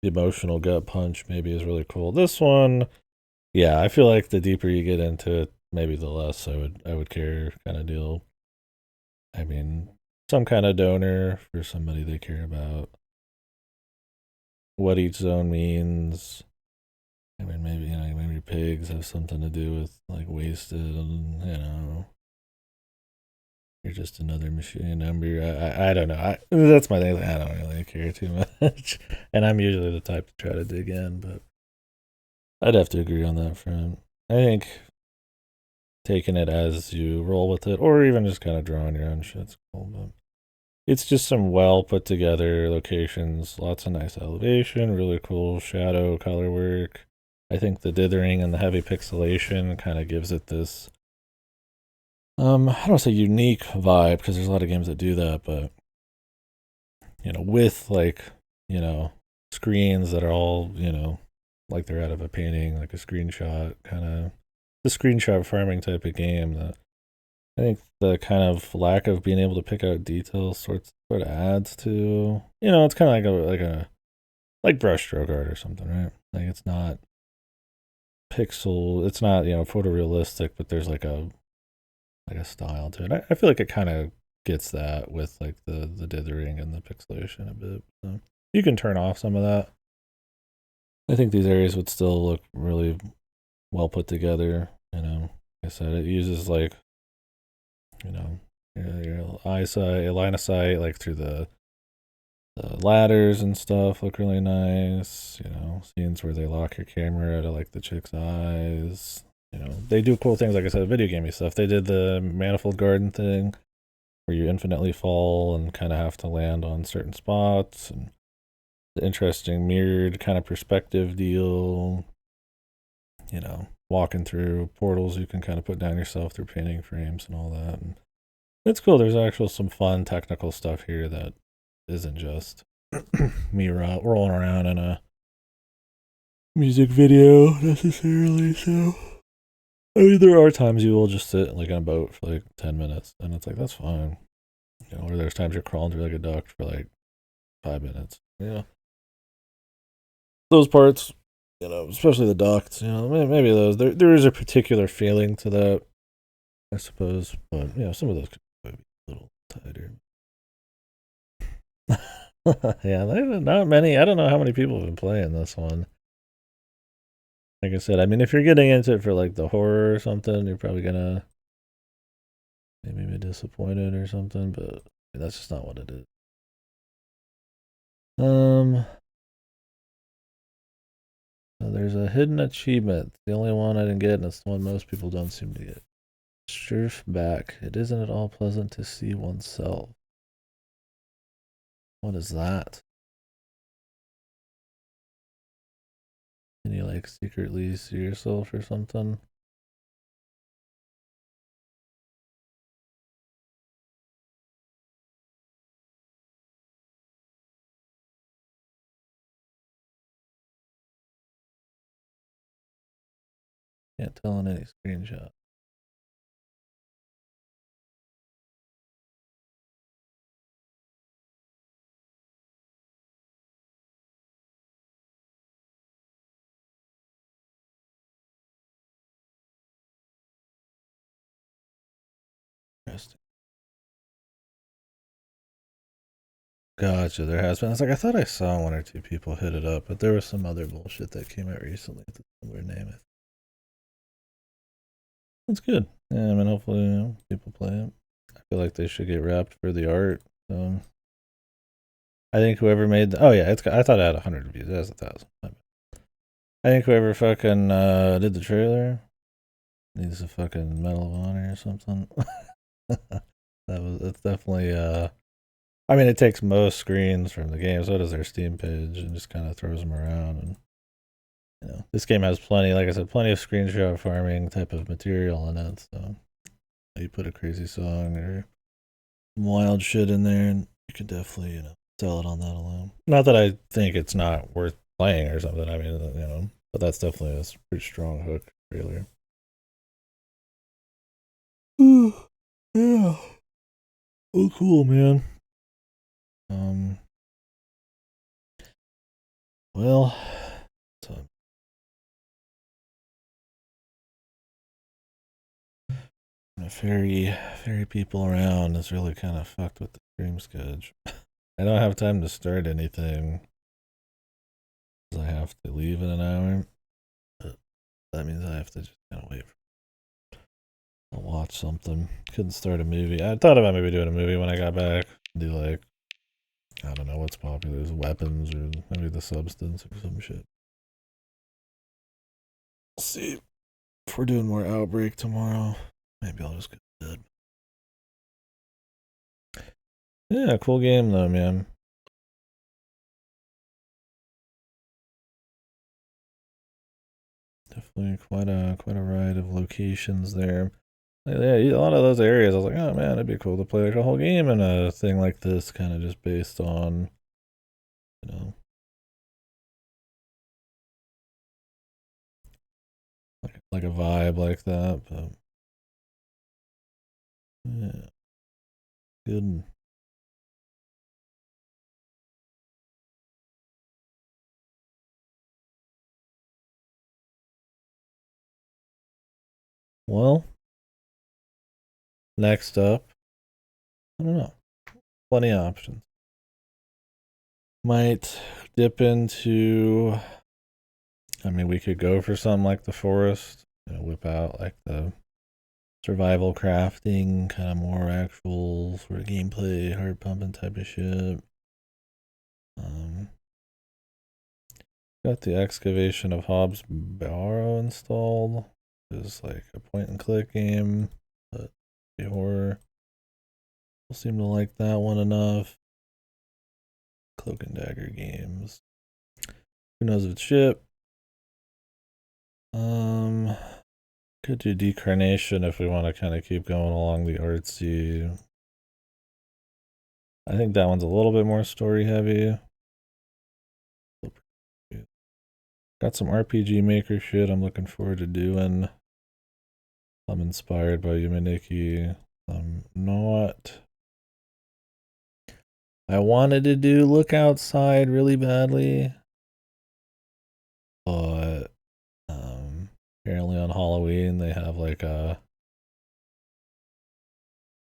[SPEAKER 1] the emotional gut punch maybe is really cool. This one, yeah, I feel like the deeper you get into it, maybe the less I would care kind of deal. I mean, some kind of donor for somebody they care about. What each zone means. I mean, maybe pigs have something to do with like wasted, and you're just another machine number. I don't know. That's my thing. I don't really care too much, and I'm usually the type to try to dig in, but I'd have to agree on that front. I think taking it as you roll with it, or even just kind of drawing your own shit's cool. But it's just some well put together locations, lots of nice elevation, really cool shadow color work. I think the dithering and the heavy pixelation kind of gives it this I don't want to say unique vibe because there's a lot of games that do that, but with like, you know, screens that are all, like they're out of a painting, like a screenshot kind of the screenshot farming type of game that I think the kind of lack of being able to pick out details sort of adds to, it's kind of like brushstroke art or something, right? Like it's not pixel, it's not, photorealistic, but there's like a style to it. I feel like it kind of gets that with like the dithering and the pixelation a bit. So you can turn off some of that. I think these areas would still look really well put together, I said, it uses like, you know, your eyesight, line of sight, like through the ladders and stuff look really nice. You know, scenes where they lock your camera to like the chick's eyes. You know, they do cool things, like I said, video gamey stuff. They did the manifold garden thing where you infinitely fall and kind of have to land on certain spots, and the interesting mirrored kind of perspective deal. You know, walking through portals you can kind of put down yourself through painting frames and all that. And it's cool. There's actual some fun technical stuff here that isn't just me rolling around in a music video necessarily. So, I mean, there are times you will just sit like in a boat for like 10 minutes, and it's like, that's fine. You know, or there's times you're crawling through like a duck for like 5 minutes. Yeah. Those parts, you know, especially the ducts, you know, maybe those, there is a particular feeling to that, I suppose. But, you know, some of those could be a little tighter. Yeah, not many. I don't know how many people have been playing this one. Like I said, I mean, if you're getting into it for like the horror or something, you're probably gonna maybe be disappointed or something, but that's just not what it is. So there's a hidden achievement. The only one I didn't get, and it's the one most people don't seem to get. Surf back. It isn't at all pleasant to see oneself. What is that? Can you like secretly see yourself or something? Can't tell in any screenshot. Interesting. Gotcha, there has been. It's like I thought I saw one or two people hit it up, but there was some other bullshit that came out recently with a similar name. It's good. Yeah, I mean, hopefully, you know, people play it. I feel like they should get wrapped for the art. I think whoever made oh yeah, I thought it had 100 reviews. It has 1,000. I think whoever fucking did the trailer needs a fucking Medal of Honor or something. It's definitely I mean, it takes most screens from the game, so does their Steam page, and just kind of throws them around. And you know, this game has plenty, like I said, plenty of screenshot farming type of material in it. So you put a crazy song or wild shit in there, and you could definitely, you know, sell it on that alone. Not that I think it's not worth playing or something. I mean, you know, but that's definitely a pretty strong hook trailer. Yeah. Oh, cool, man. Well, so ferry people around is really kind of fucked with the stream schedule. I don't have time to start anything because I have to leave in an hour. But that means I have to just kind of wait. I'll watch something. Couldn't start a movie. I thought about maybe doing a movie when I got back. Do like, I don't know what's popular. There's weapons or maybe The Substance or some shit. We'll see if we're doing more Outbreak tomorrow. Maybe I'll just get to bed. Yeah, cool game though, man. Definitely quite a ride of locations there. Yeah, a lot of those areas, I was like, oh man, it'd be cool to play like a whole game in a thing like this, kind of just based on, you know, like a vibe like that. But yeah, good. Well, next up, I don't know, plenty of options. Might dip into. I mean, we could go for something like the forest, you know, whip out like the survival crafting, kind of more actual sort of gameplay, heart pumping type of shit. Got the excavation of Hobbs Barrow installed. It's like a point and click game, but a horror. People seem to like that one enough. Cloak and Dagger games. Who knows if it's ship? Could do Decarnation if we want to kind of keep going along the artsy. I think that one's a little bit more story heavy. Got some RPG Maker shit I'm looking forward to doing. I'm inspired by Yumaniki. I'm not. I wanted to do Look Outside really badly, but apparently on Halloween they have like a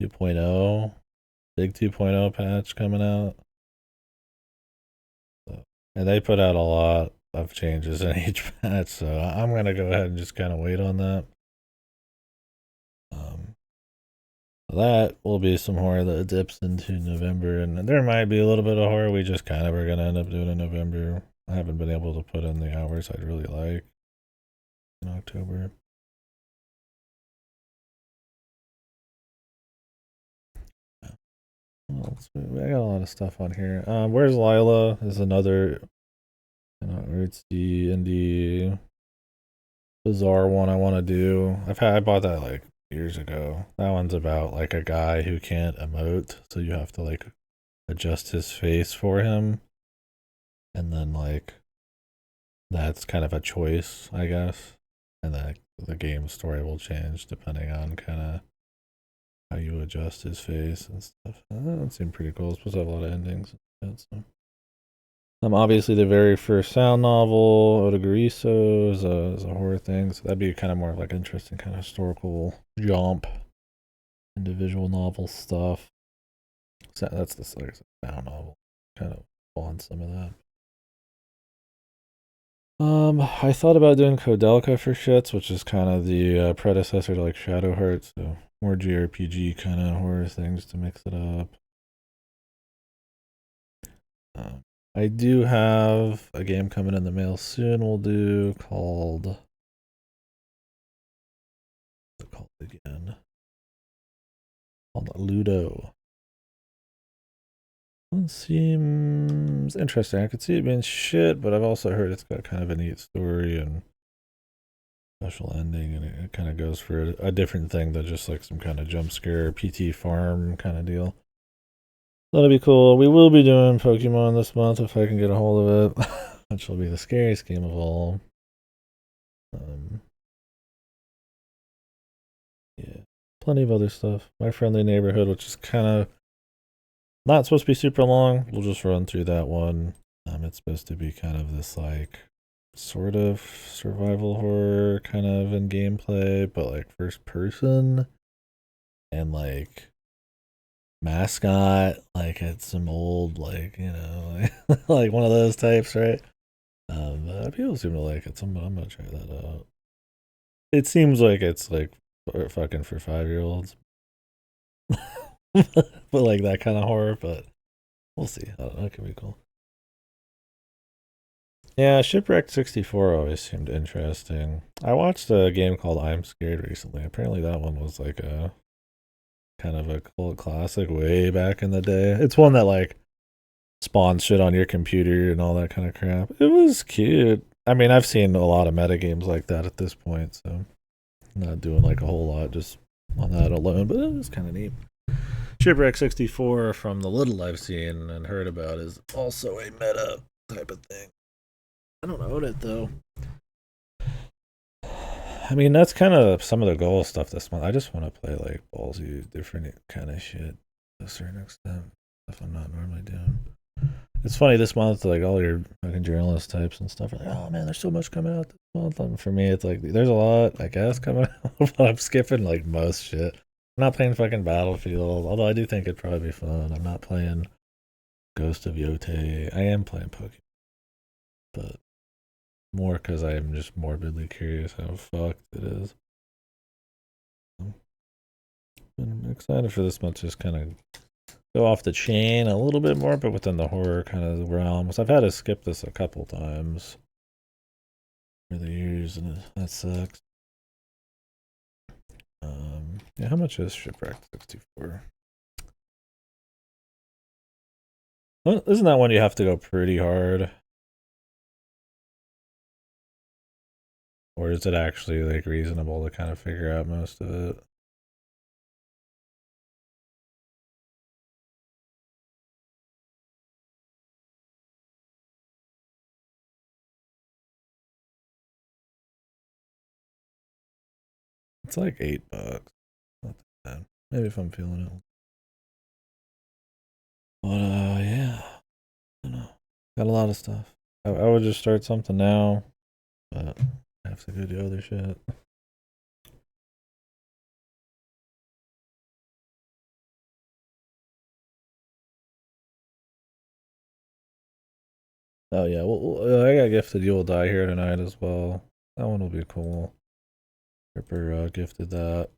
[SPEAKER 1] 2.0, big 2.0 patch coming out. So, and they put out a lot of changes in each patch, so I'm gonna go ahead and just kind of wait on that. That will be some horror that dips into November, and there might be a little bit of horror we just kind of are gonna end up doing in November. I haven't been able to put in the hours I'd really like in October. Well, I got a lot of stuff on here. Where's Lila is another artsy indie bizarre one I want to do. I bought that like years ago. That one's about like a guy who can't emote, so you have to like adjust his face for him, and then like that's kind of a choice, I guess, and then the game story will change depending on kind of how you adjust his face and stuff. That seemed pretty cool. It's supposed to have a lot of endings. So. Obviously the very first sound novel, Odagariso, is a horror thing, so that'd be kind of more of like interesting kind of historical jump into visual novel stuff. So that's the like, sound novel, kind of on some of that. I thought about doing Kodelka for shits, which is kind of the predecessor to like Shadow Heart, so more JRPG kind of horror things to mix it up. I do have a game coming in the mail soon. We'll do called. What's it called again? Called Ludo. It seems interesting. I could see it being shit, but I've also heard it's got kind of a neat story and special ending, and it kind of goes for a different thing than just like some kind of jump scare PT farm kind of deal. That'll be cool. We will be doing Pokemon this month if I can get a hold of it, which will be the scariest game of all. Yeah, plenty of other stuff. My Friendly Neighborhood, which is kind of not supposed to be super long. We'll just run through that one. It's supposed to be kind of this like sort of survival horror kind of in gameplay, but like first person and like mascot, like it's some old like like one of those types, right? People seem to like it. I'm gonna try that out. It seems like it's like fucking for 5-year-olds, but like that kind of horror. But we'll see. I don't know. It could be cool. Yeah, Shipwrecked 64 always seemed interesting. I watched a game called I'm Scared recently. Apparently, that one was like a kind of a cult classic way back in the day. It's one that like spawns shit on your computer and all that kind of crap. It was cute. I mean, I've seen a lot of meta games like that at this point, so I'm not doing like a whole lot just on that alone, but it was kind of neat. Shipwreck 64, from the little I've seen and heard about, is also a meta type of thing. I don't own it though. I mean, that's kind of some of the goal stuff this month. I just want to play like ballsy, different kind of shit to a certain extent. Stuff I'm not normally doing. It's funny this month, like all your fucking journalist types and stuff are like, oh man, there's so much coming out this month. And for me, it's like there's a lot, I guess, coming out, but I'm skipping like most shit. I'm not playing fucking Battlefield, although I do think it'd probably be fun. I'm not playing Ghost of Yote. I am playing Pokemon, but more because I am just morbidly curious how fucked it is. been excited for this month to just kind of go off the chain a little bit more, but within the horror kind of realm. Because I've had to skip this a couple times over the years, and that sucks. Yeah, how much is Shipwreck 64? Well, isn't that one you have to go pretty hard? Or is it actually like reasonable to kind of figure out most of it? It's like $8. Not that bad. Maybe if I'm feeling it. But yeah. I don't know. Got a lot of stuff. I would just start something now, but I have to go do other shit. Oh yeah, well, I got gifted You Will Die Here tonight as well. That one will be cool. Ripper gifted that.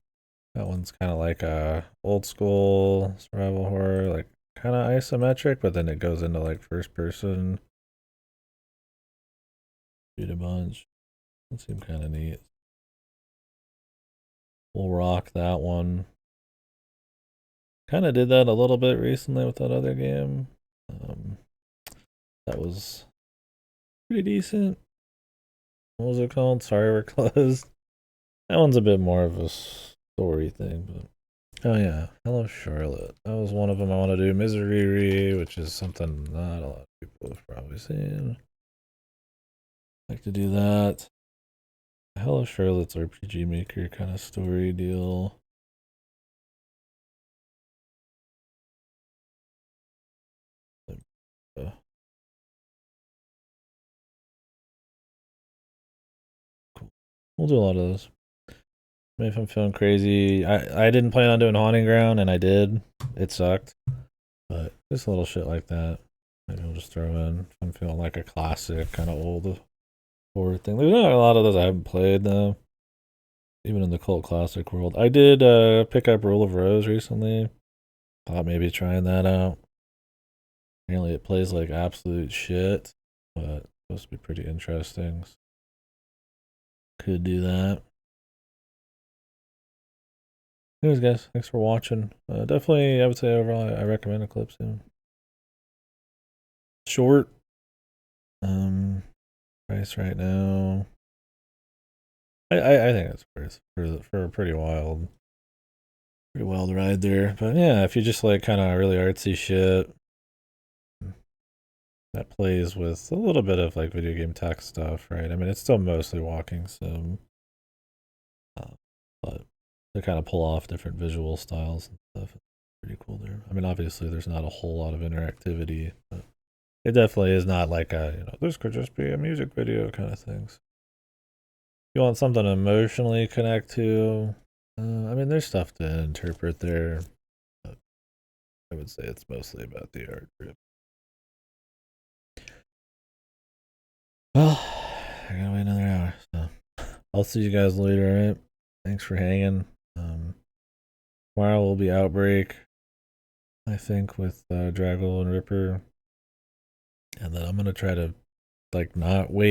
[SPEAKER 1] That one's kind of like a old school survival horror, like kind of isometric, but then it goes into like first person. Shoot a bunch. That seemed kind of neat. We'll rock that one. Kind of did that a little bit recently with that other game. That was pretty decent. What was it called? Sorry, we're closed. That one's a bit more of a story thing, but oh yeah, Hello Charlotte. That was one of them I want to do. Misery, which is something not a lot of people have probably seen. Like to do that. Hello Charlotte's RPG Maker kind of story deal. Cool. We'll do a lot of those. Maybe if I'm feeling crazy, I didn't plan on doing Haunting Ground, and I did. It sucked, but just a little shit like that. Maybe I'll just throw in if I'm feeling like a classic kind of old horror thing. There's not a lot of those I haven't played though. Even in the cult classic world, I did pick up Rule of Rose recently. Thought maybe trying that out. Apparently, it plays like absolute shit, but it's supposed to be pretty interesting. So could do that. Anyways, guys, thanks for watching. Definitely, I would say overall, I recommend Eclipsium. Short. Price right now. I think it's worth for a pretty wild ride there. But yeah, if you just like kind of really artsy shit that plays with a little bit of like video game tech stuff, right? I mean, it's still mostly walking sim, but they kind of pull off different visual styles and stuff. It's pretty cool there. I mean, obviously, there's not a whole lot of interactivity, but it definitely is not like this could just be a music video kind of things. You want something to emotionally connect to. I mean, there's stuff to interpret there, but I would say it's mostly about the art trip. Well, I gotta wait another hour, so I'll see you guys later, alright? Thanks for hanging. Tomorrow will be Outbreak, I think, with Draggle and Ripper. And then I'm gonna try to, like, not wait